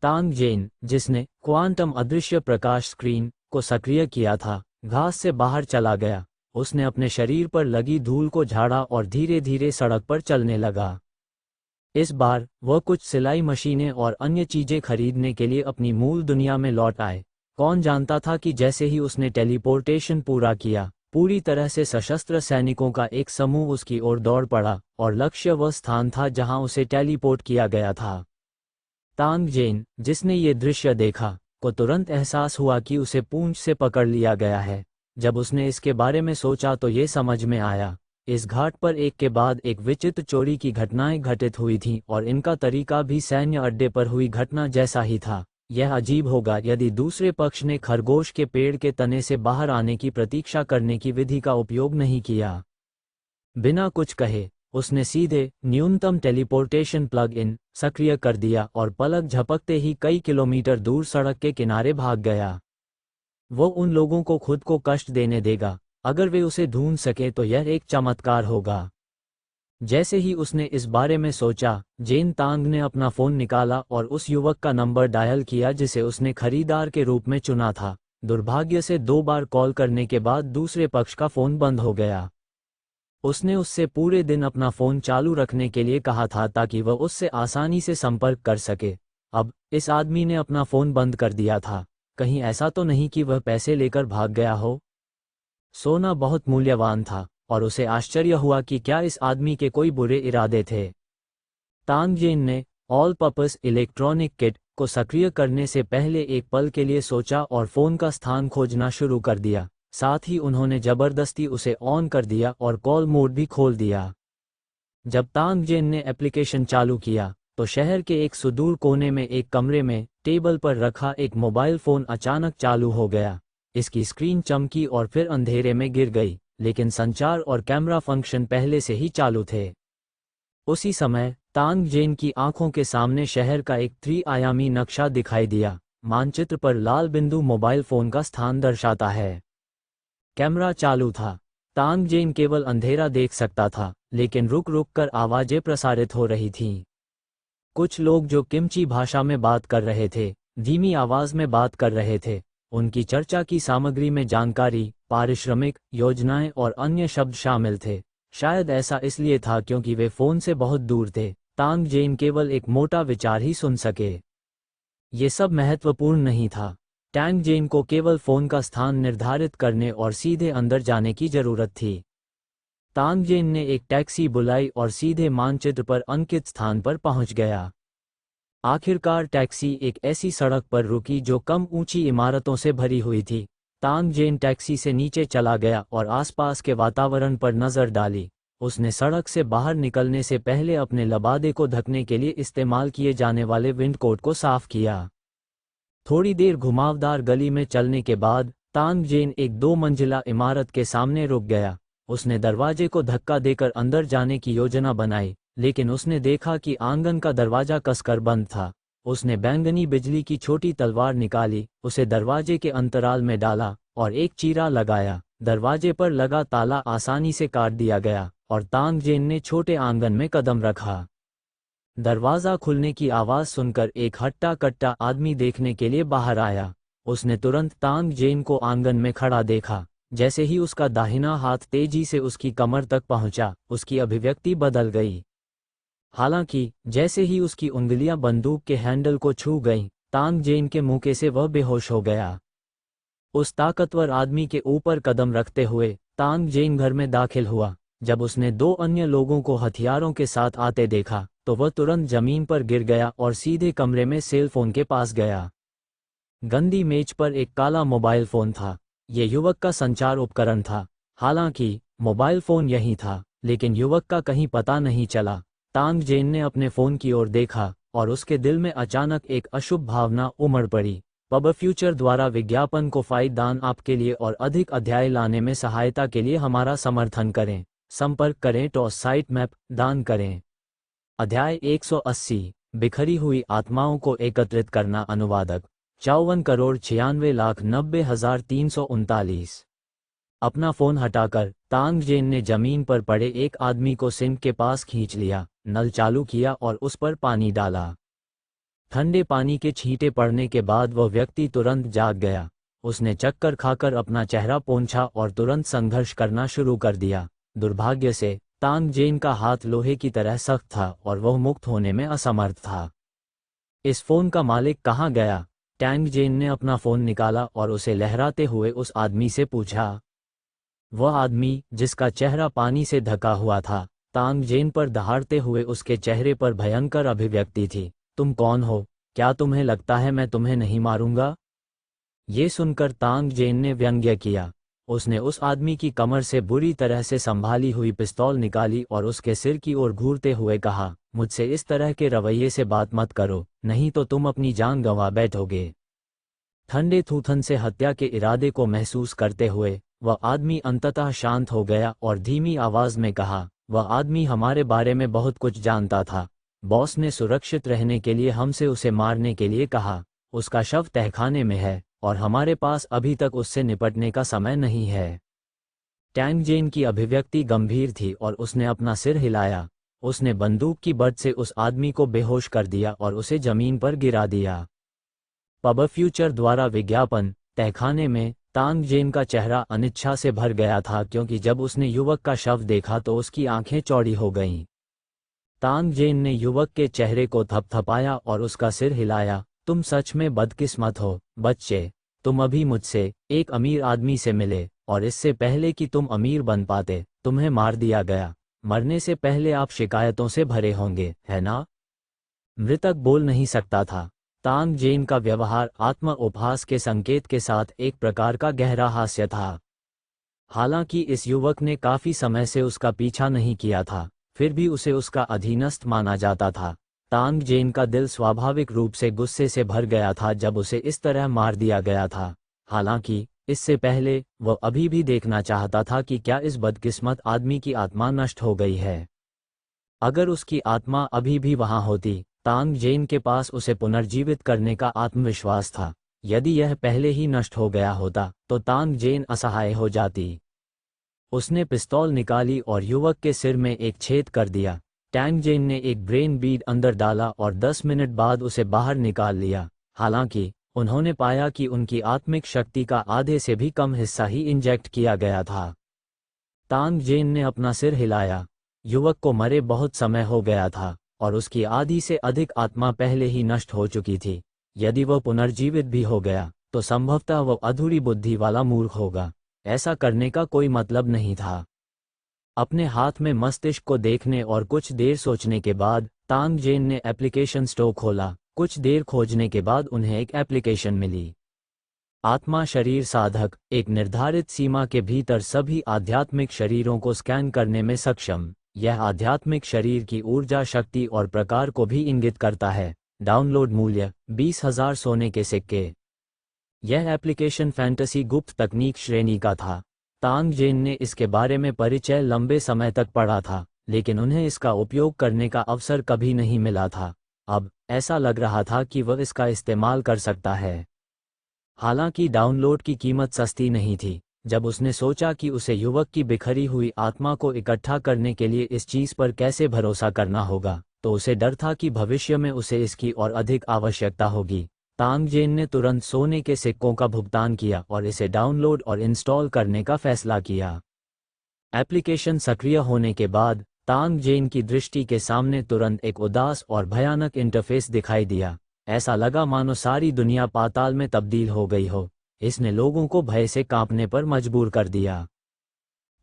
तांग जेन, जिसने क्वांटम अदृश्य प्रकाश स्क्रीन को सक्रिय किया था, घास से बाहर चला गया। उसने अपने शरीर पर लगी धूल को झाड़ा और धीरे धीरे सड़क पर चलने लगा। इस बार वह कुछ सिलाई मशीनें और अन्य चीजें खरीदने के लिए अपनी मूल दुनिया में लौट आए। कौन जानता था कि जैसे ही उसने टेलीपोर्टेशन पूरा किया, पूरी तरह से सशस्त्र सैनिकों का एक समूह उसकी ओर दौड़ पड़ा और लक्ष्य वह स्थान था जहां उसे टेलीपोर्ट किया गया था। तांग जेन, जिसने ये दृश्य देखा, को तुरंत एहसास हुआ कि उसे पूंछ से पकड़ लिया गया है। जब उसने इसके बारे में सोचा तो ये समझ में आया, इस घाट पर एक के बाद एक विचित्र चोरी की घटनाएं घटित हुई थीं और इनका तरीका भी सैन्य अड्डे पर हुई घटना जैसा ही था। यह अजीब होगा यदि दूसरे पक्ष ने खरगोश के पेड़ के तने से बाहर आने की प्रतीक्षा करने की विधि का उपयोग नहीं किया। बिना कुछ कहे उसने सीधे न्यूनतम टेलीपोर्टेशन प्लग इन सक्रिय कर दिया और पलक झपकते ही कई किलोमीटर दूर सड़क के किनारे भाग गया। वो उन लोगों को खुद को कष्ट देने देगा। अगर वे उसे ढूंढ सके तो यह एक चमत्कार होगा। जैसे ही उसने इस बारे में सोचा, जेन तांग ने अपना फोन निकाला और उस युवक का नंबर डायल किया जिसे उसने खरीदार के रूप में चुना था। दुर्भाग्य से 2 बार कॉल करने के बाद दूसरे पक्ष का फोन बंद हो गया। उसने उससे पूरे दिन अपना फोन चालू रखने के लिए कहा था ताकि वह उससे आसानी से संपर्क कर सके। अब इस आदमी ने अपना फोन बंद कर दिया था। कहीं ऐसा तो नहीं कि वह पैसे लेकर भाग गया हो? सोना बहुत मूल्यवान था और उसे आश्चर्य हुआ कि क्या इस आदमी के कोई बुरे इरादे थे। तांग जेन ने ऑल पर्पस इलेक्ट्रॉनिक किट को सक्रिय करने से पहले एक पल के लिए सोचा और फोन का स्थान खोजना शुरू कर दिया। साथ ही उन्होंने जबरदस्ती उसे ऑन कर दिया और कॉल मोड भी खोल दिया। जब तांग जेन ने एप्लीकेशन चालू किया तो शहर के एक सुदूर कोने में एक कमरे में टेबल पर रखा एक मोबाइल फोन अचानक चालू हो गया। इसकी स्क्रीन चमकी और फिर अंधेरे में गिर गई, लेकिन संचार और कैमरा फंक्शन पहले से ही चालू थे। उसी समय तांग जेन की आंखों के सामने शहर का एक 3 आयामी नक्शा दिखाई दिया। मानचित्र पर लाल बिंदु मोबाइल फोन का स्थान दर्शाता है। कैमरा चालू था। तांग जेन केवल अंधेरा देख सकता था, लेकिन रुक रुक कर आवाजें प्रसारित हो रही थीं। कुछ लोग जो किमची भाषा में बात कर रहे थे, धीमी आवाज में बात कर रहे थे। उनकी चर्चा की सामग्री में जानकारी, पारिश्रमिक, योजनाएं और अन्य शब्द शामिल थे। शायद ऐसा इसलिए था क्योंकि वे फोन से बहुत दूर थे। तांग जेन केवल एक मोटा विचार ही सुन सके। ये सब महत्वपूर्ण नहीं था। टैंग जेन को केवल फोन का स्थान निर्धारित करने और सीधे अंदर जाने की जरूरत थी। तांग जेन ने एक टैक्सी बुलाई और सीधे मानचित्र पर अंकित स्थान पर पहुंच गया। आखिरकार टैक्सी एक ऐसी सड़क पर रुकी जो कम ऊंची इमारतों से भरी हुई थी। तांग जेन टैक्सी से नीचे चला गया और आसपास के वातावरण पर नजर डाली। उसने सड़क से बाहर निकलने से पहले अपने लबादे को ढकने के लिए इस्तेमाल किए जाने वाले विंडकोट को साफ किया। थोड़ी देर घुमावदार गली में चलने के बाद तांग जेन एक 2 मंजिला इमारत के सामने रुक गया। उसने दरवाजे को धक्का देकर अंदर जाने की योजना बनाई, लेकिन उसने देखा कि आंगन का दरवाजा कसकर बंद था। उसने बैंगनी बिजली की छोटी तलवार निकाली, उसे दरवाजे के अंतराल में डाला और एक चीरा लगाया। दरवाजे पर लगा ताला आसानी से काट दिया गया और तांग जेन ने छोटे आंगन में कदम रखा। दरवाजा खुलने की आवाज सुनकर एक हट्टा कट्टा आदमी देखने के लिए बाहर आया। उसने तुरंत तांग जेन को आंगन में खड़ा देखा। जैसे ही उसका दाहिना हाथ तेजी से उसकी कमर तक पहुंचा, उसकी अभिव्यक्ति बदल गई। हालांकि जैसे ही उसकी उंगलियां बंदूक के हैंडल को छू गईं, तांग जेन के मुंह से वह बेहोश हो गया। उस ताकतवर आदमी के ऊपर कदम रखते हुए तांग जेन घर में दाखिल हुआ। जब उसने 2 अन्य लोगों को हथियारों के साथ आते देखा, तो वह तुरंत जमीन पर गिर गया और सीधे कमरे में सेल फोन के पास गया। गंदी मेज पर एक काला मोबाइल फोन था। यह युवक का संचार उपकरण था। हालांकि मोबाइल फोन यही था, लेकिन युवक का कहीं पता नहीं चला। तांग जेन ने अपने फोन की ओर देखा और उसके दिल में अचानक एक अशुभ भावना उमड़ पड़ी। पब फ्यूचर द्वारा विज्ञापन को फायदा दान आपके लिए और अधिक अध्याय लाने में सहायता के लिए हमारा समर्थन करें। संपर्क करें टॉस साइट मैप दान करें। अध्याय 180 बिखरी हुई आत्माओं को एकत्रित करना। अनुवादक 54,96,90,339। अपना फोन हटाकर तांग जेन ने जमीन पर पड़े एक आदमी को सिंक के पास खींच लिया, नल चालू किया और उस पर पानी डाला। ठंडे पानी के छींटे पड़ने के बाद वह व्यक्ति तुरंत जाग गया। उसने चक्कर खाकर अपना चेहरा पोंछा और तुरंत संघर्ष करना शुरू कर दिया। दुर्भाग्य से तांग जेन का हाथ लोहे की तरह सख्त था और वह मुक्त होने में असमर्थ था। इस फोन का मालिक कहाँ गया? टैंग जेन ने अपना फोन निकाला और उसे लहराते हुए उस आदमी से पूछा। वह आदमी, जिसका चेहरा पानी से ढका हुआ था, तांग जेन पर दहाड़ते हुए उसके चेहरे पर भयंकर अभिव्यक्ति थी। तुम कौन हो? क्या तुम्हें लगता है मैं तुम्हें नहीं मारूंगा? ये सुनकर तांग जेन ने व्यंग्य किया। उसने उस आदमी की कमर से बुरी तरह से संभाली हुई पिस्तौल निकाली और उसके सिर की ओर घूरते हुए कहा, मुझसे इस तरह के रवैये से बात मत करो, नहीं तो तुम अपनी जान गंवा बैठोगे। ठंडे थूथन से हत्या के इरादे को महसूस करते हुए वह आदमी अंततः शांत हो गया और धीमी आवाज में कहा, वह आदमी हमारे बारे में बहुत कुछ जानता था। बॉस ने सुरक्षित रहने के लिए हमसे उसे मारने के लिए कहा। उसका शव तहखाने में है और हमारे पास अभी तक उससे निपटने का समय नहीं है। टैंग जेन की अभिव्यक्ति गंभीर थी और उसने अपना सिर हिलाया। उसने बंदूक की बट से उस आदमी को बेहोश कर दिया और उसे जमीन पर गिरा दिया। पब फ्यूचर द्वारा विज्ञापन। तहखाने में तांग जेन का चेहरा अनिच्छा से भर गया था, क्योंकि जब उसने युवक का शव देखा तो उसकी आंखें चौड़ी हो गईं। तांग जेन ने युवक के चेहरे को थपथपाया और उसका सिर हिलाया। तुम सच में बदकिस्मत हो, बच्चे। तुम अभी मुझसे, एक अमीर आदमी से मिले, और इससे पहले कि तुम अमीर बन पाते, तुम्हें मार दिया गया। मरने से पहले आप शिकायतों से भरे होंगे, है ना? मृतक बोल नहीं सकता था। तांग जेन का व्यवहार आत्म उपहास के संकेत के साथ एक प्रकार का गहरा हास्य था। हालांकि इस युवक ने काफी समय से उसका पीछा नहीं किया था, फिर भी उसे उसका अधीनस्थ माना जाता था। तांग जेन का दिल स्वाभाविक रूप से गुस्से से भर गया था जब उसे इस तरह मार दिया गया था। हालांकि इससे पहले वह अभी भी देखना चाहता था कि क्या इस बदकिस्मत आदमी की आत्मा नष्ट हो गई है। अगर उसकी आत्मा अभी भी वहां होती, तांग जेन के पास उसे पुनर्जीवित करने का आत्मविश्वास था। यदि यह पहले ही नष्ट हो गया होता तो तांग जेन असहाय हो जाती। उसने पिस्तौल निकाली और युवक के सिर में एक छेद कर दिया। टैंग जेन ने एक ब्रेन बीड अंदर डाला और 10 मिनट बाद उसे बाहर निकाल लिया। हालांकि उन्होंने पाया कि उनकी आत्मिक शक्ति का आधे से भी कम हिस्सा ही इंजेक्ट किया गया था। तांग जेन ने अपना सिर हिलाया। युवक को मरे बहुत समय हो गया था और उसकी आधी से अधिक आत्मा पहले ही नष्ट हो चुकी थी। यदि वह पुनर्जीवित भी हो गया तो संभवतः वह अधूरी बुद्धि वाला मूर्ख होगा। ऐसा करने का कोई मतलब नहीं था। अपने हाथ में मस्तिष्क को देखने और कुछ देर सोचने के बाद तांग जेन ने एप्लीकेशन स्टोर खोला। कुछ देर खोजने के बाद उन्हें एक एप्लीकेशन मिली। आत्मा शरीर साधक एक निर्धारित सीमा के भीतर सभी आध्यात्मिक शरीरों को स्कैन करने में सक्षम। यह आध्यात्मिक शरीर की ऊर्जा, शक्ति और प्रकार को भी इंगित करता है। डाउनलोड मूल्य 20,000 सोने के सिक्के। यह एप्लीकेशन फैंटेसी गुप्त तकनीक श्रेणी का था। तांग जेन ने इसके बारे में परिचय लंबे समय तक पढ़ा था, लेकिन उन्हें इसका उपयोग करने का अवसर कभी नहीं मिला था। अब ऐसा लग रहा था कि वह इसका इस्तेमाल कर सकता है। हालांकि डाउनलोड की कीमत सस्ती नहीं थी। जब उसने सोचा कि उसे युवक की बिखरी हुई आत्मा को इकट्ठा करने के लिए इस चीज पर कैसे भरोसा करना होगा, तो उसे डर था कि भविष्य में उसे इसकी और अधिक आवश्यकता होगी। तांग जेन ने तुरंत सोने के सिक्कों का भुगतान किया और इसे डाउनलोड और इंस्टॉल करने का फैसला किया। एप्लीकेशन सक्रिय होने के बाद तांग जेन की दृष्टि के सामने तुरंत एक उदास और भयानक इंटरफेस दिखाई दिया। ऐसा लगा मानो सारी दुनिया पाताल में तब्दील हो गई हो। इसने लोगों को भय से कांपने पर मजबूर कर दिया।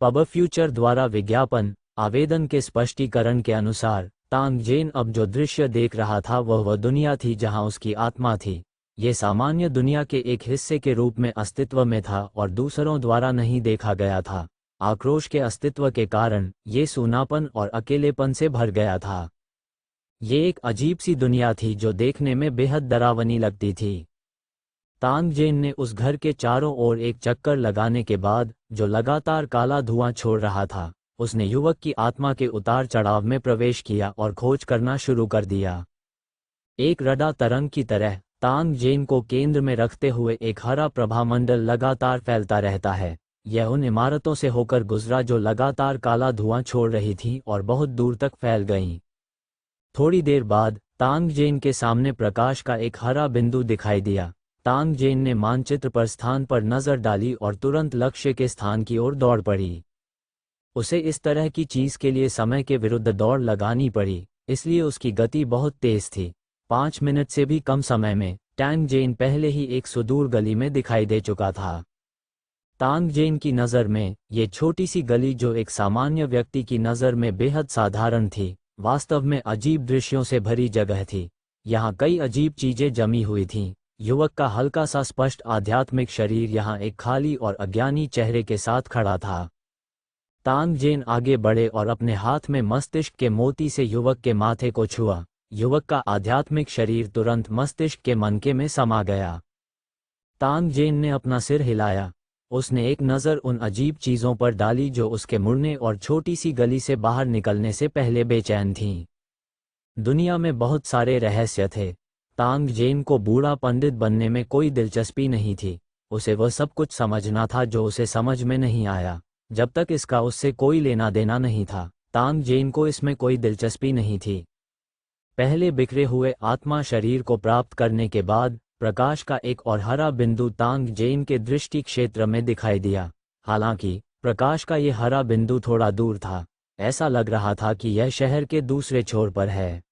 पब फ्यूचर द्वारा विज्ञापन आवेदन के स्पष्टीकरण के अनुसार तांग जेन अब जो दृश्य देख रहा था वह दुनिया थी जहां उसकी आत्मा थी। ये सामान्य दुनिया के एक हिस्से के रूप में अस्तित्व में था और दूसरों द्वारा नहीं देखा गया था। आक्रोश के अस्तित्व के कारण ये सूनापन और अकेलेपन से भर गया था। ये एक अजीब सी दुनिया थी जो देखने में बेहद डरावनी लगती थी। तांग जेन ने उस घर के चारों ओर एक चक्कर लगाने के बाद, जो लगातार काला धुआं छोड़ रहा था, उसने युवक की आत्मा के उतार चढ़ाव में प्रवेश किया और खोज करना शुरू कर दिया। एक रडा तरंग की तरह तांग जेन को केंद्र में रखते हुए एक हरा प्रभामंडल लगातार फैलता रहता है। यह उन इमारतों से होकर गुजरा जो लगातार काला धुआं छोड़ रही थीं और बहुत दूर तक फैल गईं। थोड़ी देर बाद तांग जेन के सामने प्रकाश का एक हरा बिंदु दिखाई दिया। तांग जेन ने मानचित्र पर स्थान पर नजर डाली और तुरंत लक्ष्य के स्थान की ओर दौड़ पड़ी। उसे इस तरह की चीज के लिए समय के विरुद्ध दौड़ लगानी पड़ी, इसलिए उसकी गति बहुत तेज थी। 5 मिनट से भी कम समय में टैंग जेन पहले ही एक सुदूर गली में दिखाई दे चुका था। तांग जेन की नज़र में ये छोटी सी गली, जो एक सामान्य व्यक्ति की नज़र में बेहद साधारण थी, वास्तव में अजीब दृश्यों से भरी जगह थी। यहाँ कई अजीब चीजें जमी हुई थीं। युवक का हल्का सा स्पष्ट आध्यात्मिक शरीर यहाँ एक खाली और अज्ञानी चेहरे के साथ खड़ा था। तांग जेन आगे बढ़े और अपने हाथ में मस्तिष्क के मोती से युवक के माथे को छुआ। युवक का आध्यात्मिक शरीर तुरंत मस्तिष्क के मनके में समा गया। तांग जेन ने अपना सिर हिलाया। उसने एक नज़र उन अजीब चीज़ों पर डाली जो उसके मुड़ने और छोटी सी गली से बाहर निकलने से पहले बेचैन थीं। दुनिया में बहुत सारे रहस्य थे। तांग जेन को बूढ़ा पंडित बनने में कोई दिलचस्पी नहीं थी। उसे वह सब कुछ समझना था जो उसे समझ में नहीं आया। जब तक इसका उससे कोई लेना देना नहीं था, तांग जेन को इसमें कोई दिलचस्पी नहीं थी। पहले बिखरे हुए आत्मा शरीर को प्राप्त करने के बाद प्रकाश का एक और हरा बिंदु तांग जेन के दृष्टि क्षेत्र में दिखाई दिया। हालांकि प्रकाश का ये हरा बिंदु थोड़ा दूर था। ऐसा लग रहा था कि यह शहर के दूसरे छोर पर है।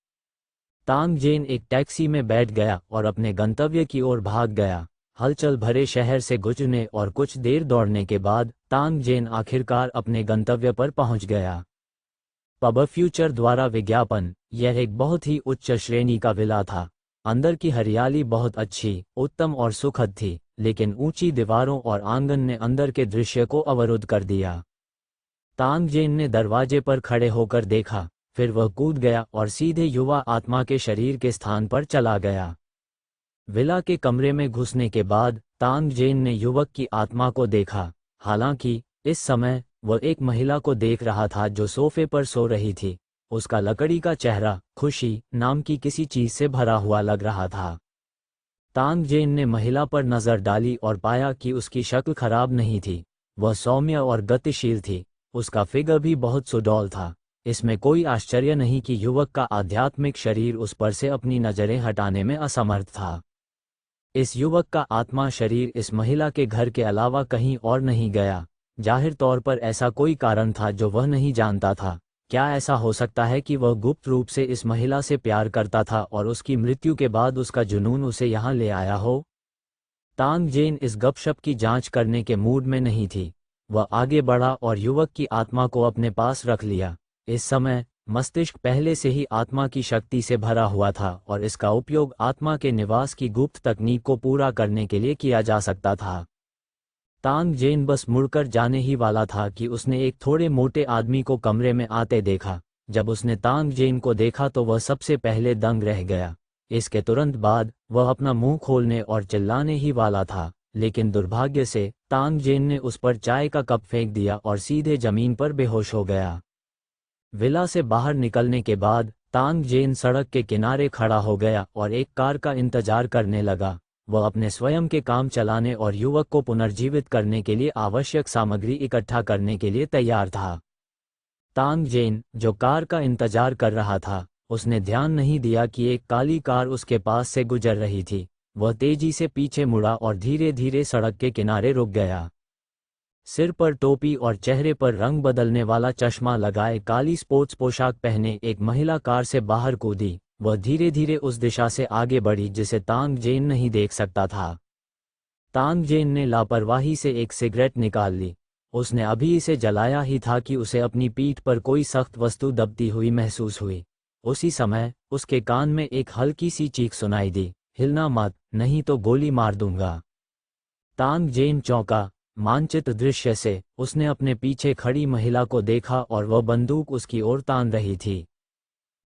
तांग जेन एक टैक्सी में बैठ गया और अपने गंतव्य की ओर भाग गया। हलचल भरे शहर से गुजरने और कुछ देर दौड़ने के बाद तांग जेन आखिरकार अपने गंतव्य पर पहुंच गया। पब फ्यूचर द्वारा विज्ञापन। यह एक बहुत ही उच्च श्रेणी का विला था। अंदर की हरियाली बहुत अच्छी, उत्तम और सुखद थी, लेकिन ऊंची दीवारों और आंगन ने अंदर के दृश्य को अवरुद्ध कर दिया। तांग जेन ने दरवाजे पर खड़े होकर देखा, फिर वह कूद गया और सीधे युवा आत्मा के शरीर के स्थान पर चला गया। विला के कमरे में घुसने के बाद तांग जेन ने युवक की आत्मा को देखा। हालांकि इस समय वह एक महिला को देख रहा था जो सोफे पर सो रही थी। उसका लकड़ी का चेहरा खुशी नाम की किसी चीज से भरा हुआ लग रहा था। तांग जेन ने महिला पर नजर डाली और पाया कि उसकी शक्ल खराब नहीं थी, वह सौम्य और गतिशील थी। उसका फिगर भी बहुत सुडौल था। इसमें कोई आश्चर्य नहीं कि युवक का आध्यात्मिक शरीर उस पर से अपनी नजरें हटाने में असमर्थ था। इस युवक का आत्मा शरीर इस महिला के घर के अलावा कहीं और नहीं गया। जाहिर तौर पर ऐसा कोई कारण था जो वह नहीं जानता था। क्या ऐसा हो सकता है कि वह गुप्त रूप से इस महिला से प्यार करता था और उसकी मृत्यु के बाद उसका जुनून उसे यहाँ ले आया हो? तांग जेन इस गपशप की जांच करने के मूड में नहीं थी। वह आगे बढ़ा और युवक की आत्मा को अपने पास रख लिया। इस समय मस्तिष्क पहले से ही आत्मा की शक्ति से भरा हुआ था और इसका उपयोग आत्मा के निवास की गुप्त तकनीक को पूरा करने के लिए किया जा सकता था। तांग जेन बस मुड़कर जाने ही वाला था कि उसने एक थोड़े मोटे आदमी को कमरे में आते देखा। जब उसने तांग जेन को देखा तो वह सबसे पहले दंग रह गया। इसके तुरंत बाद वह अपना मुंह खोलने और चिल्लाने ही वाला था, लेकिन दुर्भाग्य से तांग जेन ने उस पर चाय का कप फेंक दिया और सीधे जमीन पर बेहोश हो गया। विला से बाहर निकलने के बाद तांग जेन सड़क के किनारे खड़ा हो गया और एक कार का इंतजार करने लगा। वह अपने स्वयं के काम चलाने और युवक को पुनर्जीवित करने के लिए आवश्यक सामग्री इकट्ठा करने के लिए तैयार था। तांग जेन, जो कार का इंतजार कर रहा था, उसने ध्यान नहीं दिया कि एक काली कार उसके पास से गुजर रही थी। वह तेजी से पीछे मुड़ा और धीरे धीरे सड़क के किनारे रुक गया। सिर पर टोपी और चेहरे पर रंग बदलने वाला चश्मा लगाए काली स्पोर्ट्स पोशाक पहने एक महिला कार से बाहर कूदी। वह धीरे धीरे उस दिशा से आगे बढ़ी जिसे तांग जेन नहीं देख सकता था। तांग जेन ने लापरवाही से एक सिगरेट निकाल ली। उसने अभी इसे जलाया ही था कि उसे अपनी पीठ पर कोई सख्त वस्तु दबती हुई महसूस हुई। उसी समय उसके कान में एक हल्की सी चीख सुनाई दी, हिलना मत, नहीं तो गोली मार दूंगा। तांग जेन चौंका। मानचित्र दृश्य से उसने अपने पीछे खड़ी महिला को देखा और वह बंदूक उसकी ओर तान रही थी।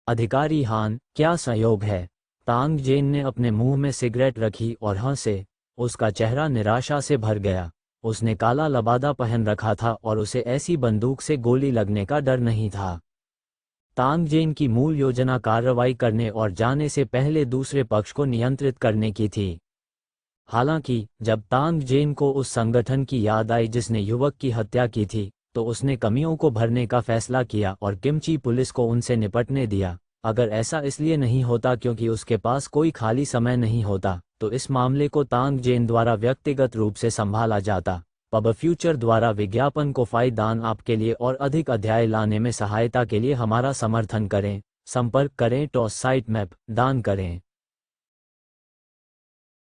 अधिकारी हान, क्या संयोग है? तांग जेन ने अपने मुंह में सिगरेट रखी और हंसे। उसका चेहरा निराशा से भर गया। उसने काला लबादा पहन रखा था और उसे ऐसी बंदूक से गोली लगने का डर नहीं था। तांग जेन की मूल योजना कार्रवाई करने और जाने से पहले दूसरे पक्ष को नियंत्रित करने की थी। हालांकि जब तांग जेन को उस संगठन की याद आई जिसने युवक की हत्या की थी, तो उसने कमियों को भरने का फैसला किया और किमची पुलिस को उनसे निपटने दिया। अगर ऐसा इसलिए नहीं होता क्योंकि उसके पास कोई खाली समय नहीं होता, तो इस मामले को तांग जेन द्वारा व्यक्तिगत रूप से संभाला जाता। पब फ्यूचर द्वारा विज्ञापन को फायदान आपके लिए और अधिक अध्याय लाने में सहायता के लिए हमारा समर्थन करें। संपर्क करें टॉस साइट मैप, दान करें।